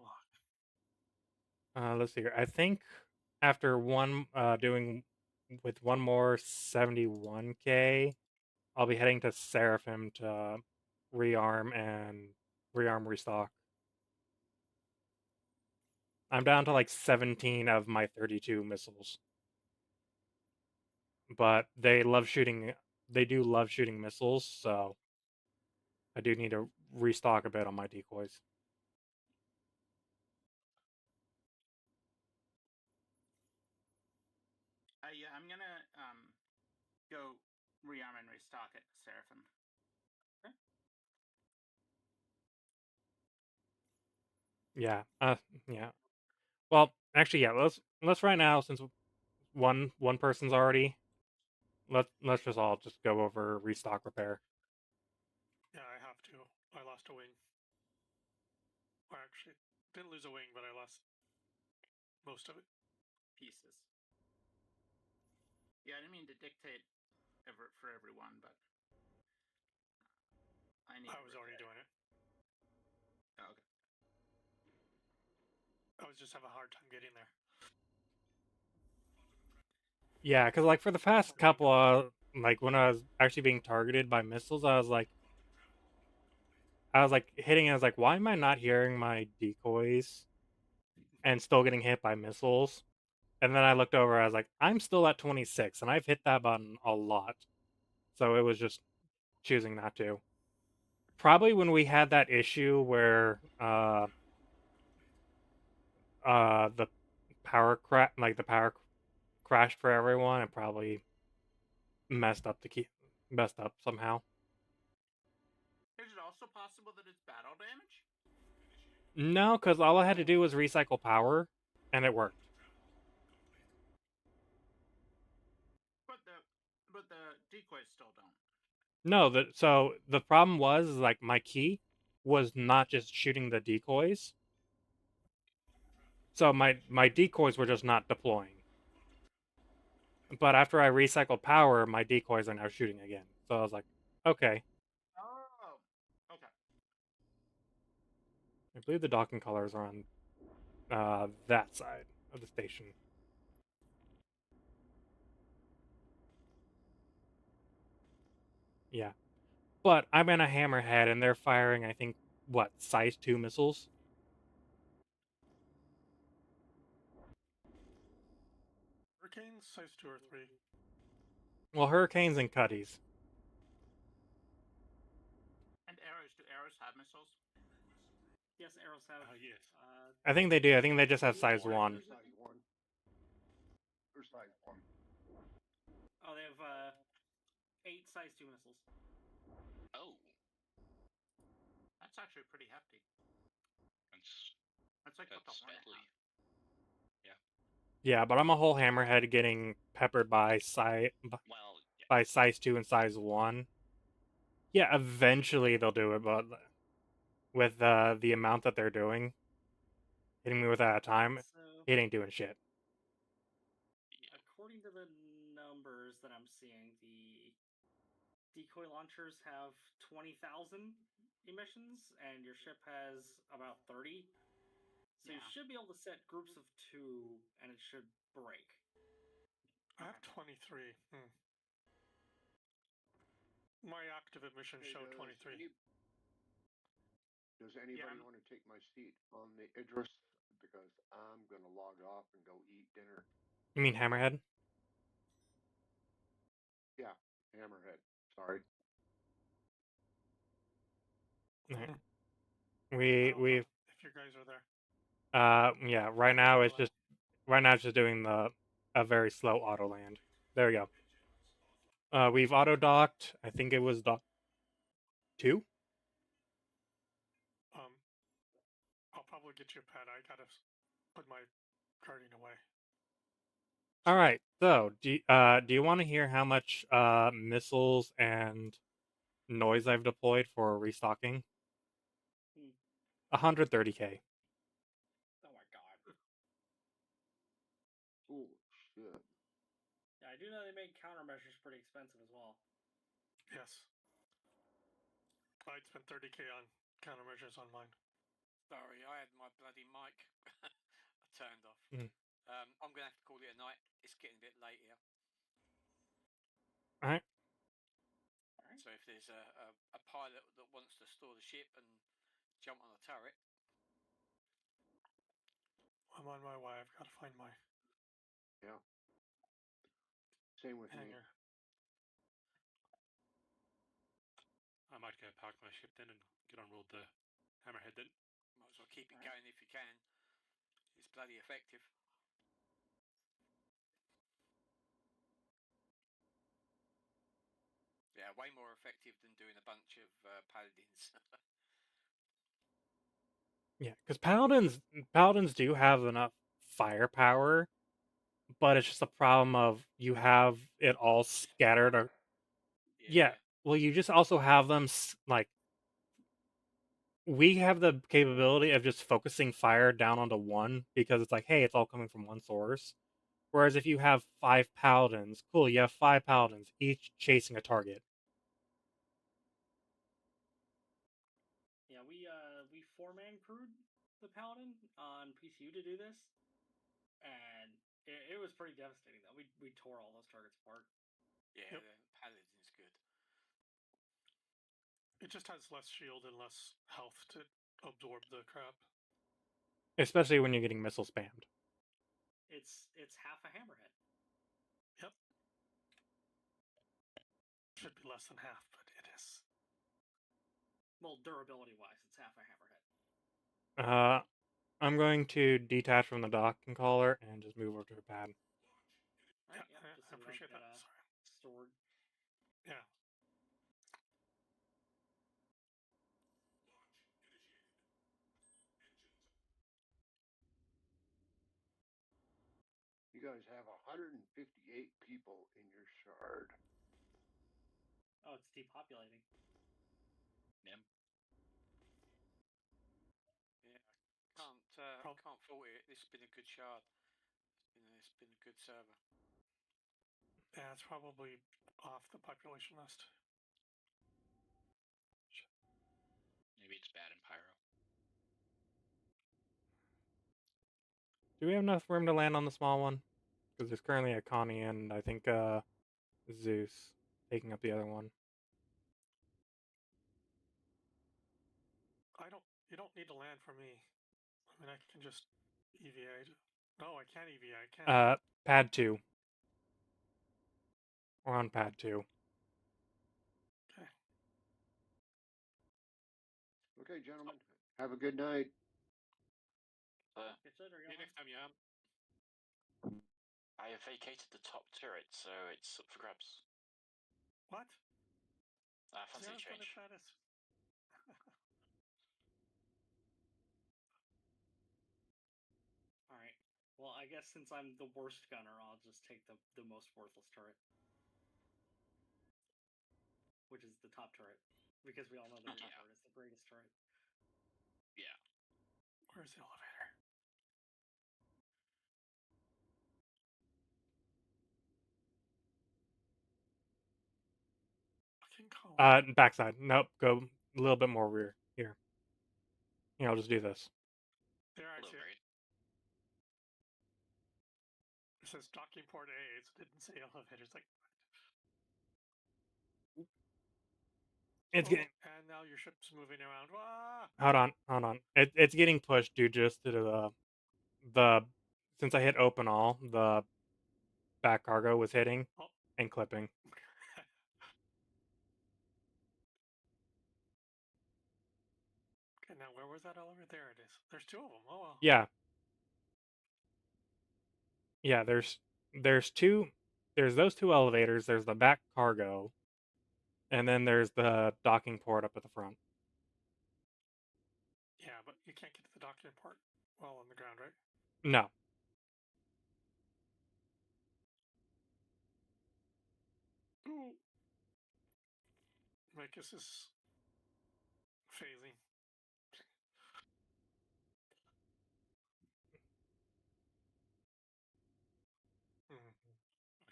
luck. let's see here. I think after one doing with one more 71k, I'll be heading to Seraphim to rearm and restock. I'm down to like 17 of my 32 missiles. But they love shooting. They do love shooting missiles, so I do need to restock a bit on my decoys. Yeah, I'm gonna go rearm and restock at Seraphim. Okay. Yeah. Yeah. Well, actually, yeah. Let's right now, since one person's already. Let's just all just go over restock repair. Yeah, I have to. I lost a wing. Or actually, didn't lose a wing, but I lost most of it. Pieces. Yeah, I didn't mean to dictate for everyone, but I was already doing it. Oh, okay. I was just having a hard time getting there. Yeah, because like for the past couple of like when I was actually being targeted by missiles, I was like hitting. I was like, why am I not hearing my decoys and still getting hit by missiles? And then I looked over. I was like, I'm still at 26, and I've hit that button a lot. So it was just choosing not to. Probably when we had that issue where the power crashed for everyone, it probably messed up somehow. Is it also possible that it's battle damage? No, because all I had to do was recycle power, and it worked. But the decoys still don't. No, so the problem was like my key was not just shooting the decoys. So my decoys were just not deploying. But after I recycled power, my decoys are now shooting again. So I was like, okay. Oh, okay. I believe the docking colors are on that side of the station. Yeah. But I'm in a hammerhead and they're firing, I think, what, size 2 missiles? Hurricanes, size 2 or 3. Well, Hurricanes and Cuddies. And arrows. Do arrows have missiles? Yes, arrows have. Yes. I think they do. I think they just have size 1. Size 1. Or size 1. Oh, they have 8 size 2 missiles. Oh. That's actually pretty hefty. That's like what the Hornet deadly. has. Yeah. Yeah, but I'm a whole hammerhead getting peppered by size 2 and size 1. Yeah, eventually they'll do it, but with the amount that they're doing, hitting me with that at a time, it ain't doing shit. According to the numbers that I'm seeing, the decoy launchers have 20,000 emissions, and your ship has about 30. So you should be able to set groups of 2, and it should break. I have 23. My active emissions show 23. Does anybody want to take my seat on the Idris? Because I'm going to log off and go eat dinner. You mean Hammerhead? Yeah, Hammerhead. Sorry. We If you guys are there. Yeah, right now it's just doing a very slow auto land. There we go. We've auto docked. I think it was dock 2. I'll probably get you a pad. I gotta put my guarding away. All right. So, do you want to hear how much missiles and noise I've deployed for restocking. Hmm. 130k. Oh my god. Oh shit. Yeah, I do know they make countermeasures pretty expensive as well. Yes. I'd spent 30k on countermeasures on mine. Sorry, I had my bloody mic turned off. Mm. I'm gonna have to call it a night. It's getting a bit late here. Alright. So if there's a pilot that wants to store the ship and jump on a turret, I'm on my way. I've got to find my Yeah. Same with me. hangar. I might go park my ship then and get on board the Hammerhead then. might as well keep it going if you can. It's bloody effective. Yeah, way more effective than doing a bunch of paladins. Yeah, because paladins do have enough firepower, but it's just a problem of you have it all scattered. Or yeah, well, you just also have them like we have the capability of just focusing fire down onto one because it's like, hey, it's all coming from one source. Whereas if you have 5 paladins, cool, you have 5 paladins, each chasing a target. Yeah, we 4-man crewed the paladin on PCU to do this, and it was pretty devastating though. We tore all those targets apart. Yeah, the paladin's good. It just has less shield and less health to absorb the crap. Especially when you're getting missile spammed. It's half a hammerhead. Yep. Should be less than half, but it is. Well, durability wise, it's half a hammerhead. I'm going to detach from the docking collar and just move over to a pad. Right, yeah, just I appreciate that. Sorry. Stored. Yeah. You guys have 158 people in your shard. Oh, it's depopulating. Yep. Yeah, can't fault it. This has been a good shard. It's been a good server. Yeah, it's probably off the population list. Maybe it's bad in Pyro. Do we have enough room to land on the small one? Because there's currently a Connie and I think Zeus taking up the other one. You don't need to land for me. I mean, I can just EVA. No, I can't EVA. I can't. Pad 2. We're on pad 2. Okay. Okay, gentlemen. Have a good night. See you next time, Yam. I have vacated the top turret, so it's up for grabs. What? Fancy change. Alright. Well, I guess since I'm the worst gunner, I'll just take the most worthless turret. Which is the top turret. Because we all know the rear turret is the greatest turret. Yeah. Where's the elevator? Backside. Nope, go a little bit more rear. Here. Here, I'll just do this. There, I see it. It says docking port A. It didn't say elevator. It's like. It's getting. And now your ship's moving around. Ah! Hold on. It's getting pushed due just to the since I hit open all, the back cargo was hitting and clipping. Okay, now where was that elevator? There it is. There's 2 of them. Oh well. Yeah. Yeah, there's two. There's those 2 elevators. There's the back cargo, and then there's the docking port up at the front. Yeah, but you can't get to the docking port while on the ground, right? No. Ooh. Amicus is phasing.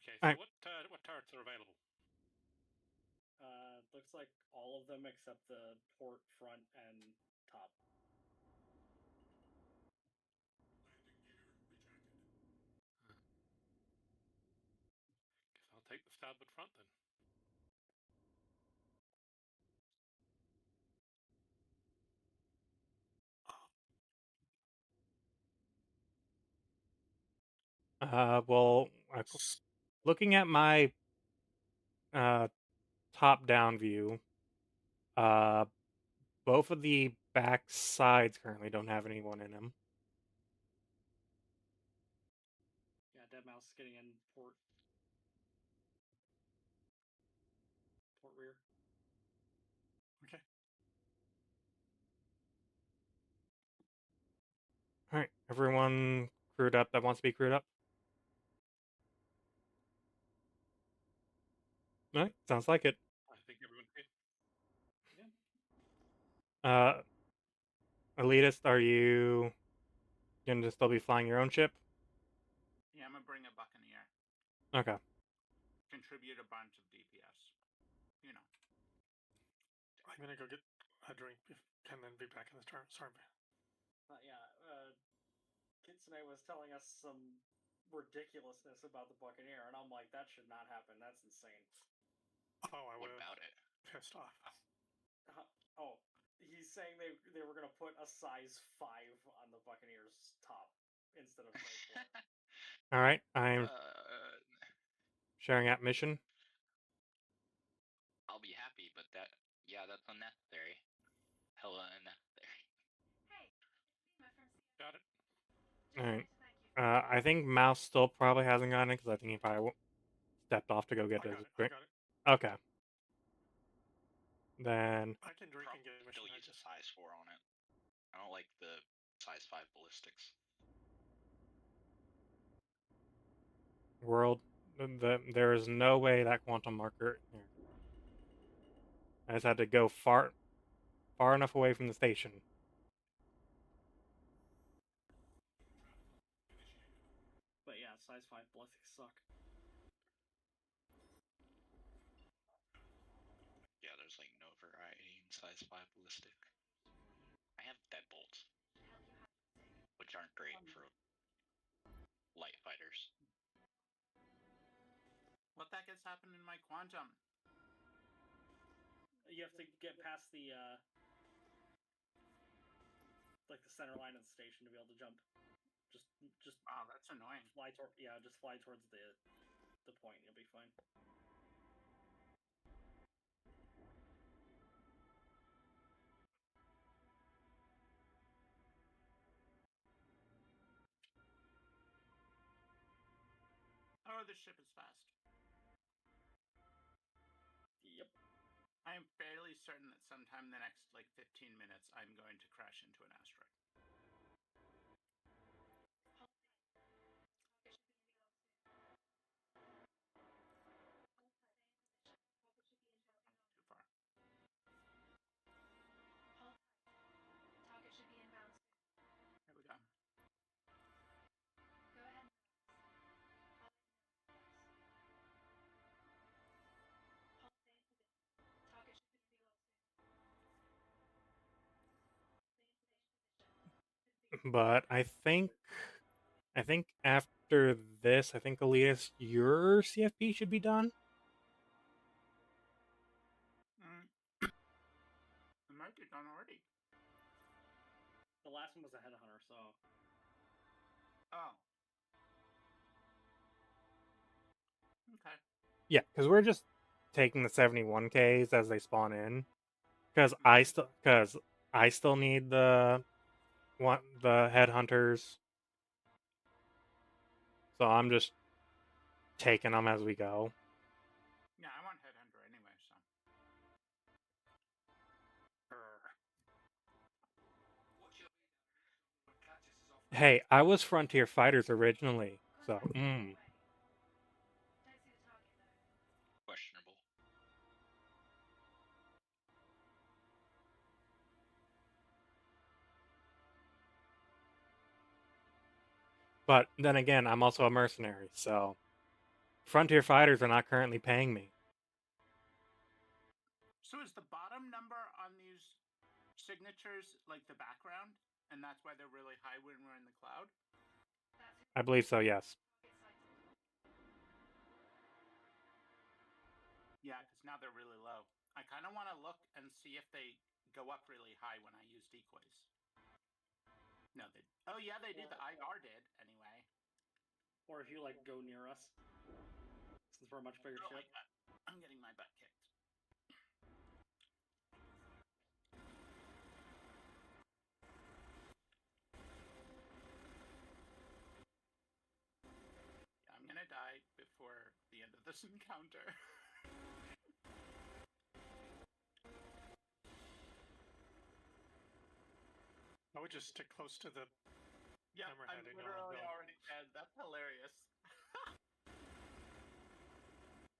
Okay, so Alright. what turrets are available? Looks like all of them except the port, front, and top. Guess I'll take the starboard front then. Well, looking at my top-down view, both of the back sides currently don't have anyone in them. Yeah, Deadmau5 is getting in port rear. Okay. All right, everyone crewed up that wants to be crewed up. All right, sounds like it. I think everyone's here. Yeah. Elitist, are you going to still be flying your own ship? Yeah, I'm gonna bring a Buccaneer. Okay. Contribute a bunch of DPS. You know. I'm gonna go get a drink and then be back in the start. Sorry. Kitsune was telling us some ridiculousness about the Buccaneer, and I'm like, that should not happen. That's insane. Oh, I What was about it? pissed off. He's saying they were gonna put a size 5 on the Buccaneer's top instead of size 4. All right, I'm sharing out mission. I'll be happy, but that's unnecessary. Hella unnecessary. Got it. All right. I think Mouse still probably hasn't gotten it because I think he probably stepped off to go get his drink. Okay. Then I can drink and get a mission. Still use a size 4 on it. I don't like the size 5 ballistics. world, there is no way that quantum marker. Here. I just had to go far enough away from the station. But yeah, size 5 ballistics suck. Yeah, there's like no variety in size 5 ballistic. I have deadbolts, which aren't great for light fighters. What the heck has happened in my quantum? You have to get past the like the center line of the station to be able to jump. Just wow, that's annoying. Just fly towards the point. You'll be fine. Oh, this ship is fast. Yep. I am fairly certain that sometime in the next 15 minutes I'm going to crash into an asteroid. Here we go. But I think after this, I think Elias, your CFP should be done. It might be done already. The last one was a headhunter, so. Oh. Okay. Yeah, because we're just taking the 71Ks as they spawn in. Because I still need the headhunters. So I'm just taking them as we go. Yeah, I want headhunter anyway, so. Hey, I was Frontier Fighters originally, so Questionable. But then again, I'm also a mercenary, so Frontier Fighters are not currently paying me. So is the bottom number on these signatures like the background, and that's why they're really high when we're in the cloud? I believe so, yes. Yeah, because now they're really low. I kind of want to look and see if they go up really high when I use decoys. No, they. Oh yeah, they did. The IR did anyway. Or if you like go near us, since we're a much bigger ship. I'm getting my butt kicked. Yeah, I'm gonna die before the end of this encounter. I would just stick close to the Yeah, hammerhead I'm and you'll literally know. already dead. That's hilarious.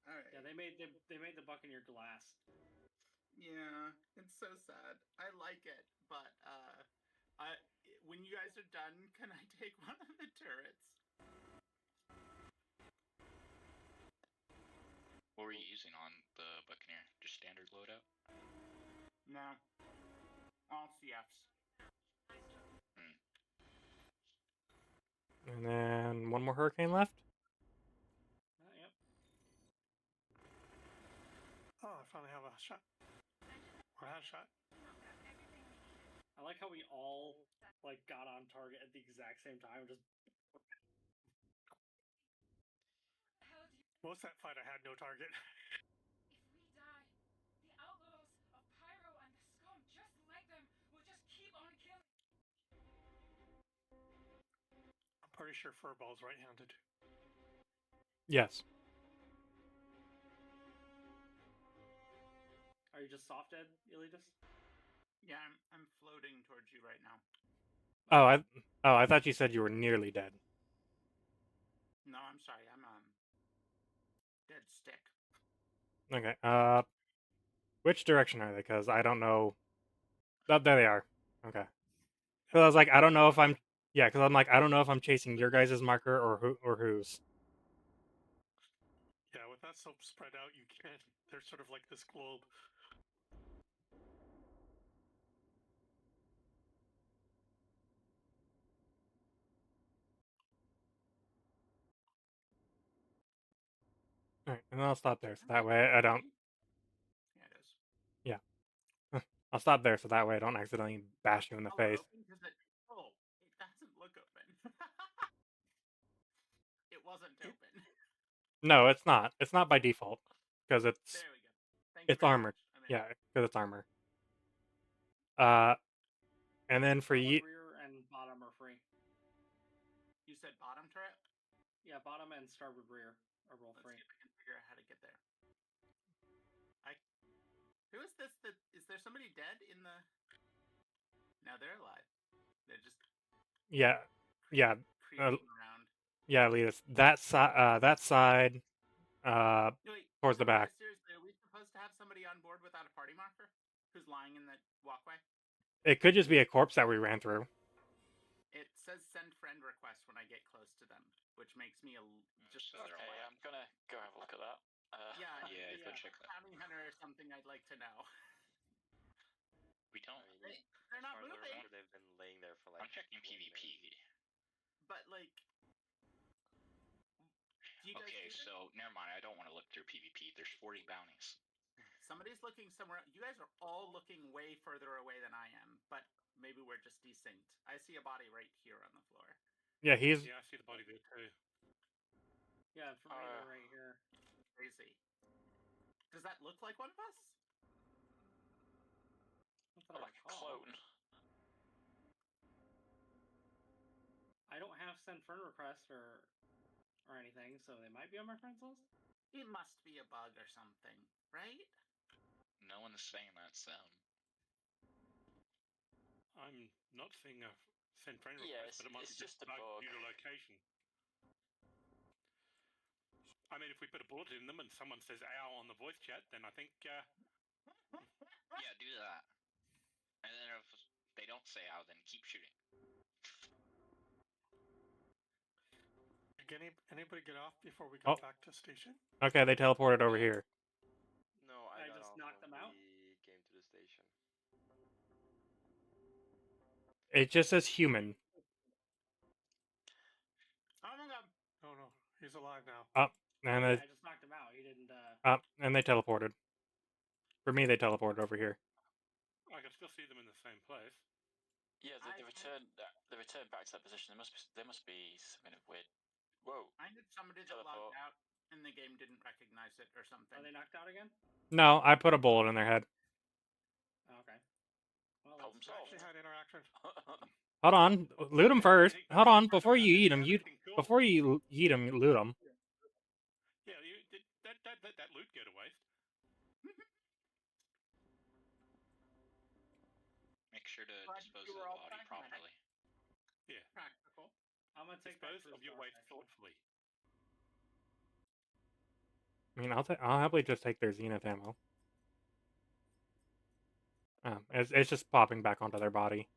All right. Yeah, they made the Buccaneer glass. Yeah, it's so sad. I like it, but when you guys are done, can I take one of the turrets? What were you using on the Buccaneer? Just standard loadout? No. All CFs. And then one more Hurricane left. Yep. Oh, I finally have a shot. Or had a shot. I like how we all like got on target at the exact same time. Just Most of that fight I had no target. If we die, the outlaws of Pyro and the scum, just like them, will just keep on killing. I'm pretty sure Furball's right-handed. Yes. Are you just soft dead, Elitist? Yeah, I'm floating towards you right now. I thought you said you were nearly dead. No, I'm sorry. I'm dead stick. Okay. Which direction are they? Because I don't know. Oh, there they are. Okay. Because I was like, I don't know if I'm. Yeah, because I'm like, I don't know if I'm chasing your guys' marker or whose. Yeah, with that so spread out, you can't. They're sort of like this globe. All right, and then I'll stop there, so that way I don't. Yeah, it is. Yeah. I'll stop there, so that way I don't accidentally bash you in the face. It doesn't look open. It wasn't open. No, it's not. It's not by default because it's There we go. Thank you it's very armored. much. Yeah, because it's armor. And then for you, rear and bottom are free. You said bottom turret? Yeah, bottom and starboard rear are both Let's free. see if I can figure out how to get there. Who is this? Is there somebody dead in the? No, they're alive. They're just yeah, creeping around. yeah, Letus. That side, Wait, towards the back. Seriously, are we supposed to have somebody on board without a party marker who's lying in the walkway? It could just be a corpse that we ran through. It says send friend request when I get close to them, which makes me just. Okay, I'm gonna go have a look at that. Yeah, go check that. Bounty hunter or something. I'd like to know. We don't. They're not moving. They've been laying there for like. I'm checking PvP. But like. Okay, so never mind. I don't want to look through PvP. There's 40 bounties. Somebody's looking somewhere. You guys are all looking way further away than I am, but maybe we're just desynced. I see a body right here on the floor. Yeah, he's. Yeah, I see the body there too. Yeah, for me, they're right here. Crazy. Does that look like one of us? Like a clone. I don't have send friend request or anything, so they might be on my friends list. It must be a bug or something, right? No one is saying that's them. I'm not seeing a send friend request, but it might be just a bug due to location. I mean, if we put a bullet in them and someone says "ow" on the voice chat, then I think. Yeah, do that. And then if they don't say "ow," then keep shooting. Anybody get off before we Oh. got back to station? Okay, they teleported over here. No, I I got just off knocked when them out? we came to the station. It just says human. Oh my god. Oh no, he's alive now. Up and Yeah, they I just knocked him out. He didn't. up and they teleported. For me, they teleported over here. I can still see them in the same place. Yeah, the return back to that position. There must be some kind of weird. Whoa. I knew somebody that logged out and the game didn't recognize it or something. Are they knocked out again? No, I put a bullet in their head. Oh, okay. Well, Problem We actually solved. had interaction. Hold on, loot them first. Hold on, before you eat them, before you eat them, loot them. Yeah, did that loot go to waste? Make sure to Glad dispose you of were the all body pragmatic. properly. Yeah. Practical. I'm gonna take that Dispose of your waste thoughtfully. I mean, I'll happily just take their zenith ammo. It's just popping back onto their body.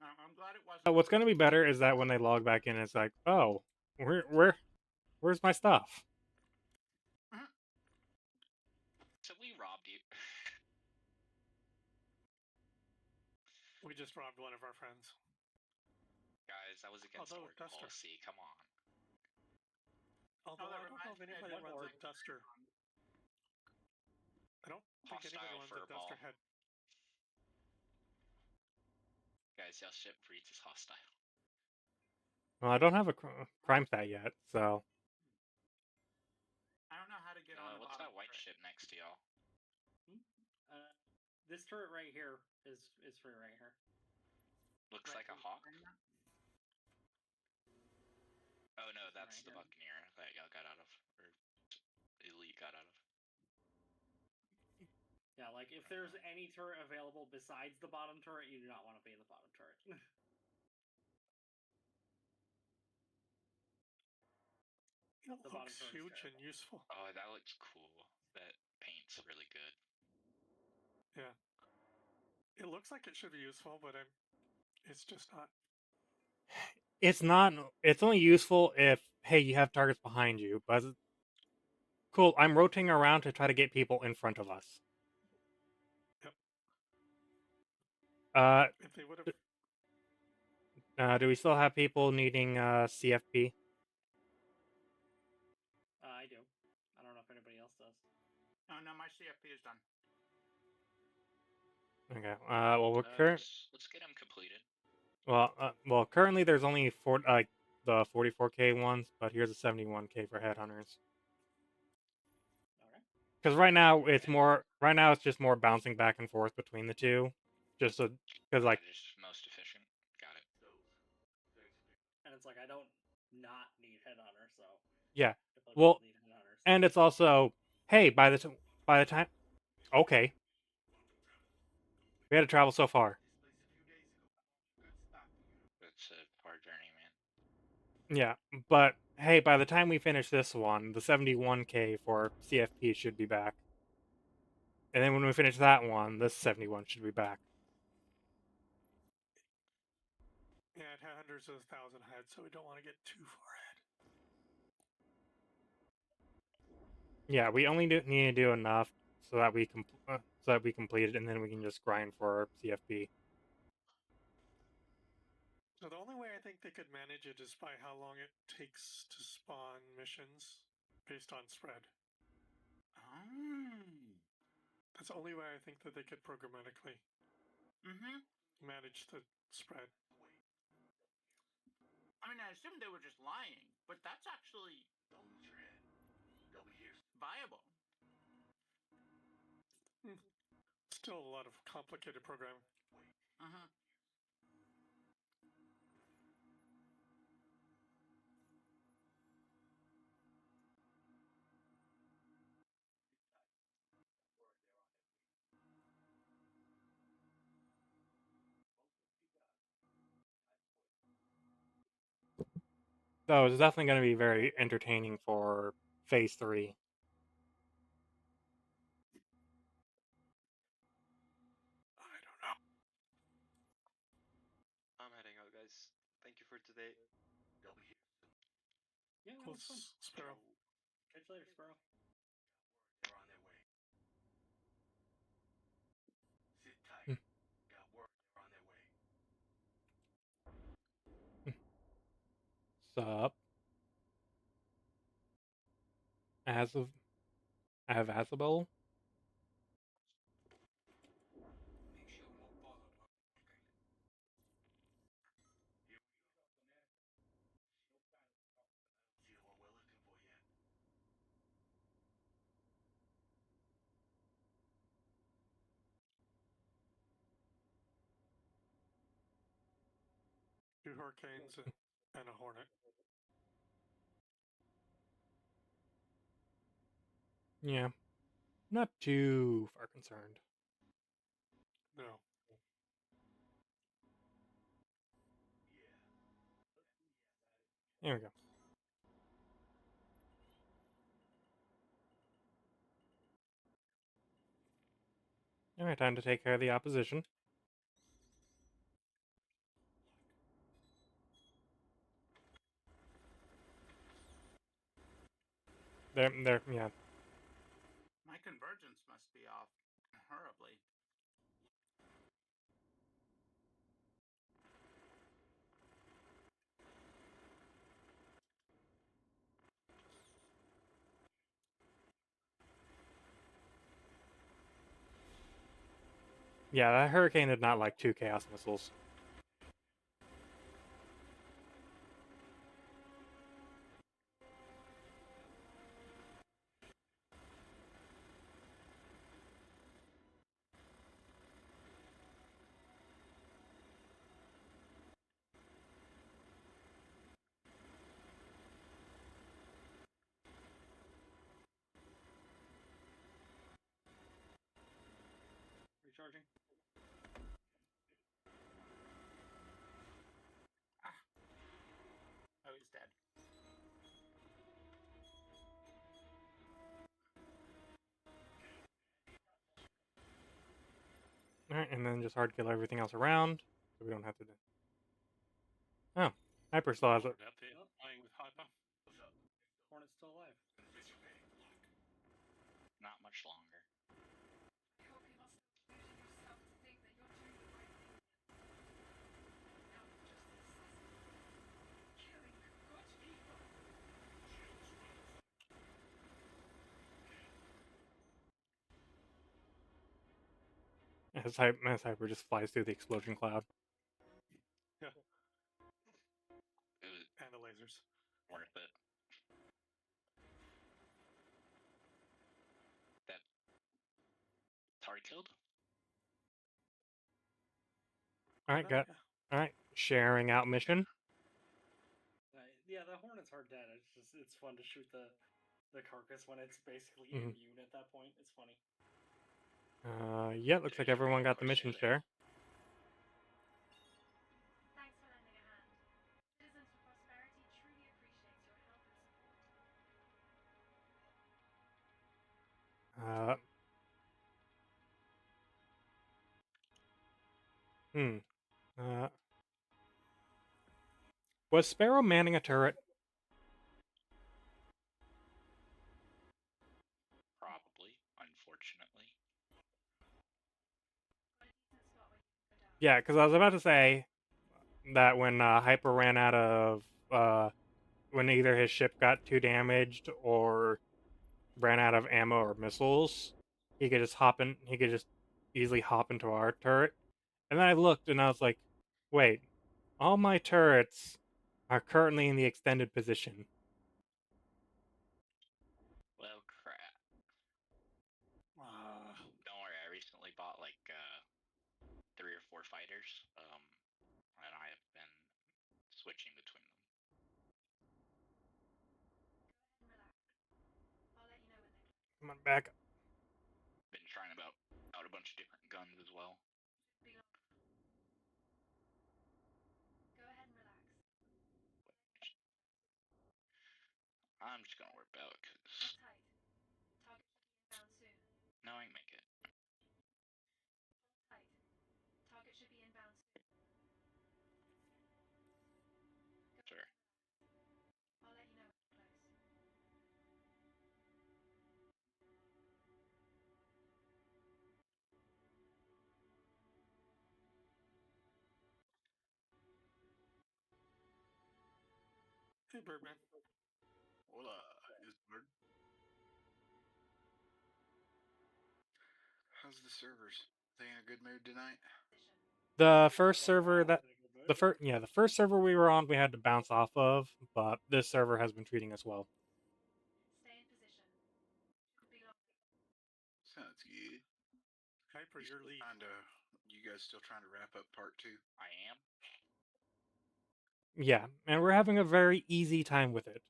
I'm glad it wasn't. What's gonna be better is that when they log back in, it's like, oh, where's my stuff? So we robbed you. We just robbed one of our friends. Guys, that was against Although our Duster. policy. Come on. Although that I don't know if reminds me, I anybody did runs a like Duster. I don't think anybody Hostile runs a furball. Duster head. Guys, your ship breach is hostile. Well, I don't have a crime stat yet, so I don't know how to get on the What's bottom that white turret. ship next to y'all? This turret right here is free right here. Looks Right, like a is hawk. free now? Oh no, This one that's right the here. Buccaneer that y'all got out of, or Elite got out of. Yeah, like if there's any turret available besides the bottom turret, you do not want to be in the bottom turret. It The bottom looks turret is huge and terrible. useful. Oh, that looks cool. That paint's really good. Yeah. It looks like it should be useful, but it's just not. it's not. It's only useful if hey, you have targets behind you. But cool, I'm rotating around to try to get people in front of us. Yep. If they would have. Do we still have people needing CFP? I do. I don't know if anybody else does. Oh no, my CFP is done. Okay. Well, we're Let's get them completed. Well, currently there's only the 44K ones, but here's a 71K for headhunters. Okay. Because right now it's just more bouncing back and forth between the two, just because like just most efficient. Got it. And it's like I don't not need headhunter, so yeah. if I Well, need headhunters. and it's also hey by the time okay, we had to travel so far. It's a hard journey, man. Yeah, but hey, by the time we finish this one, the 71K for CFP should be back. And then when we finish that one, this 71 should be back. Yeah, it hundreds of 1,000 heads, so we don't want to get too far ahead. Yeah, we only need to do enough so that we complete it, and then we can just grind for CFP. So the only way I think they could manage it is by how long it takes to spawn missions based on spread. That's the only way I think that they could programmatically manage the spread. I mean, I assumed they were just lying, but that's actually viable. Still a lot of complicated programming. So it's definitely going to be very entertaining for Phase 3. I don't know. I'm heading out, guys. Thank you for today. it's fun. Sparrow. Catch you later, Sparrow. They're on their way. Sit tight. Hmm. Got word they're on their way. Sup? I have Azabel. Make sure no bother about okay. Here we go. See what we're looking for yet. Two hurricanes and a hornet. Yeah. Not too far concerned. No. There we go. Alright, time to take care of the opposition. There, yeah. My convergence must be off horribly. Yeah, that hurricane did not like 2 chaos missiles. Recharging. Oh, he's dead. Alright, and then just hard kill everything else around, so we don't have to do. Oh, Hyper still has it. Out there playing with Hyper. Hornet's still alive. Not much longer. I hope you must illusion yourself to think that you're doing the right thing. Now you're just an assassin. Killing good people. As Hyper just flies through the explosion cloud. Yeah. It was And the lasers. worth it. That target killed? Alright, got. Alright, sharing out mission. Yeah, the Hornets are dead. It's fun to shoot the carcass when it's basically Mhm. immune at that point. It's funny. Yeah, looks like everyone got the mission share. Thanks for lending a hand. Citizens for Prosperity truly appreciates your help and support. Was Sparrow manning a turret? Probably, unfortunately. Yeah, because I was about to say that when Hyper ran out of when either his ship got too damaged or ran out of ammo or missiles, he could just hop in. He could just easily hop into our turret. And then I looked and I was like, wait, all my turrets are currently in the extended position. Well, crap. Don't worry, I recently bought like 3 or 4 fighters, and I have been switching between them. Come on, back. Been trying out a bunch of different guns as well. Go ahead and relax. I'm just gonna warp out because. Hold tight. Target should be inbound soon. No, I can make it. Hold tight. Target should be inbound soon. Sure. I'll let you know when it's close. Hey, Birdman. Hola, is Bird. How's the servers? They in a good mood tonight? The first server that the first server we were on, we had to bounce off of, but this server has been treating us well. Stay in position. Could be long. Sounds good. Hyper, your lead. You guys still trying to wrap up part 2? I am. Yeah, and we're having a very easy time with it.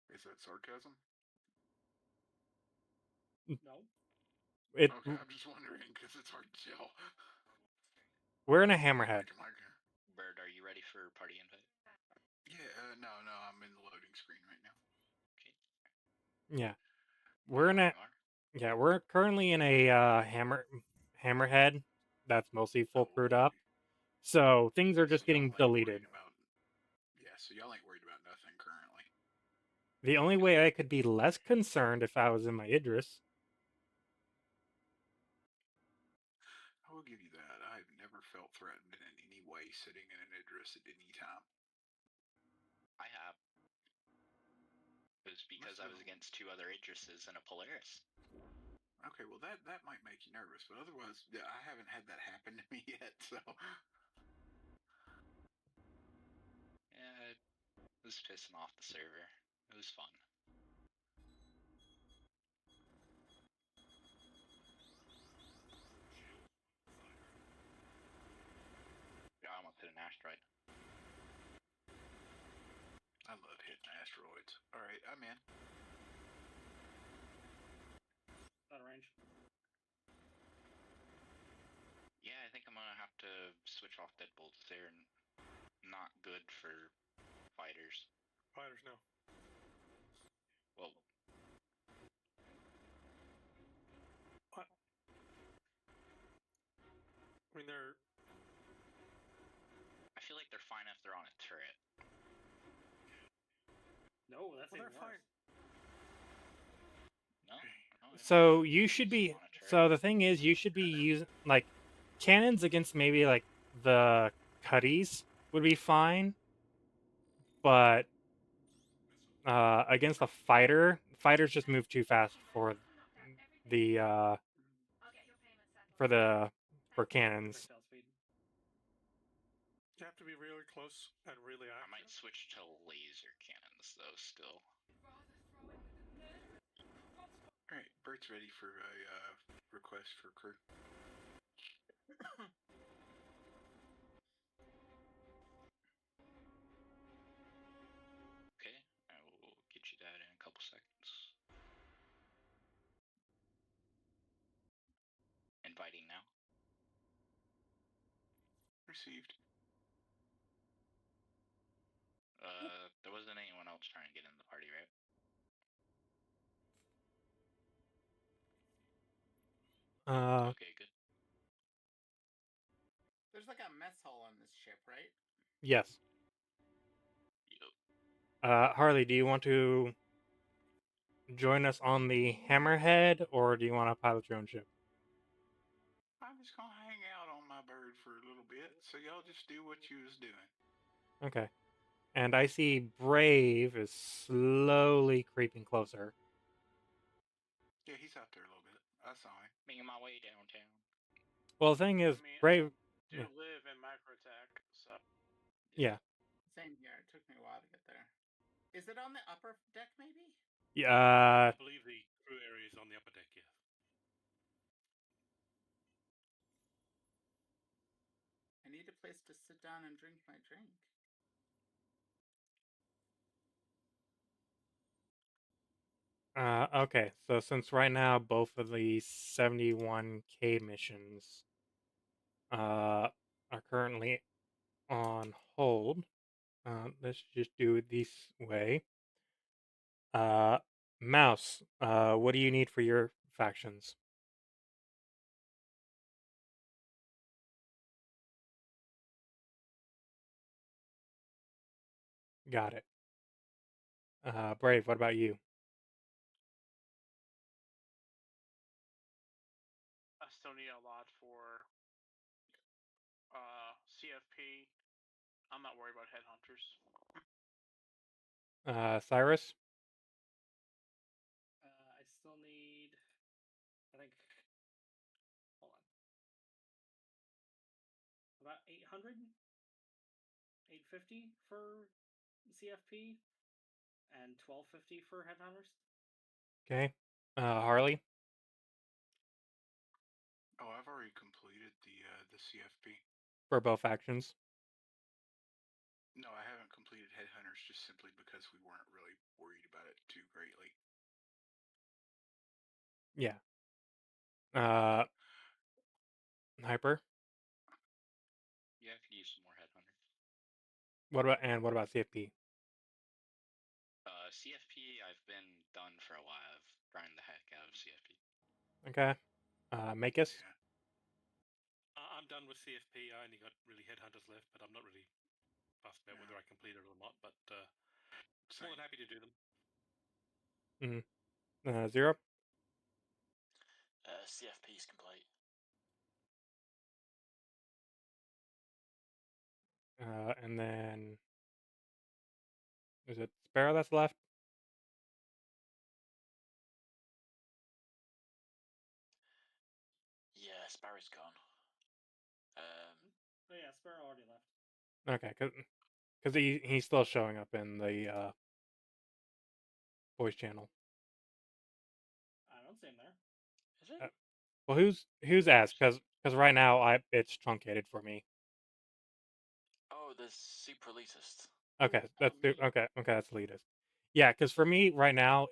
Is that sarcasm? No. It Okay, I'm just wondering because it's hard to tell. we're in a hammerhead. Bird, are you ready for party invite? Yeah, no, I'm in the loading screen right now. Okay. Yeah, we're in a we're currently in a hammerhead that's mostly full crewed up. So things are just getting deleted. Yeah, so y'all ain't worried about nothing currently. The only way I could be less concerned if I was in my Idris. I will give you that. I've never felt threatened in any way sitting in an Idris at any time. I have. It was because I was against 2 other Idrises and a Polaris. Okay, well that might make you nervous, but otherwise, yeah, I haven't had that happen to me yet, so. Yeah, it was pissing off the server. It was fun. Yeah, I almost hit an asteroid. I love hitting asteroids. Alright, I'm in. Out of range. Yeah, I think I'm gonna have to switch off deadbolts. They're not good for fighters. Fighters, no. Well, what? I mean, they're. I feel like they're fine if they're on a turret. No, that's even they're worse. fine. No. So you should be. So the thing is, you should be using like cannons against maybe like the Cuddies would be fine, but against the fighters just move too fast for the for cannons. You have to be really close and really accurate. I might switch to laser cannons though. Still. Alright, Bert's ready for a request for crew. Okay, I will get you that in a couple seconds. Inviting now. Received. There wasn't anyone else trying to get in the party, right? Okay, good. There's like a mess hall on this ship, right? Yes. Yep. Harley, do you want to join us on the Hammerhead, or do you want to pilot your own ship? I'm just gonna hang out on my bird for a little bit, so y'all just do what you was doing. Okay. And I see Brave is slowly creeping closer. Yeah, he's out there a little bit. I saw him. Making my way downtown. Well, the thing is, I mean, Brave. I do live in Microtech, so. Yeah. Same here. It took me a while to get there. Is it on the upper deck, maybe? Yeah. I believe the crew area is on the upper deck, yes. I need a place to sit down and drink my drink. Okay, so since right now both of the 71K missions are currently on hold, let's just do it this way. Mouse, what do you need for your factions? Got it. Brave, what about you? I still need a lot for CFP. I'm not worried about headhunters. Cyrus. I still need. I think. Hold on. About 800, 850 for CFP, and 1250 for headhunters. Okay. Harley. Oh, I've already completed the CFP. For both factions. No, I haven't completed Headhunters just simply because we weren't really worried about it too greatly. Yeah. Hyper. Yeah, I could use some more headhunters. What about CFP? CFP, I've been done for a while. I've grinded the heck out of CFP. Okay. Makis. Yeah. I'm done with CFP. I only got really headhunters left, but I'm not really fussed about whether I complete it or not. But more than happy to do them. Zero. CFP's complete. And then is it Sparrow that's left? Yeah, Sparrow's gone. Oh yeah, Sparrow already left. Okay, because he's still showing up in the voice channel. I don't see him there. Is it? Well, who's asked? Because right now it's truncated for me. Oh, there's super elitist. Okay, okay. That's elitist. Yeah, because for me right now,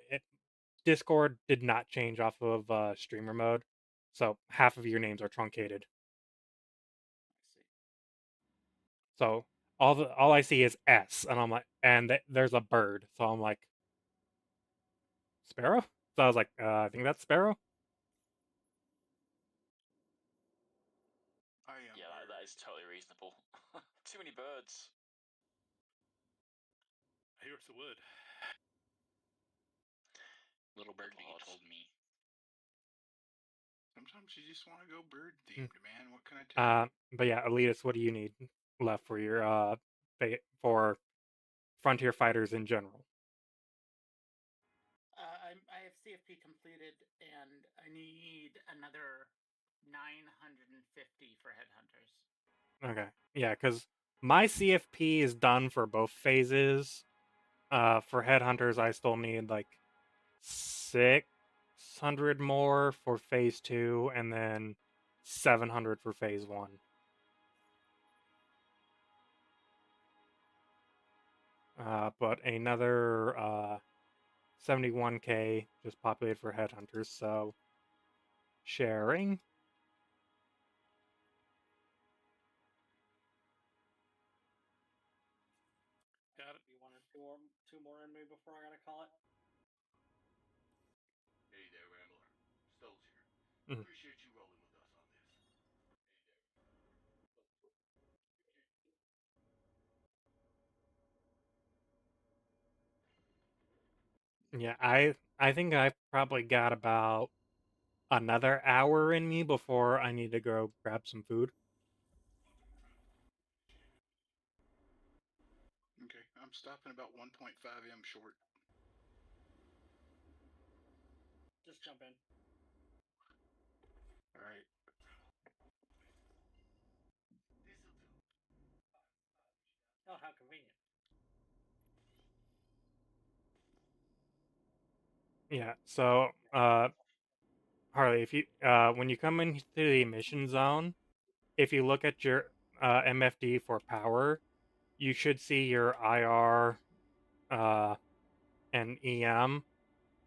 Discord did not change off of streamer mode, so half of your names are truncated. I see. So all I see is S, and I'm like, and there's a bird, so I'm like, Sparrow. So I was like, I think that's Sparrow. Yeah, that is totally reasonable. Too many birds. I hear it's a word. Little birdie told me. Sometimes you just want to go bird themed, man. What can I tell you? But yeah, elitist, what do you need left for your for Frontier fighters in general? I have CFP completed, and I need another 950 for headhunters. Okay, yeah, because my CFP is done for both phases. For headhunters, I still need like 600 more for phase 2, and then 700 for phase 1. But another 71k just populated for headhunters, so sharing. Got it. You wanted two more in me before I gotta call it? Hey there, Rambler. Stoles here. Mhm. Appreciate you rolling with us on this. Yeah, I think I've probably got about another hour in me before I need to go grab some food. Okay, I'm stopping about 1.5M short. Just jump in. All right. Oh, how convenient. Yeah, so Harley, if you when you come into the mission zone, if you look at your MFD for power, you should see your IR and EM.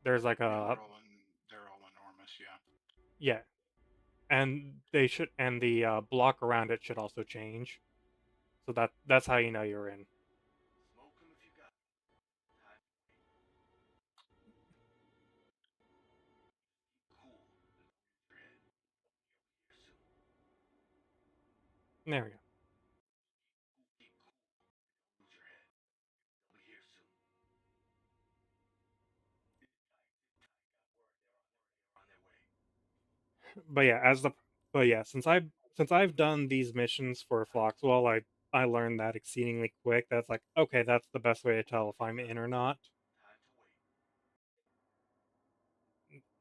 There's like a they're all enormous, yeah. yeah, and the block around it should also change. So that's how you know you're in. Smoke 'em if you got. Cool. Your head. You'll be here soon. There we go. Keep cool. Lose your head. They'll be here soon. They're on their way. But yeah, since I've done these missions for Floxwell, I learned that exceedingly quick. That's like, okay, that's the best way to tell if I'm in or not.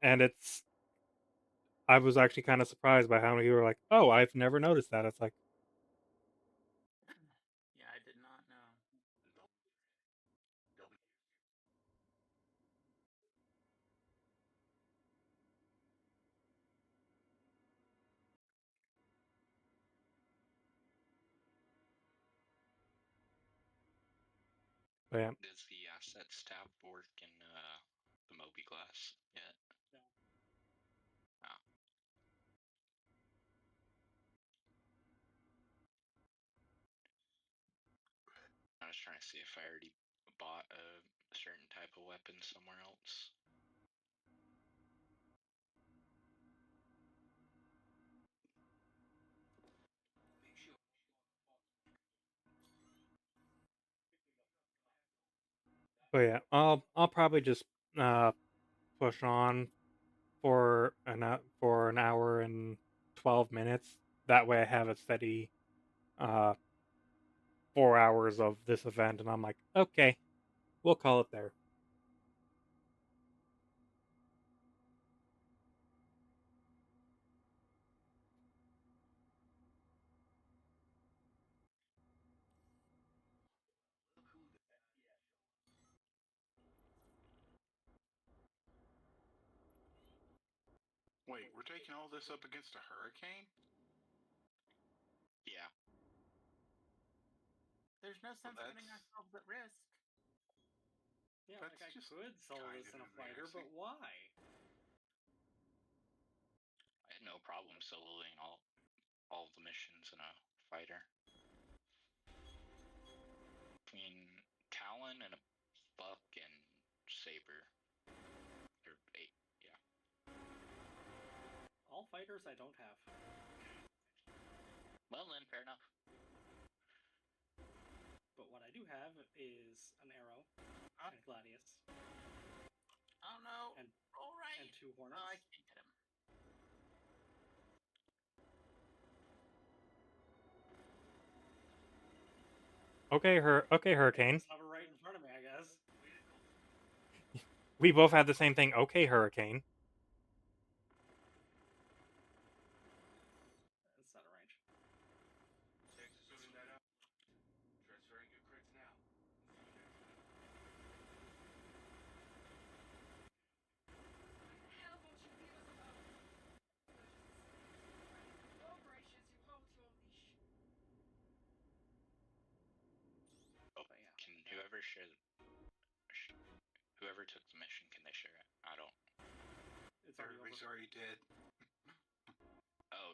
And I was actually kind of surprised by how many people were like, oh, I've never noticed that. It's like, Yeah, I did not know. but yeah. Does the assets tab work in the Moby class yet? No. Oh. I was trying to see if I already bought a certain type of weapon somewhere else. But yeah, I'll probably just push on for an hour and 12 minutes. That way I have a steady 4 hours of this event, and I'm like, okay, we'll call it there. Wait, we're taking all this up against a hurricane? Yeah. There's no sense putting that's- ourselves at risk. Yeah, That's like I just could solve this in a kinda fighter, but embarrassing. why? I had no problem soloing all of the missions in a fighter. Between Talon and a Buck and Saber. Or 8, yeah. All fighters I don't have. Well then, fair enough. But what I do have is an arrow and Gladius. Oh no! And all right. and 2 hornets. Oh, I can't hit him. Okay, Hurricane. Just hover right in front of me, I guess. We both had the same thing. Okay, Hurricane. It's out of range. Transferring your crits now. What the hell won't you leave us alone? Corporations who hold your leash. Oh, can whoever share whoever took the mission, can they share it? I don't. Everybody's already dead. Oh.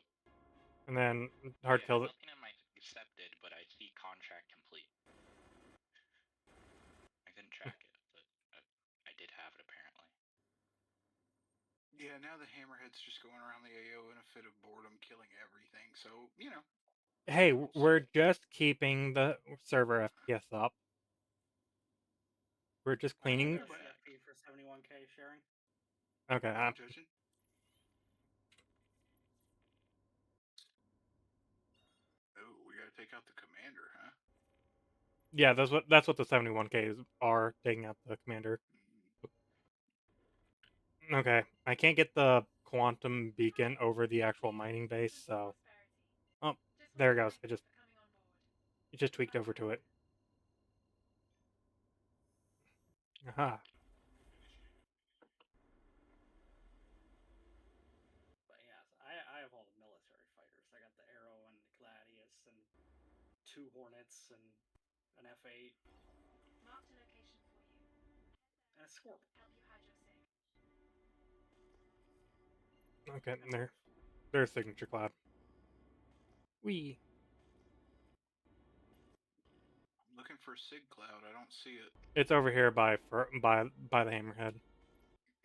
And then hard killed it. Nothing in my accepted, but I see contract complete. I couldn't track it, but I did have it apparently. Yeah, now the Hammerhead's just going around the AO in a fit of boredom, killing everything. So, you know. Hey, we're just keeping the server FPS up. We're just cleaning. CFP for 71k sharing. Okay. I'm judging. Oh, we gotta take out the commander, huh? Yeah, that's what the 71Ks are, taking out the commander. Okay, I can't get the quantum beacon over the actual mining base, so oh, there it goes. It just tweaked over to it. Aha. But yeah, I have all the military fighters. I got the arrow and the Gladius and 2 hornets and an F8. Marked a location for you. And a Scorp. Help you hide your sig. Okay, there's signature cloud. Wee. I'm looking for Sig Cloud. I don't see it. It's over here by the Hammerhead.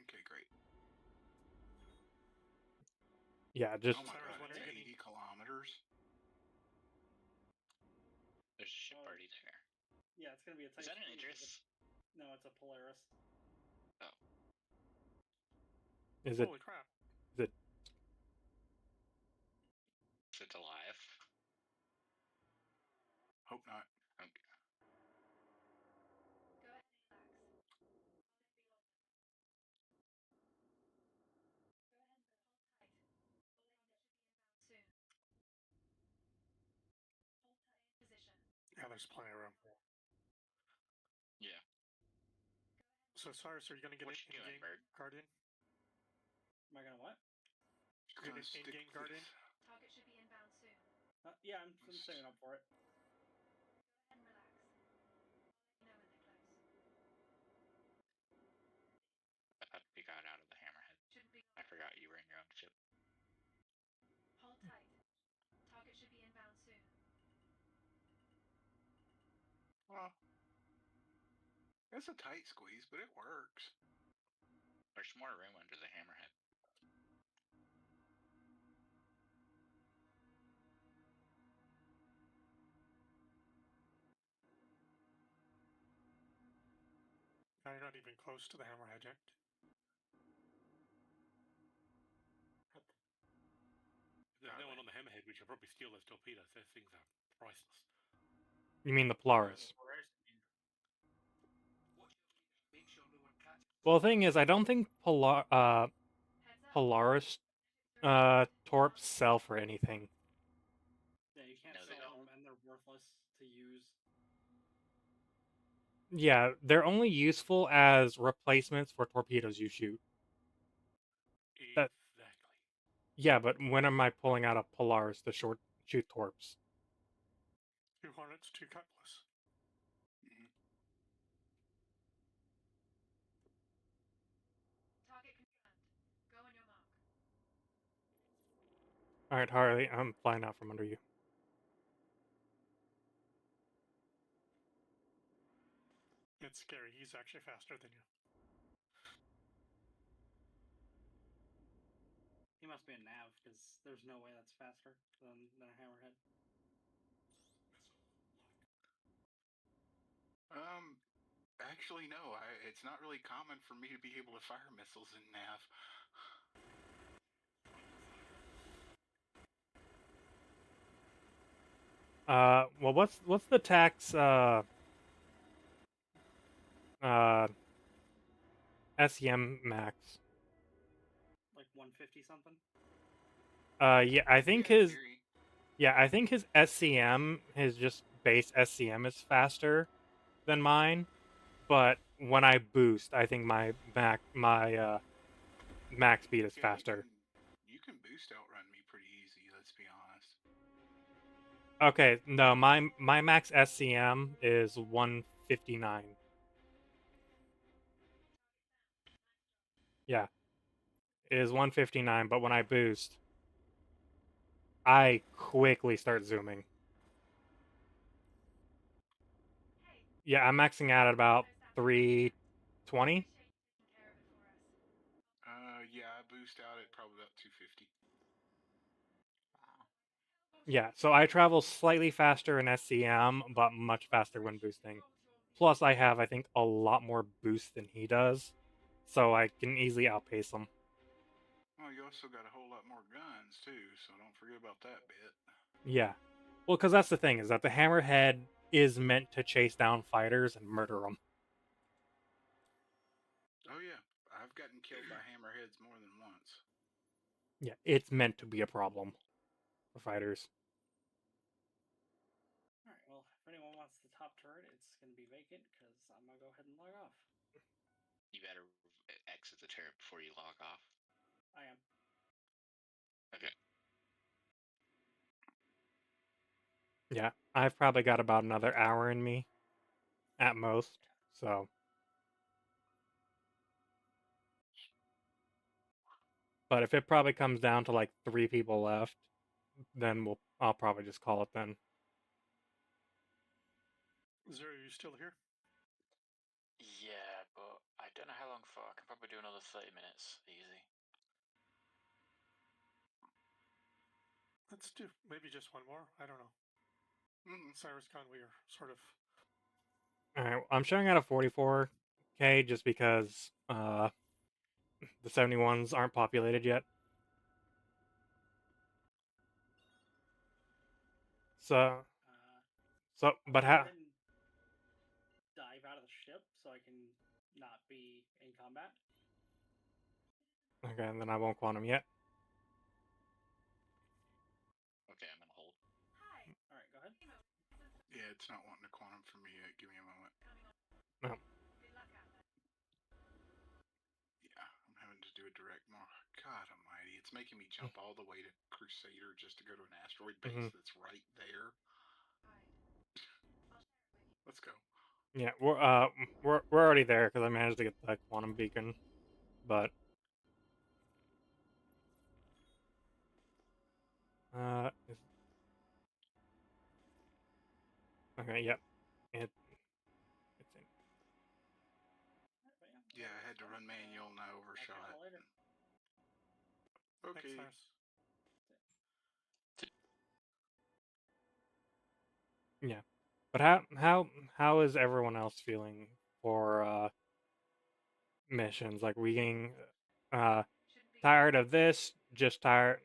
Okay, great. Yeah, just. Oh my god, it's 80 kilometers. There's a ship already there. Yeah, it's gonna be a tight. Is that an Idris? No, it's a Polaris. Oh. Is it? Holy crap. Is it? Is it alive? there's plenty of room. Yeah. So Cyrus, are you gonna get What an you doing, in-game Bird? guardian? Am I gonna what? Get an Gonna stick in-game with guardian? this. Target should be inbound soon. Yeah, I'm saving up for it. And relax. I'll let you know when they're close. I thought we got out of the hammerhead. Shouldn't be. I forgot you were in your own ship. Hold tight. Target should be inbound soon. Well, it's a tight squeeze, but it works. There's more room under the hammerhead. Now you're not even close to the hammerhead yet. If there's no one on the hammerhead, we should probably steal those torpedoes. Those things are priceless. You mean the Polaris? Well, the thing is, I don't think Polaris torps sell for anything. Yeah, you can't No, they sell don't. them, and they're worthless to use. Yeah, they're only useful as replacements for torpedoes you shoot. That- Exactly. Yeah, but when am I pulling out a Polaris to shoot torps? 2 Hornets, 2 Cutlass. Target confirmed. Go on your mark. Alright, Harley, I'm flying out from under you. It's scary. He's actually faster than you. He must be a nav, because there's no way that's faster than a hammerhead. Actually, no. It's not really common for me to be able to fire missiles in nav. Well, what's the tax, SEM max? Like 150 something? Yeah, I think his... Yeah, I think his SCM, his just base SCM is faster than mine, but when I boost, I think my max speed is faster. You can boost outrun me pretty easy, let's be honest. Okay, no, my max SCM is 159. Yeah, it is 159, but when I boost, I quickly start zooming. Yeah, I'm maxing out at about 320. Yeah, I boost out at probably about 250. Yeah, so I travel slightly faster in SCM, but much faster when boosting. Plus, I have, I think, a lot more boost than he does, so I can easily outpace him. Well, you also got a whole lot more guns, too, so don't forget about that bit. Yeah. Well, because that's the thing, is that the Hammerhead is meant to chase down fighters and murder them. Oh, yeah. I've gotten killed by hammerheads more than once. Yeah, it's meant to be a problem for fighters. Alright, well, if anyone wants the top turret, it's going to be vacant, because I'm going to go ahead and log off. You better exit the turret before you log off. I am. Okay. Yeah, I've probably got about another hour in me, at most, so... But if it probably comes down to like 3 people left, then I'll probably just call it then. Zero, are you still here? Yeah, but I don't know how long for. I can probably do another 30 minutes, easy. Let's do maybe just one more. I don't know. Cyrus Khan, we are sort of... Alright, I'm showing out a 44k just because the 71s aren't populated yet. So, but how... Dive out of the ship so I can not be in combat. Okay, and then I won't quantum yet. Okay, I'm gonna hold. Alright, go ahead. Yeah, it's not wanting to quantum for me yet. Give me a moment. No. Yeah, I'm having to do a direct mark. God almighty, it's making me jump all the way to Crusader just to go to an asteroid base that's right there. Let's go. Yeah, we're already there because I managed to get the quantum beacon, but okay, yep, it's in. Yeah, I had to run manual and I overshot. Okay. Yeah, but how is everyone else feeling for missions? Like, we getting tired of this? Just tired,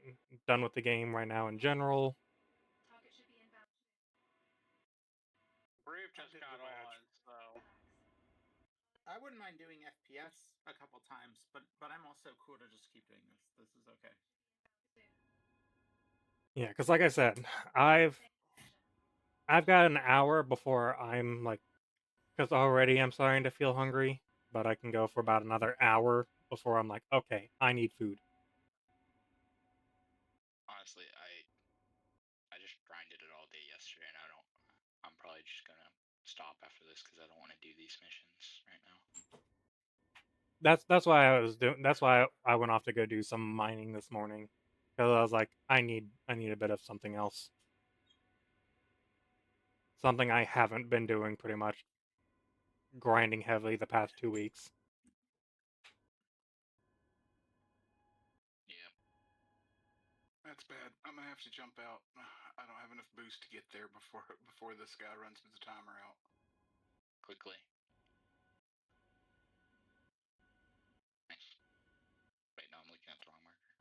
done with the game right now in general? Brave just got on, so I wouldn't mind doing FPS a couple times, but I'm also cool to just keep doing this. This is okay. Yeah, because like I said, I've got an hour before I'm like, because already I'm starting to feel hungry, but I can go for about another hour before I'm like, okay, I need food. Honestly, I just grinded it all day yesterday, and I'm probably just gonna stop after this because I don't want to do these missions right now. That's why I was doing. That's why I went off to go do some mining this morning, because I was like, I need a bit of something else, something I haven't been doing pretty much, grinding heavily the past 2 weeks. Yeah. That's bad. I'm gonna have to jump out. I don't have enough boost to get there before this guy runs the timer out. Quickly. Nice. Wait, no, I'm looking at the wrong marker.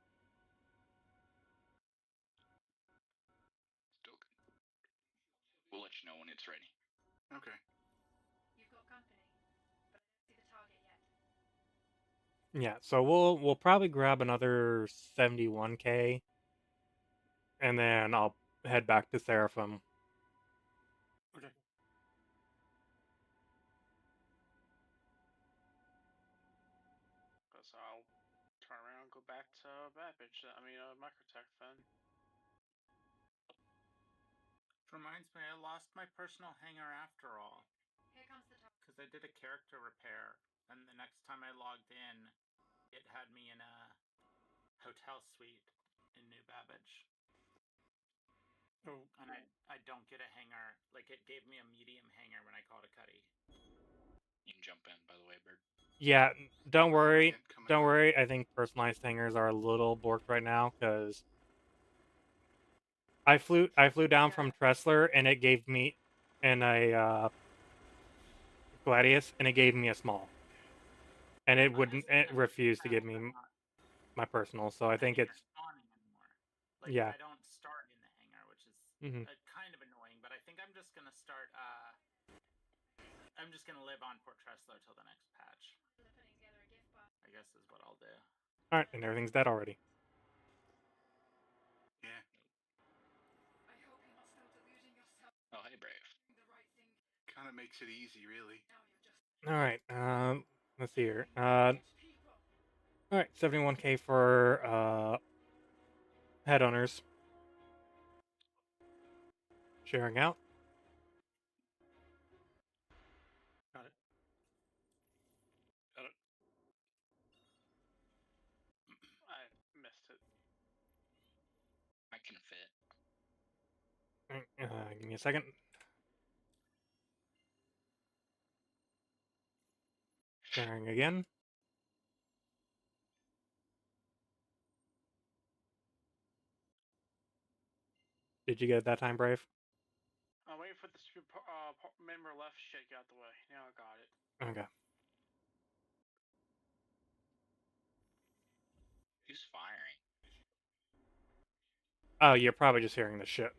Still good. We'll let you know when it's ready. Okay. You've got company, but I don't see the target yet. Yeah, so we'll probably grab another 71k, and then I'll head back to Seraphim. Okay. because I'll turn around and go back to Babbage. Microtech then. Which reminds me, I lost my personal hangar after all. Here comes the target. Because I did a character repair, and the next time I logged in, it had me in a hotel suite in New Babbage. Oh. And I don't get a hangar. Like, it gave me a medium hangar when I called a Cuddy. You can jump in, by the way, Bird. Yeah, don't worry. Don't worry. I think personalized hangars are a little borked right now because I flew down from Tressler and it gave me in a Gladius and it gave me a small, and it wouldn't. It refused to give me my personal. So I think it's Like, yeah. I don't start in the hangar, which is kind of annoying. But I think I'm just gonna start. I'm just gonna live on Port Tressler till the next patch. I guess is what I'll do. All right, and everything's dead already. Yeah. I hope you're not still deluding yourself. Oh, hey, Brave. The right thing. Kind of makes it easy, really. All right. Let's see here. All right, 71k for head owners. Sharing out. Got it. Got it. I missed it. I can fit. Give me a second. Sharing again. Did you get it that time, Brave? I'm waiting for this member left shit out the way. Now I got it. Okay. Who's firing? Oh, you're probably just hearing the ship.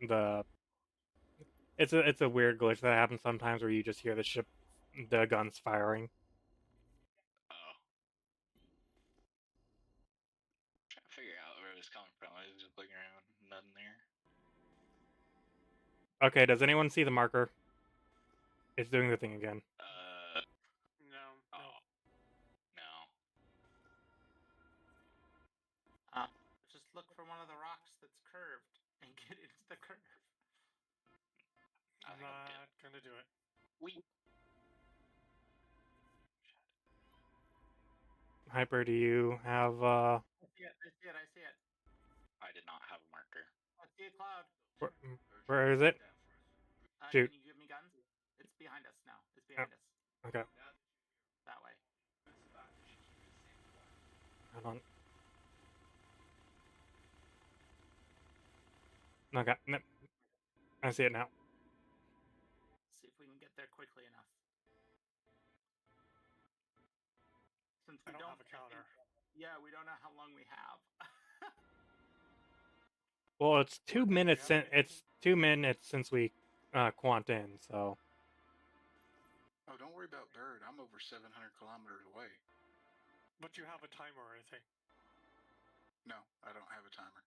It's a weird glitch that happens sometimes where you just hear the guns firing. Oh. Trying to figure out where it was coming from. I was just looking around, nothing there. Okay, does anyone see the marker? It's doing the thing again. No. Oh. No. Just look for one of the rocks that's curved and get into the curve. I'm not gonna do it. Hyper, do you have I see it. I did not have a marker. I see a cloud. where is it? Shoot. Can you give me guns? It's behind us now. It's Oh, behind us. okay. That way. Hold on. Okay. No, I see it now. See if we can get there quickly enough. Since we I don't have a counter. Yeah, we don't know how long we have. Well, it's 2 minutes. It's 2 minutes since we quant in. So. Oh, don't worry about Bird. I'm over 700 kilometers away. But you have a timer or anything? No, I don't have a timer.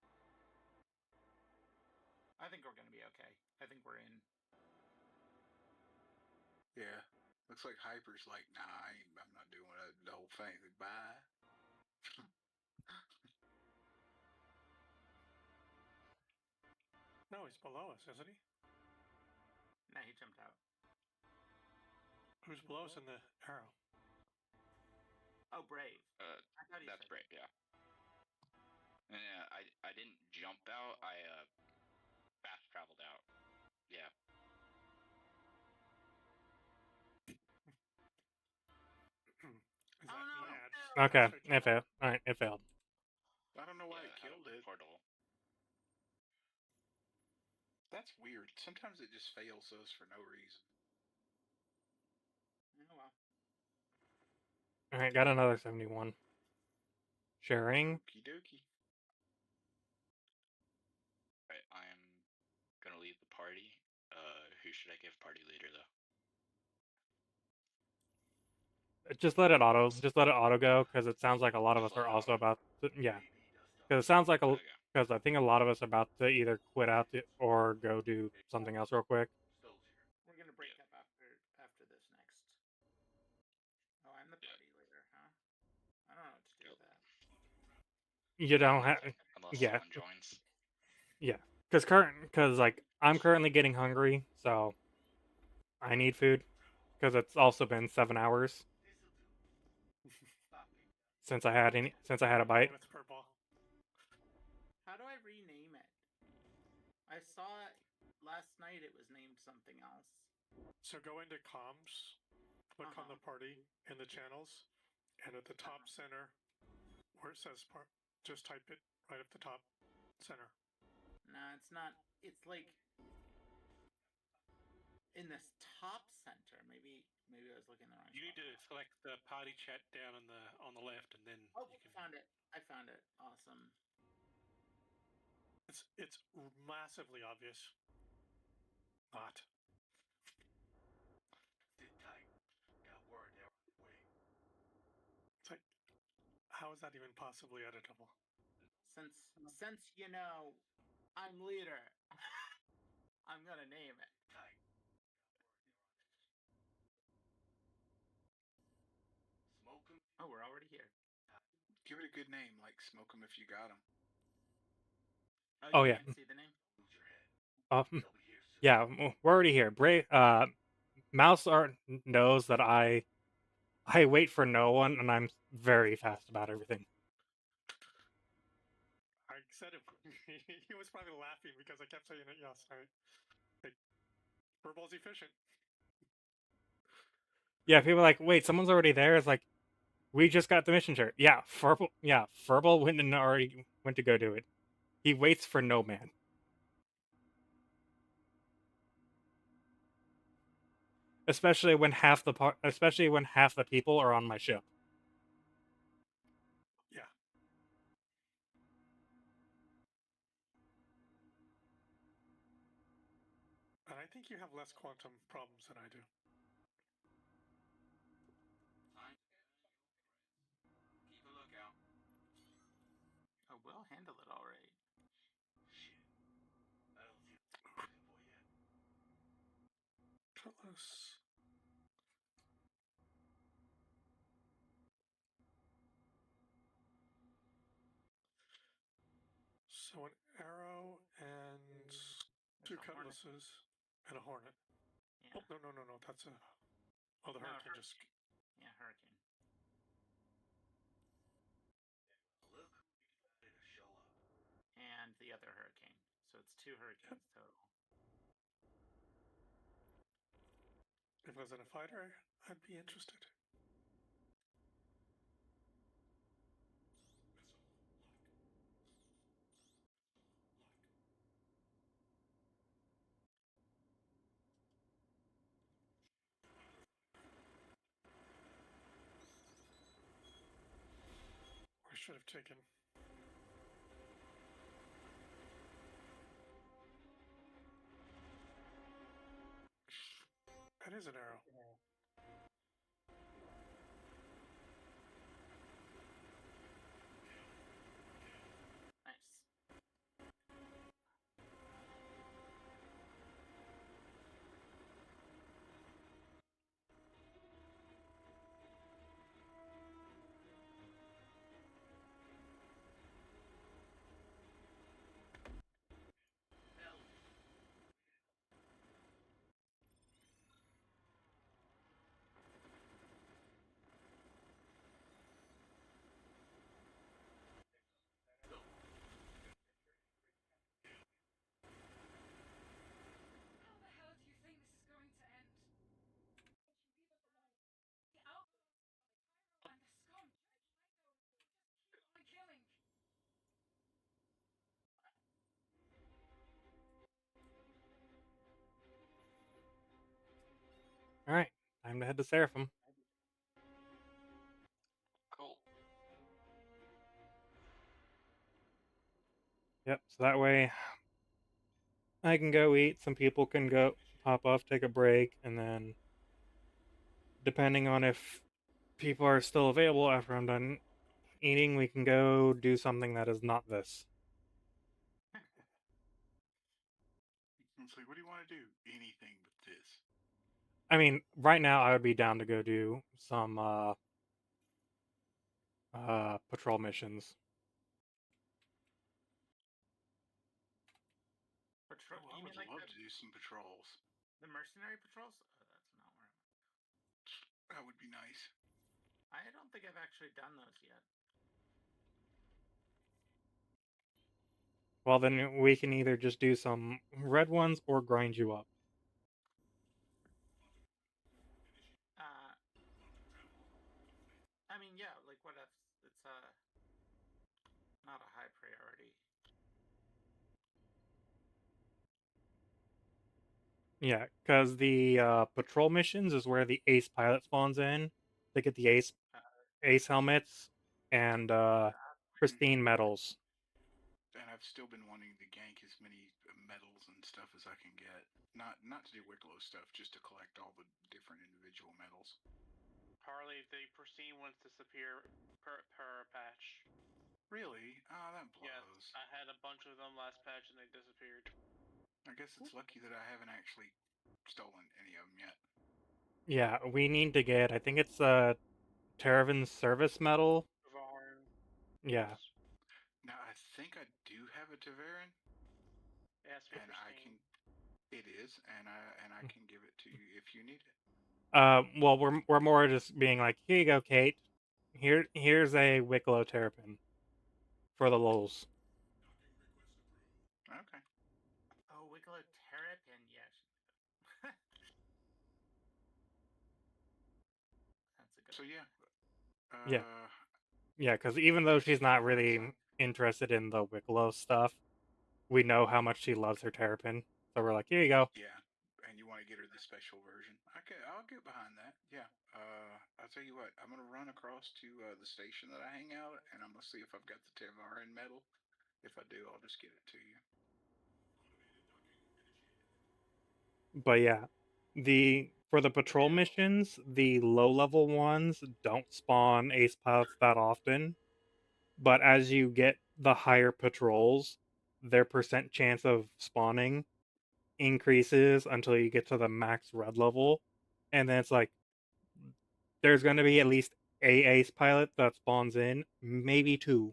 I think we're gonna be okay. I think we're in. Yeah. Looks like Hyper's like, nah, I'm not doing the whole thing. Bye. No, he's below us, isn't he? Nah, he jumped out. Who's below us in the arrow? Oh, Brave. I thought he That's said Brave, yeah. Yeah, I didn't jump out. I fast traveled out. Yeah. Is that match? Okay, it failed. All right, it failed. I don't know why Yeah, it killed it. Portal. That's weird. Sometimes it just fails us for no reason. Oh well. All right, got another 71. Sharing. Okie dokie. Right, I am gonna leave the party. Who should I give party leader though? Just let it auto. Just let it auto go, because it sounds like a lot of us are also about. Yeah, because it sounds like a. Because I think a lot of us are about to either quit out or go do something else real quick. We're gonna break up after this next. Oh, I'm the party leader, huh? I don't know what to do with that. You don't have. Unless Yeah. someone joins. Yeah, because like I'm currently getting hungry, so I need food. Because it's also been 7 hours since I had a bite. With purple. How do I rename it? I saw it last night. It was named something else. So go into comms, click on the party in the channels, and at the top center, where it says just type it right at the top center. No, it's not. It's like in this top center. Maybe I was looking the wrong. You need to select the party chat down on the left, and then Oh, you can. found it. I found it. Awesome. It's massively obvious. Not. It's like, how is that even possibly editable? Since you know, I'm leader. I'm gonna name it. Oh, we're already here. Give it a good name, like Smoke 'em if you got 'em. Oh you yeah. can't see the name? Yeah, we're already here. Mouse Art knows that I wait for no one, and I'm very fast about everything. I said it. He was probably laughing because I kept saying it. Yes, Purple's efficient. Yeah, people are like, wait, someone's already there. It's like, we just got the mission shirt. Yeah, Furble. Yeah, Furble went and already went to go do it. He waits for no man. Especially when half the people are on my ship. Yeah. And I think you have less quantum problems than I do. Keep a lookout. Oh, we'll handle it all right. Cutlass. So an arrow and two a hornet. cutlasses and a hornet. Yeah. Oh, no. That's a. Oh, the No, hurricane just. Yeah, hurricane. Look, we can show up. And the other hurricane. So it's 2 hurricanes total. If I was in a fighter, I'd be interested. I should have taken. That is an arrow. Nice. How the hell do you think this is going to end? The outlaw and the scum just keep on killing. All right, time to head to Seraphim. Cool. Yep. So that way, I can go eat. Some people can go hop off, take a break, and then, depending on if people are still available after I'm done eating, we can go do something that is not this. It's like, what do you want to do? Anything but this. I mean, right now I would be down to go do some patrol missions. Patrol. Oh, I You would mean like love the, to do some patrols. the mercenary patrols? Oh, that's not where I'm. That would be nice. I don't think I've actually done those yet. Well, then we can either just do some red ones or grind you up. I mean, yeah, like what if it's not a high priority? Yeah, because the patrol missions is where the ace pilot spawns in. They get the ace helmets and pristine medals. And I've still been wanting to gank as many medals and stuff as I can get. Not to do Wicklow stuff, just to collect all the different individual medals. Harley, the pristine ones disappear per patch. Really? Oh, that blows. Yes, I had a bunch of them last patch and they disappeared. I guess it's lucky that I haven't actually stolen any of them yet. Yeah, we need to get, I think it's a Terravan service medal. Varn. Yeah. Now, I think I do have a Taveran. Yes, and I can. It is, and I can give it to you if you need it. Well, we're more just being like, here you go, Kate. Here's a Wicklow Terrapin for the lols. Okay. Oh, Wicklow Terrapin, yes. That's a good. So yeah. Yeah, because even though she's not really interested in the Wicklow stuff, we know how much she loves her Terrapin. So we're like, here you go. Yeah, and you want to get her the special version. Okay, I'll get behind that. Yeah. I'll tell you what. I'm gonna run across to the station that I hang out, and I'm gonna see if I've got the Tevarin medal. If I do, I'll just get it to you. But yeah, for the patrol missions, the low level ones don't spawn ace pilots that often. But as you get the higher patrols, their percent chance of spawning increases until you get to the max red level. And then it's like, there's going to be at least a ace pilot that spawns in, maybe 2.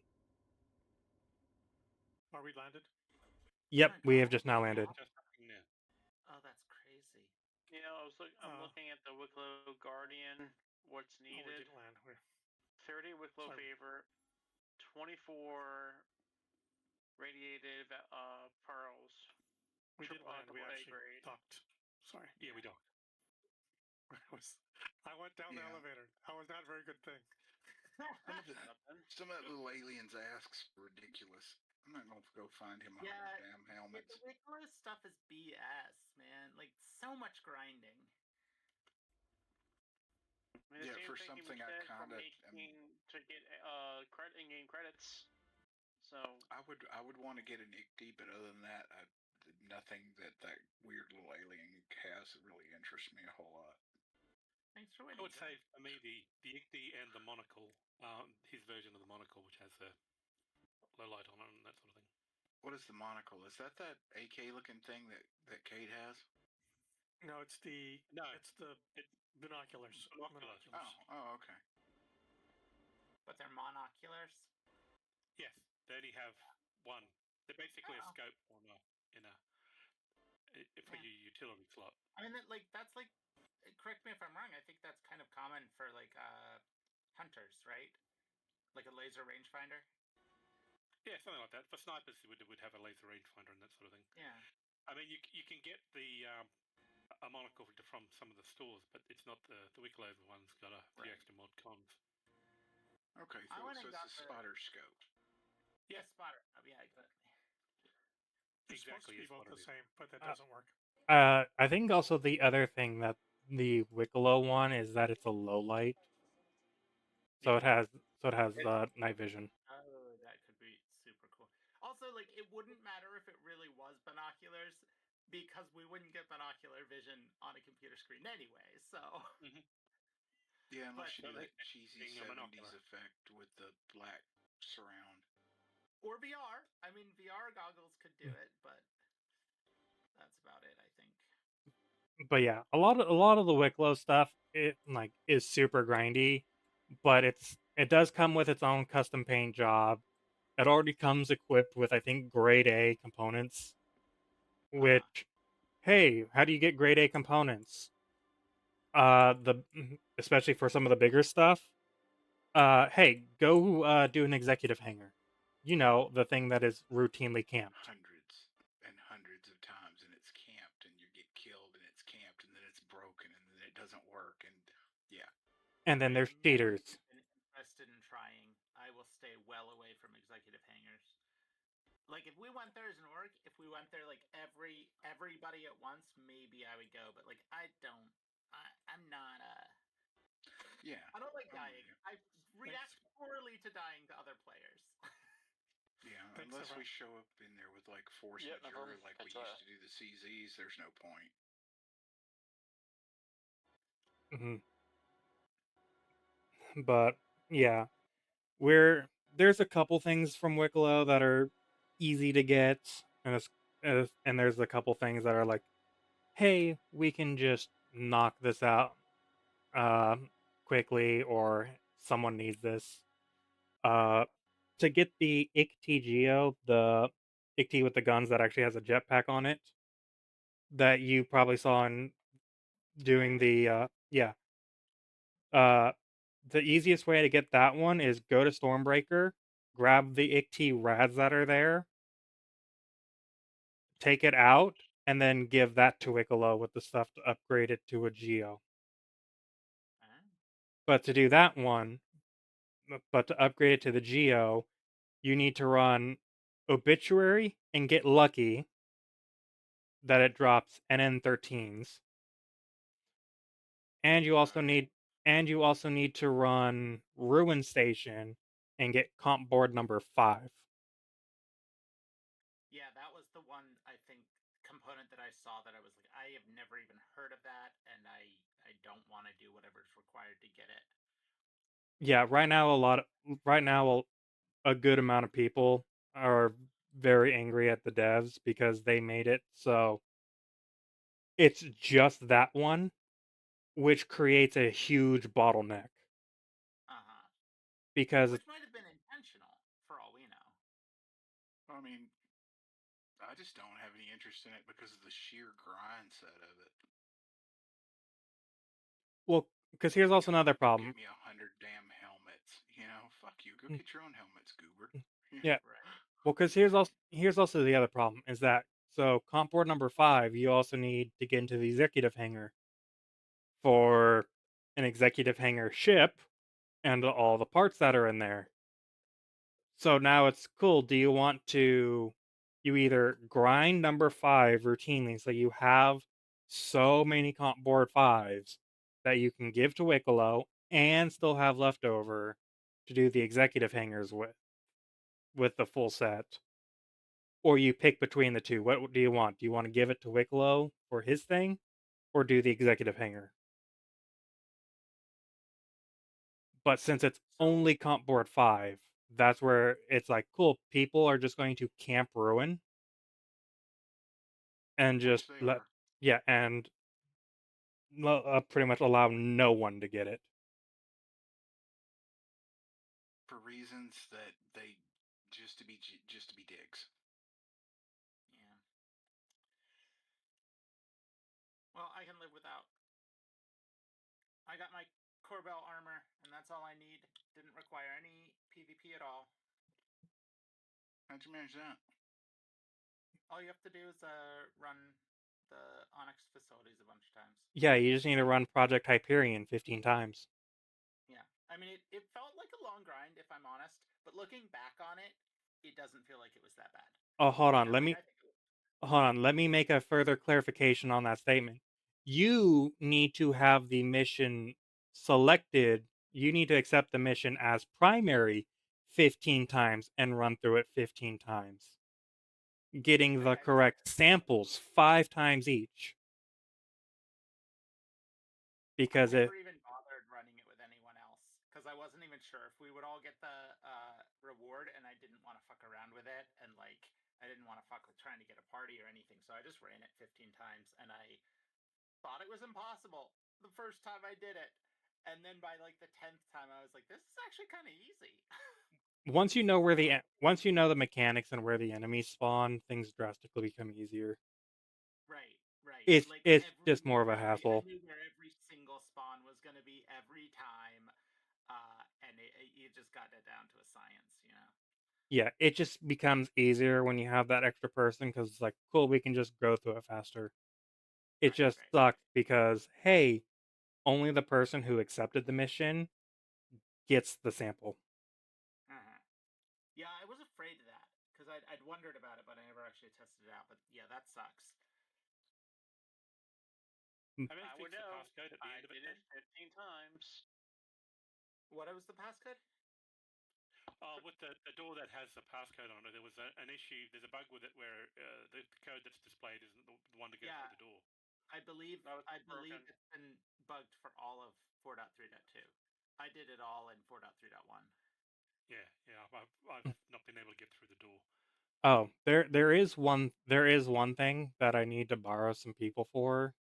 Are Are we landed? Yep, we have just now landed. Just fucking now. Oh, that's crazy. You know, I'm looking at the Wicklow Guardian. What's Oh, we needed? didn't land. We're 30 Wicklow Sorry. favor, 24 radiated pearls. We did land. We double A actually grade. docked. Sorry. Yeah, we docked. I went down the Yeah. elevator. That was not a very good thing. Some of that little aliens asks are ridiculous. I'm not gonna go find him a Yeah, damn yeah, helmets. the Wicklow stuff is BS, man. Like so much grinding. I mean, the Yeah, same for thing can be something I said for kinda making to get credit in-game credits. So I would want to get an ICT, but other than that, nothing that weird little alien has really interests me a whole lot. Thanks for I waiting. would say for me the Igdi and the monocle, his version of the monocle, which has a low light on it and that sort of thing. What is the monocle? Is that AK looking thing that Kate has? No, it's the binoculars. Binoculars. Oh, okay. But they're monoculars. Yes, they only have one. They're basically a scope for your utility slot. I mean, that's like. Correct me if I'm wrong. I think that's kind of common for like hunters, right? Like a laser rangefinder. Yeah, something like that. For snipers, would have a laser rangefinder and that sort of thing. Yeah. I mean, you can get the a monocle from some of the stores, but it's not the Wicklow one's got a few extra mod cons. Okay, so it's a spotter scope. Yeah, spotter. Oh, yeah, exactly. It's supposed to be both the same, but that doesn't work. I think also the other thing that the Wicklow one is that it's a low light, so it has night vision. Oh, that could be super cool. Also, like it wouldn't matter if it really was binoculars, because we wouldn't get binocular vision on a computer screen anyway. So. Yeah, unless you do But- that cheesy 70s effect with the black surround. Or VR. I mean, VR goggles could do it, but that's about it, I think. But yeah, a lot of the Wicklow stuff is super grindy, but it does come with its own custom paint job. It already comes equipped with I think grade A components. Which, hey, how do you get grade A components? Especially for some of the bigger stuff. Hey, go do an executive hangar. You know, the thing that is routinely camped. Hundreds and hundreds of times, and it's camped, and you get killed, and it's camped, and then it's broken, and then it doesn't work, and yeah. And then there's cheaters. Interested in trying. I will stay well away from executive hangars. Like if we went there as an org, if we went there like everybody at once, maybe I would go. But like I'm not Yeah. I don't like dying. I react poorly to dying to other players. Yeah, unless we show up in there with like force majeure like we used to do the CZs, there's no point. But yeah, there's a couple things from Wicklow that are easy to get, and there's a couple things that are like, hey, we can just knock this out quickly, or someone needs this. To get the ICT Geo, the ICT with the guns that actually has a jetpack on it, that you probably saw in doing the the easiest way to get that one is go to Stormbreaker, grab the ICT rads that are there, take it out, and then give that to Wicklow with the stuff to upgrade it to a Geo. But to do that one, but to upgrade it to the Geo, you need to run Obituary and get lucky that it drops NN13s. And you also need to run Ruin Station and get comp board number 5. Yeah, that was the one I think component that I saw that I was like, I have never even heard of that, and I don't want to do whatever's required to get it. Yeah, right now a good amount of people are very angry at the devs because they made it so it's just that one, which creates a huge bottleneck. Because Which might have been intentional, for all we know. I mean, I just don't have any interest in it because of the sheer grind set of it. Well, because here's also another problem. Give me 100 damn helmets. You know, fuck you. Go Mm. get your own helmets, goober. Yeah. Well, because here's also the other problem is that so comp board number 5, you also need to get into the executive hangar for an executive hangar ship and all the parts that are in there. So now it's cool. Do you want to you either grind number 5 routinely so you have so many comp board 5s that you can give to Wicklow and still have leftover to do the executive hangars with the full set, or you pick between the two. What do you want? Do you want to give it to Wicklow for his thing, or do the executive hangar? But since it's only comp board 5, that's where it's like, cool, people are just going to camp ruin and just and pretty much allow no one to get it. For reasons that they just to be dicks. Yeah. Well, I can live without. I got my Corbel armor, and that's all I need. Didn't require any PvP at all. How'd you manage that? All you have to do is run the Onyx facilities a bunch of times. Yeah, you just need to run Project Hyperion 15 times. Yeah, I mean, it felt like a long grind, if I'm honest. But looking back on it, it doesn't feel like it was that bad. Oh, hold on. Let me make a further clarification on that statement. You need to have the mission selected. You need to accept the mission as primary 15 times and run through it 15 times. Getting the correct samples 5 times each. Because I never even bothered running it with anyone else because I wasn't even sure if we would all get the reward, and I didn't want to fuck around with it, and like I didn't want to fuck with trying to get a party or anything, so I just ran it 15 times, and I thought it was impossible the first time I did it, and then by like the 10th time I was like, this is actually kind of easy. once you know the mechanics and where the enemies spawn, things drastically become easier. Right. It's like just more of a hassle. I knew where every single spawn was going to be every time, and you just got it down to a science, you know. Yeah, it just becomes easier when you have that extra person because it's like, cool, we can just go through it faster. It just sucks because, hey, only the person who accepted the mission gets the sample. Yeah, I was afraid of that because I'd wondered about it, but I never actually tested it out. But yeah, that sucks. I would know. I did it 15 times. What was the passcode? With the door that has the passcode on it, there was an issue. There's a bug with it where the code that's displayed isn't the one to go through the door. I believe it's been bugged for all of 4.3.2. I did it all in 4.3.1. Yeah, I've not been able to get through the door. Oh, there is one thing that I need to borrow some people for.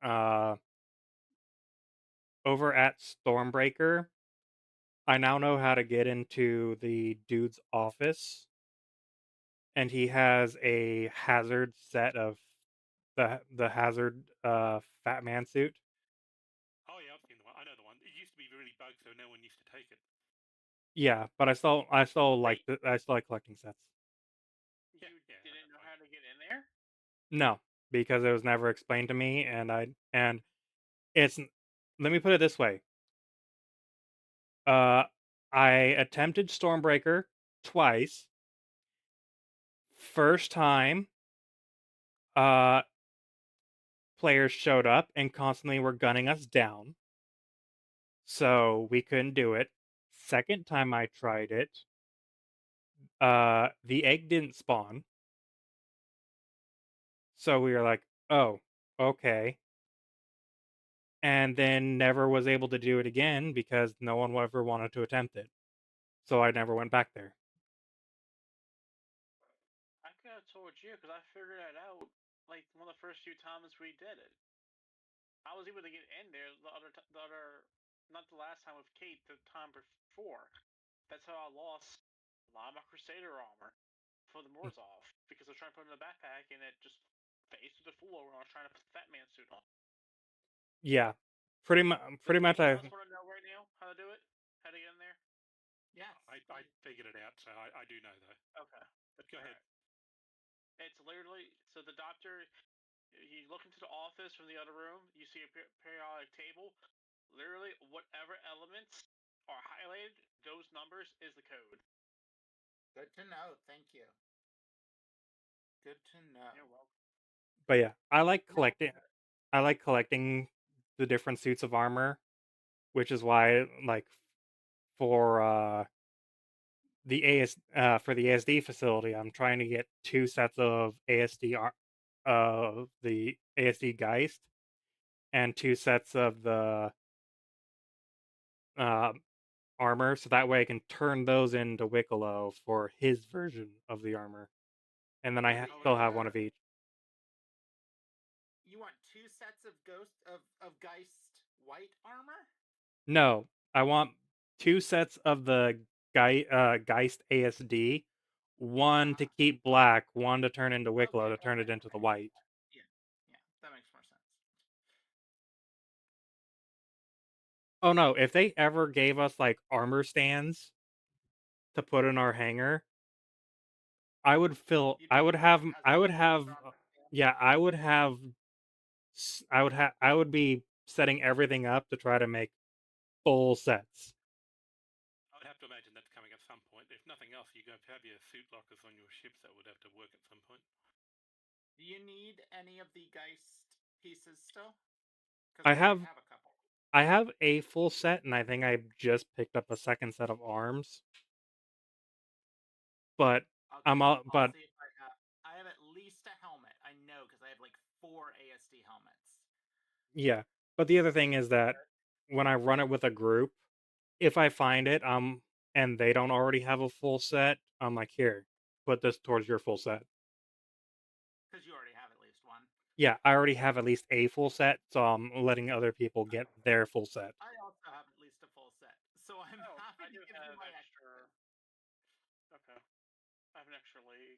Over at Stormbreaker, I now know how to get into the dude's office, and he has a hazard set of the hazard fat man suit. Oh yeah, I've seen the one. I know the one. It used to be really bugged, so no one used to take it. Yeah, but I still like collecting sets. You didn't know how to get in there? No, because it was never explained to me, and it's let me put it this way. I attempted Stormbreaker twice. First time, players showed up and constantly were gunning us down, so we couldn't do it. Second time I tried it, the egg didn't spawn. So we were like, oh, okay. And then never was able to do it again because no one ever wanted to attempt it. So I never went back there. I could have told you because I figured that out like one of the first few times we did it. I was able to get in there not the last time with Kate, the time before. That's how I lost a lot of my Crusader armor put the Moors off because I was trying to put it in the backpack and it just phased through the floor when I was trying to put the Fat Man suit on. Yeah, pretty much. Pretty much. Anyone else want to know right now how to do it? How to get in there? Yes. I figured it out, so I do know though. Okay. But go ahead. It's literally so the doctor. You look into the office from the other room. You see a periodic table. Literally, whatever elements are highlighted, those numbers is the code. Good to know. Thank you. Good to know. You're welcome. But yeah, I like collecting. I like collecting the different suits of armor, which is why, like, for the for the ASD facility, I'm trying to get 2 sets of the ASD Geist, and 2 sets of the armor, so that way I can turn those into Wicklow for his version of the armor, and then I still have one of each. You want 2 sets of Geist white armor? No, I want 2 sets of the Geist ASD, one to keep black, one to turn into Wicklow to turn it into the white. Yeah, that makes more sense. Oh no, if they ever gave us like armor stands to put in our hangar, I would fill. I would have. Yeah, I would have. I would be setting everything up to try to make full sets. I would have to imagine that's coming at some point. If nothing else, you have your suit lockers on your ships that would have to work at some point. Do you need any of the Geist pieces still? I have. a couple. I have a full set, and I think I just picked up a second set of arms. But I'm all. But See if I have at least a helmet. I know because I have like 4 ASD helmets. yeah. But the other thing is that when I run it with a group, if I find it, and they don't already have a full set, I'm like, here, put this towards your full set. Because you already have at least one. Yeah, I already have at least a full set, so I'm letting other people get their full set. I also have at least a full set, so I'm happy to give you my extra. Okay, I have an extra leg.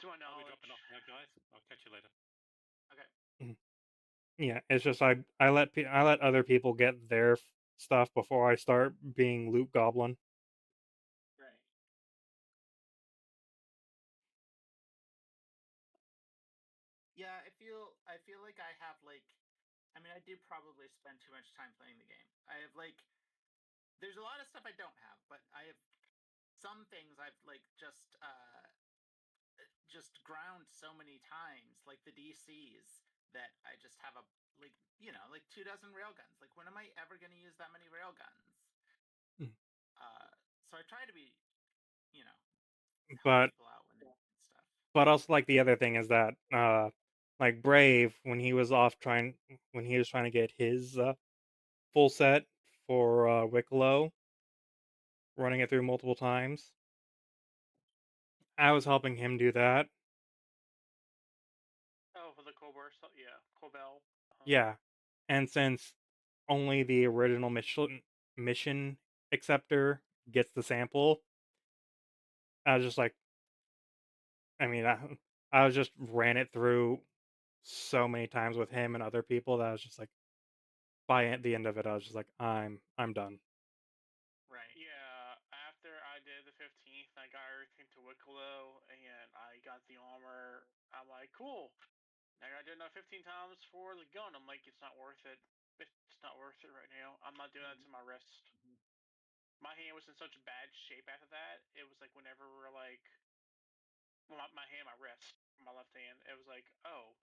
To my knowledge. We're dropping off now, guys. I'll catch you later. Okay. Yeah, it's just I let other people get their stuff before I start being Loot Goblin. Right. Yeah, I feel like I have like, I mean, I do probably spend too much time playing the game. I have like, there's a lot of stuff I don't have, but I have some things I've like just ground so many times, like the DCs, that I just have a like 2 dozen railguns. Like, when am I ever going to use that many railguns? So I try to be, But people out when they do stuff. But also, like, the other thing is that like Brave, when he was trying to get his full set for Wicklow, running it through multiple times, I was helping him do that. Oh, for the Colbert stuff, yeah, Cobel. Yeah, and since only the original mission acceptor gets the sample, I was just like, I mean, I was just ran it through so many times with him and other people that I was just like, by the end of it, I was just like, I'm done. Right. Yeah. After I did the 15th, I got everything to Wicklow, and I got the armor. I'm like, cool. Now I did another 15 times for the gun. I'm like, it's not worth it. It's not worth it right now. I'm not doing that to my wrist. My hand was in such bad shape after that. It was like whenever we're like, well, my hand, my wrist, my left hand. It was like, oh,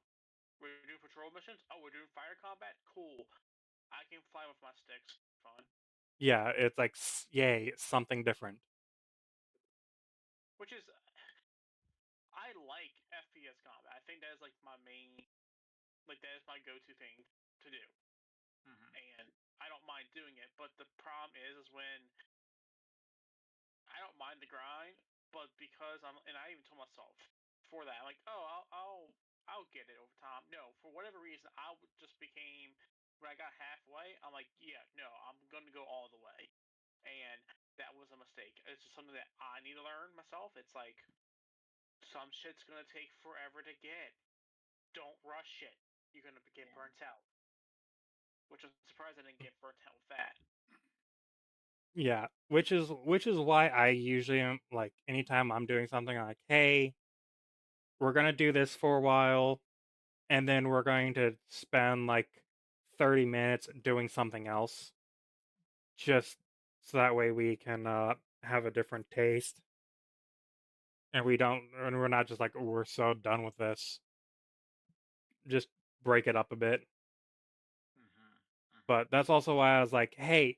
we're doing patrol missions. Oh, we're doing fire combat. Cool. I can fly with my sticks. Fun. Yeah, it's like, yay, something different. Which is, I like FPS combat. I think that is like my main, like that is my go-to thing to do, and I don't mind doing it. But the problem is when I don't mind the grind, but because and I even told myself for that, I'm like, oh, I'll get it over time. No, for whatever reason, I just became when I got halfway. I'm like, yeah, no, I'm gonna go all the way, and that was a mistake. As this is something that I need to learn myself. It's like some shit's gonna take forever to get. Don't rush it. You're gonna get burnt out. Which I'm surprised I didn't get burnt out with that. Yeah, which is why I usually am like anytime I'm doing something I'm like, hey, we're gonna do this for a while, and then we're going to spend like 30 minutes doing something else, just so that way we can have a different taste, and we're not just like we're so done with this. Just break it up a bit. But that's also why I was like, hey,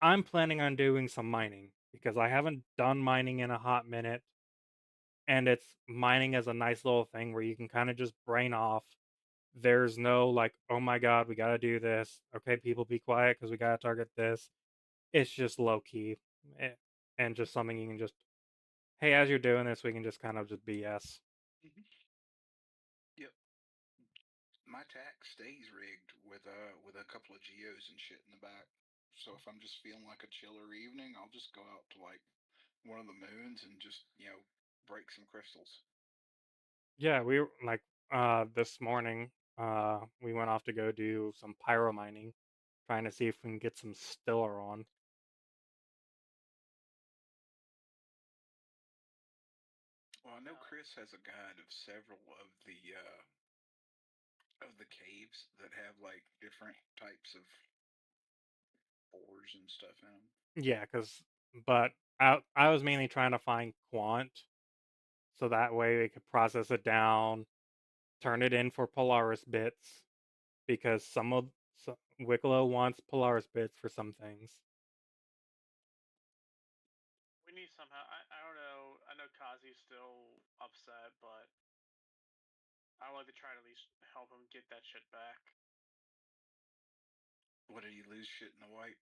I'm planning on doing some mining because I haven't done mining in a hot minute. And it's mining as a nice little thing where you can kind of just brain off. There's no like, oh my god, we gotta do this. Okay, people be quiet because we gotta target this. It's just low key and just something you can just, hey, as you're doing this, we can just kind of just BS. Yep. My tack stays rigged with a couple of geos and shit in the back. So if I'm just feeling like a chiller evening, I'll just go out to like one of the moons and just break some crystals. Yeah, we were like this morning, we went off to go do some pyro mining, trying to see if we can get some stiller on. Well, I know Chris has a guide of several of the caves that have like different types of ores and stuff in them. Yeah, but I was mainly trying to find quant, so that way we could process it down, turn it in for Polaris bits, because Wicklow wants Polaris bits for some things. We need somehow. I don't know. I know Kazi's still upset, but I would like to try to at least help him get that shit back. What, did he lose shit in the wipe?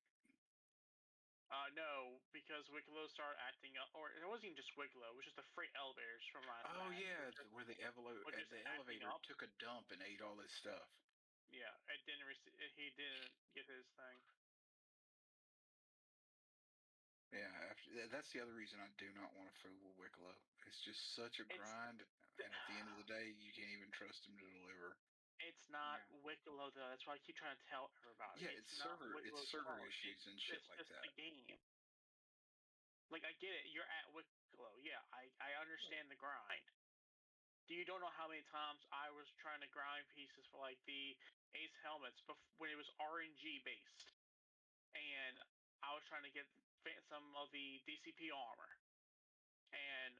No, because Wicklow started acting up, or it wasn't even just Wicklow. It was just the freight elevators from last. Oh match, yeah, where the elevator up. took a dump and ate all his stuff. Yeah, it didn't. He didn't get his thing. Yeah, that's the other reason I do not want to fool with Wicklow. It's just such a grind, and at the end of the day, you can't even trust him to deliver. It's not Wicklow though. That's why I keep trying to tell everybody. Yeah, it's server issues and shit like that. It's the game. Like I get it, you're at Wicklow. Yeah, I understand the grind. You don't know how many times I was trying to grind pieces for like the Ace helmets when it was RNG based, and I was trying to get some of the DCP armor, and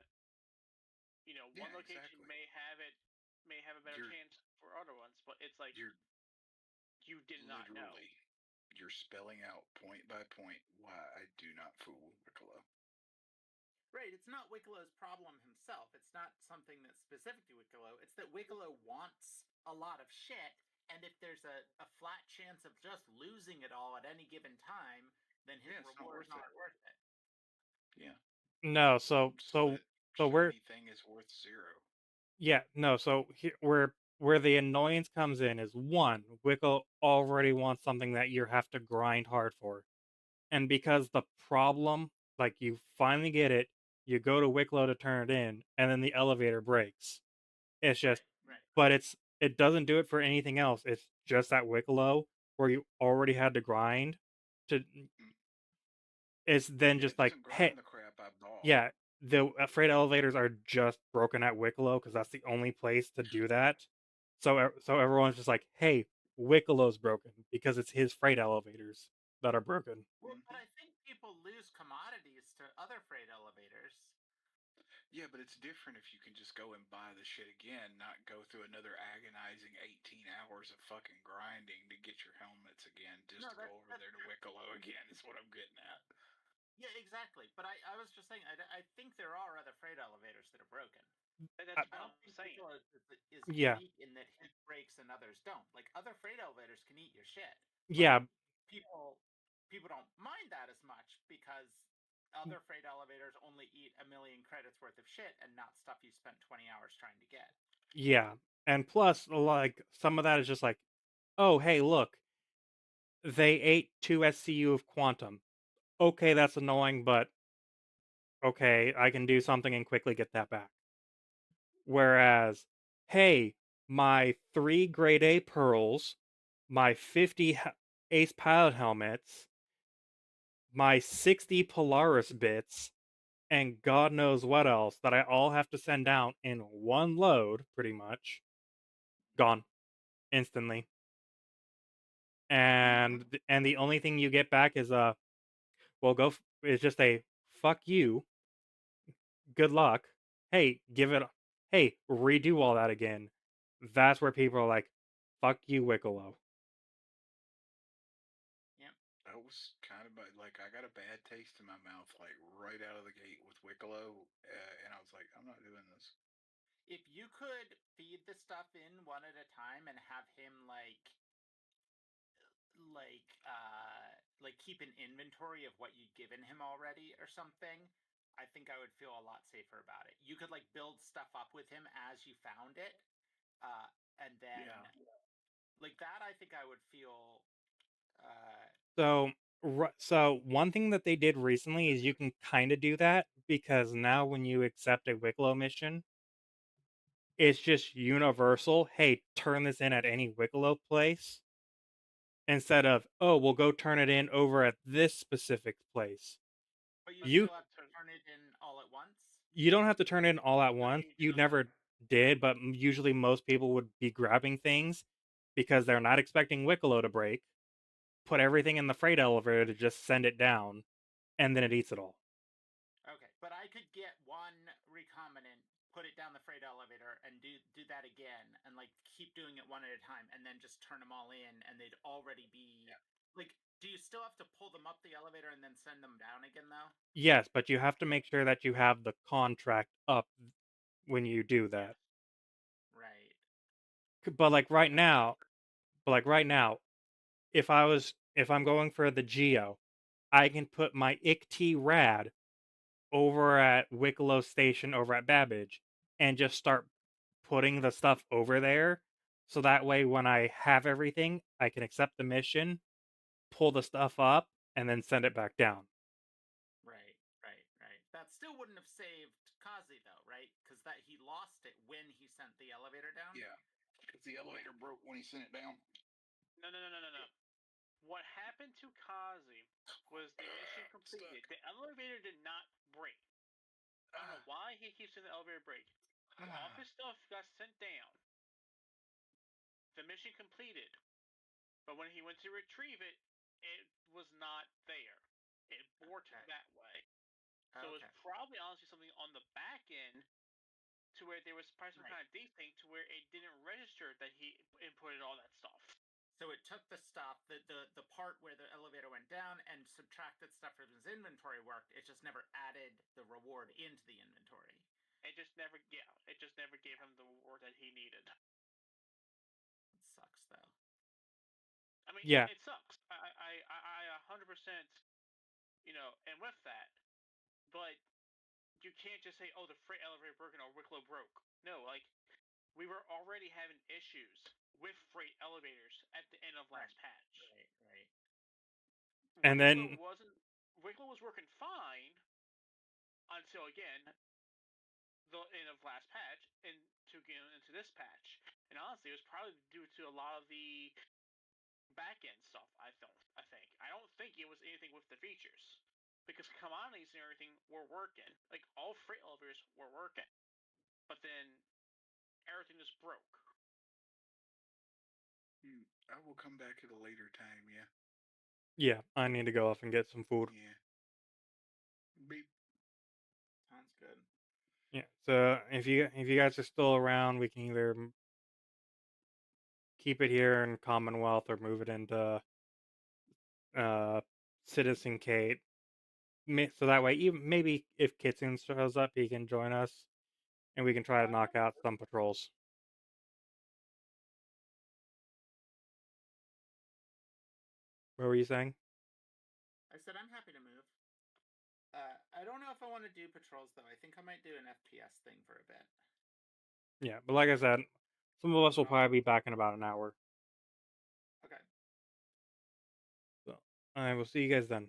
one location may have a better chance for other ones, but it's like you did not know. You're spelling out point by point why I do not fool with Wicklow. Right, it's not Wicklow's problem himself. It's not something that's specific to Wicklow. It's that Wicklow wants a lot of shit, and if there's a flat chance of just losing it all at any given time, then his reward's not worth it. Yeah. No, so we're anything is worth zero. Yeah, no, so where the annoyance comes in is one, Wicklow already wants something that you have to grind hard for. And because the problem, like you finally get it, you go to Wicklow to turn it in, and then the elevator breaks. It's just but it doesn't do it for anything else. It's just at Wicklow where you already had to grind to it's then just like, hey, the crap I bought. yeah, the freight elevators are just broken at Wicklow because that's the only place to do that. So everyone's just like, hey, Wicklow's broken because it's his freight elevators that are broken. Well, but I think people lose commodities to other freight elevators. Yeah, but it's different if you can just go and buy the shit again, not go through another agonizing 18 hours of fucking grinding to get your helmets again, just to go over there to Wicklow again, is what I'm getting at. Yeah, exactly. But I was just saying, I think there are other freight elevators that are broken. That's what I'm saying. Is Yeah. unique in that his breaks and others don't. Like other freight elevators can eat your shit. Yeah. People don't mind that as much because other freight elevators only eat 1 million credits worth of shit and not stuff you spent 20 hours trying to get. Yeah. And plus, like, some of that is just like, oh, hey, look, they ate 2 SCU of Quantum. Okay, that's annoying, but okay, I can do something and quickly get that back. Whereas, hey, my 3 grade A pearls, my 50 Ace Pilot helmets, my 60 Polaris bits, and God knows what else that I all have to send out in one load, pretty much, gone instantly. And the only thing you get back is is just a fuck you, good luck. Hey, redo all that again. That's where people are like, fuck you, Wicklow. That was kind of like I got a bad taste in my mouth like right out of the gate with Wicklow, and I was like, I'm not doing this. If you could feed the stuff in one at a time and have him like keep an inventory of what you'd given him already or something, I think I would feel a lot safer about it. You could like build stuff up with him as you found it, and then like that. I think I would feel. So one thing that they did recently is you can kind of do that, because now when you accept a Wicklow mission, it's just universal. Hey, turn this in at any Wicklow place, instead of, oh, we'll go turn it in over at this specific place. But you still have to turn it in all at once? You don't have to turn it in all at once. You never did, but usually most people would be grabbing things because they're not expecting Wicklow to break, put everything in the freight elevator to just send it down, and then it eats it all. Okay, but I could get one recombinant, put it down the freight elevator, and do that again, and like keep doing it one at a time, and then just turn them all in, and they'd already be like. Do you still have to pull them up the elevator and then send them down again, though? Yes, but you have to make sure that you have the contract up when you do that. Right. But like right now, if I'm going for the Geo, I can put my ICT Rad over at Wicklow Station over at Babbage and just start putting the stuff over there. So that way when I have everything, I can accept the mission, pull the stuff up, and then send it back down. Right. That still wouldn't have saved Kazi though, right? Because that he lost it when he sent the elevator down. Yeah, because the elevator broke when he sent it down. No. What happened to Kazi was the mission completed. The elevator did not break. I don't know why he keeps saying the elevator break. All his stuff got sent down. The mission completed. But when he went to retrieve it, it was not there. It borked that way. So it was probably honestly something on the back end to where there was probably some kind of desync to where it didn't register that he inputted all that stuff. So it took the stuff, the part where the elevator went down, and subtracted stuff from his inventory worked. It just never added the reward into the inventory. It just never gave him the reward that he needed. It sucks though. I mean, yeah, it sucks. I 100%, and with that, but you can't just say, oh, the freight elevator broke or Wicklow broke. No, like, we were already having issues with freight elevators at the end of last patch. Right. And then Wicklow was working fine until again the end of last patch and to get into this patch. And honestly, it was probably due to a lot of the back end stuff. I think. I don't think it was anything with the features, because commodities and everything were working. Like all freight elevators were working, but then everything just broke. I will come back at a later time. Yeah. Yeah, I need to go off and get some food. Yeah. Beep. Sounds good. Yeah. So if you guys are still around, we can either keep it here in Commonwealth or move it into Citizen Kate. So that way, even maybe if Kitsune shows up, he can join us, and we can try to knock out some patrols. What were you saying? I said I'm happy to move. I don't know if I want to do patrols though. I think I might do an FPS thing for a bit. Yeah, but like I said, some of us will probably be back in about an hour. Okay. So I will see you guys then.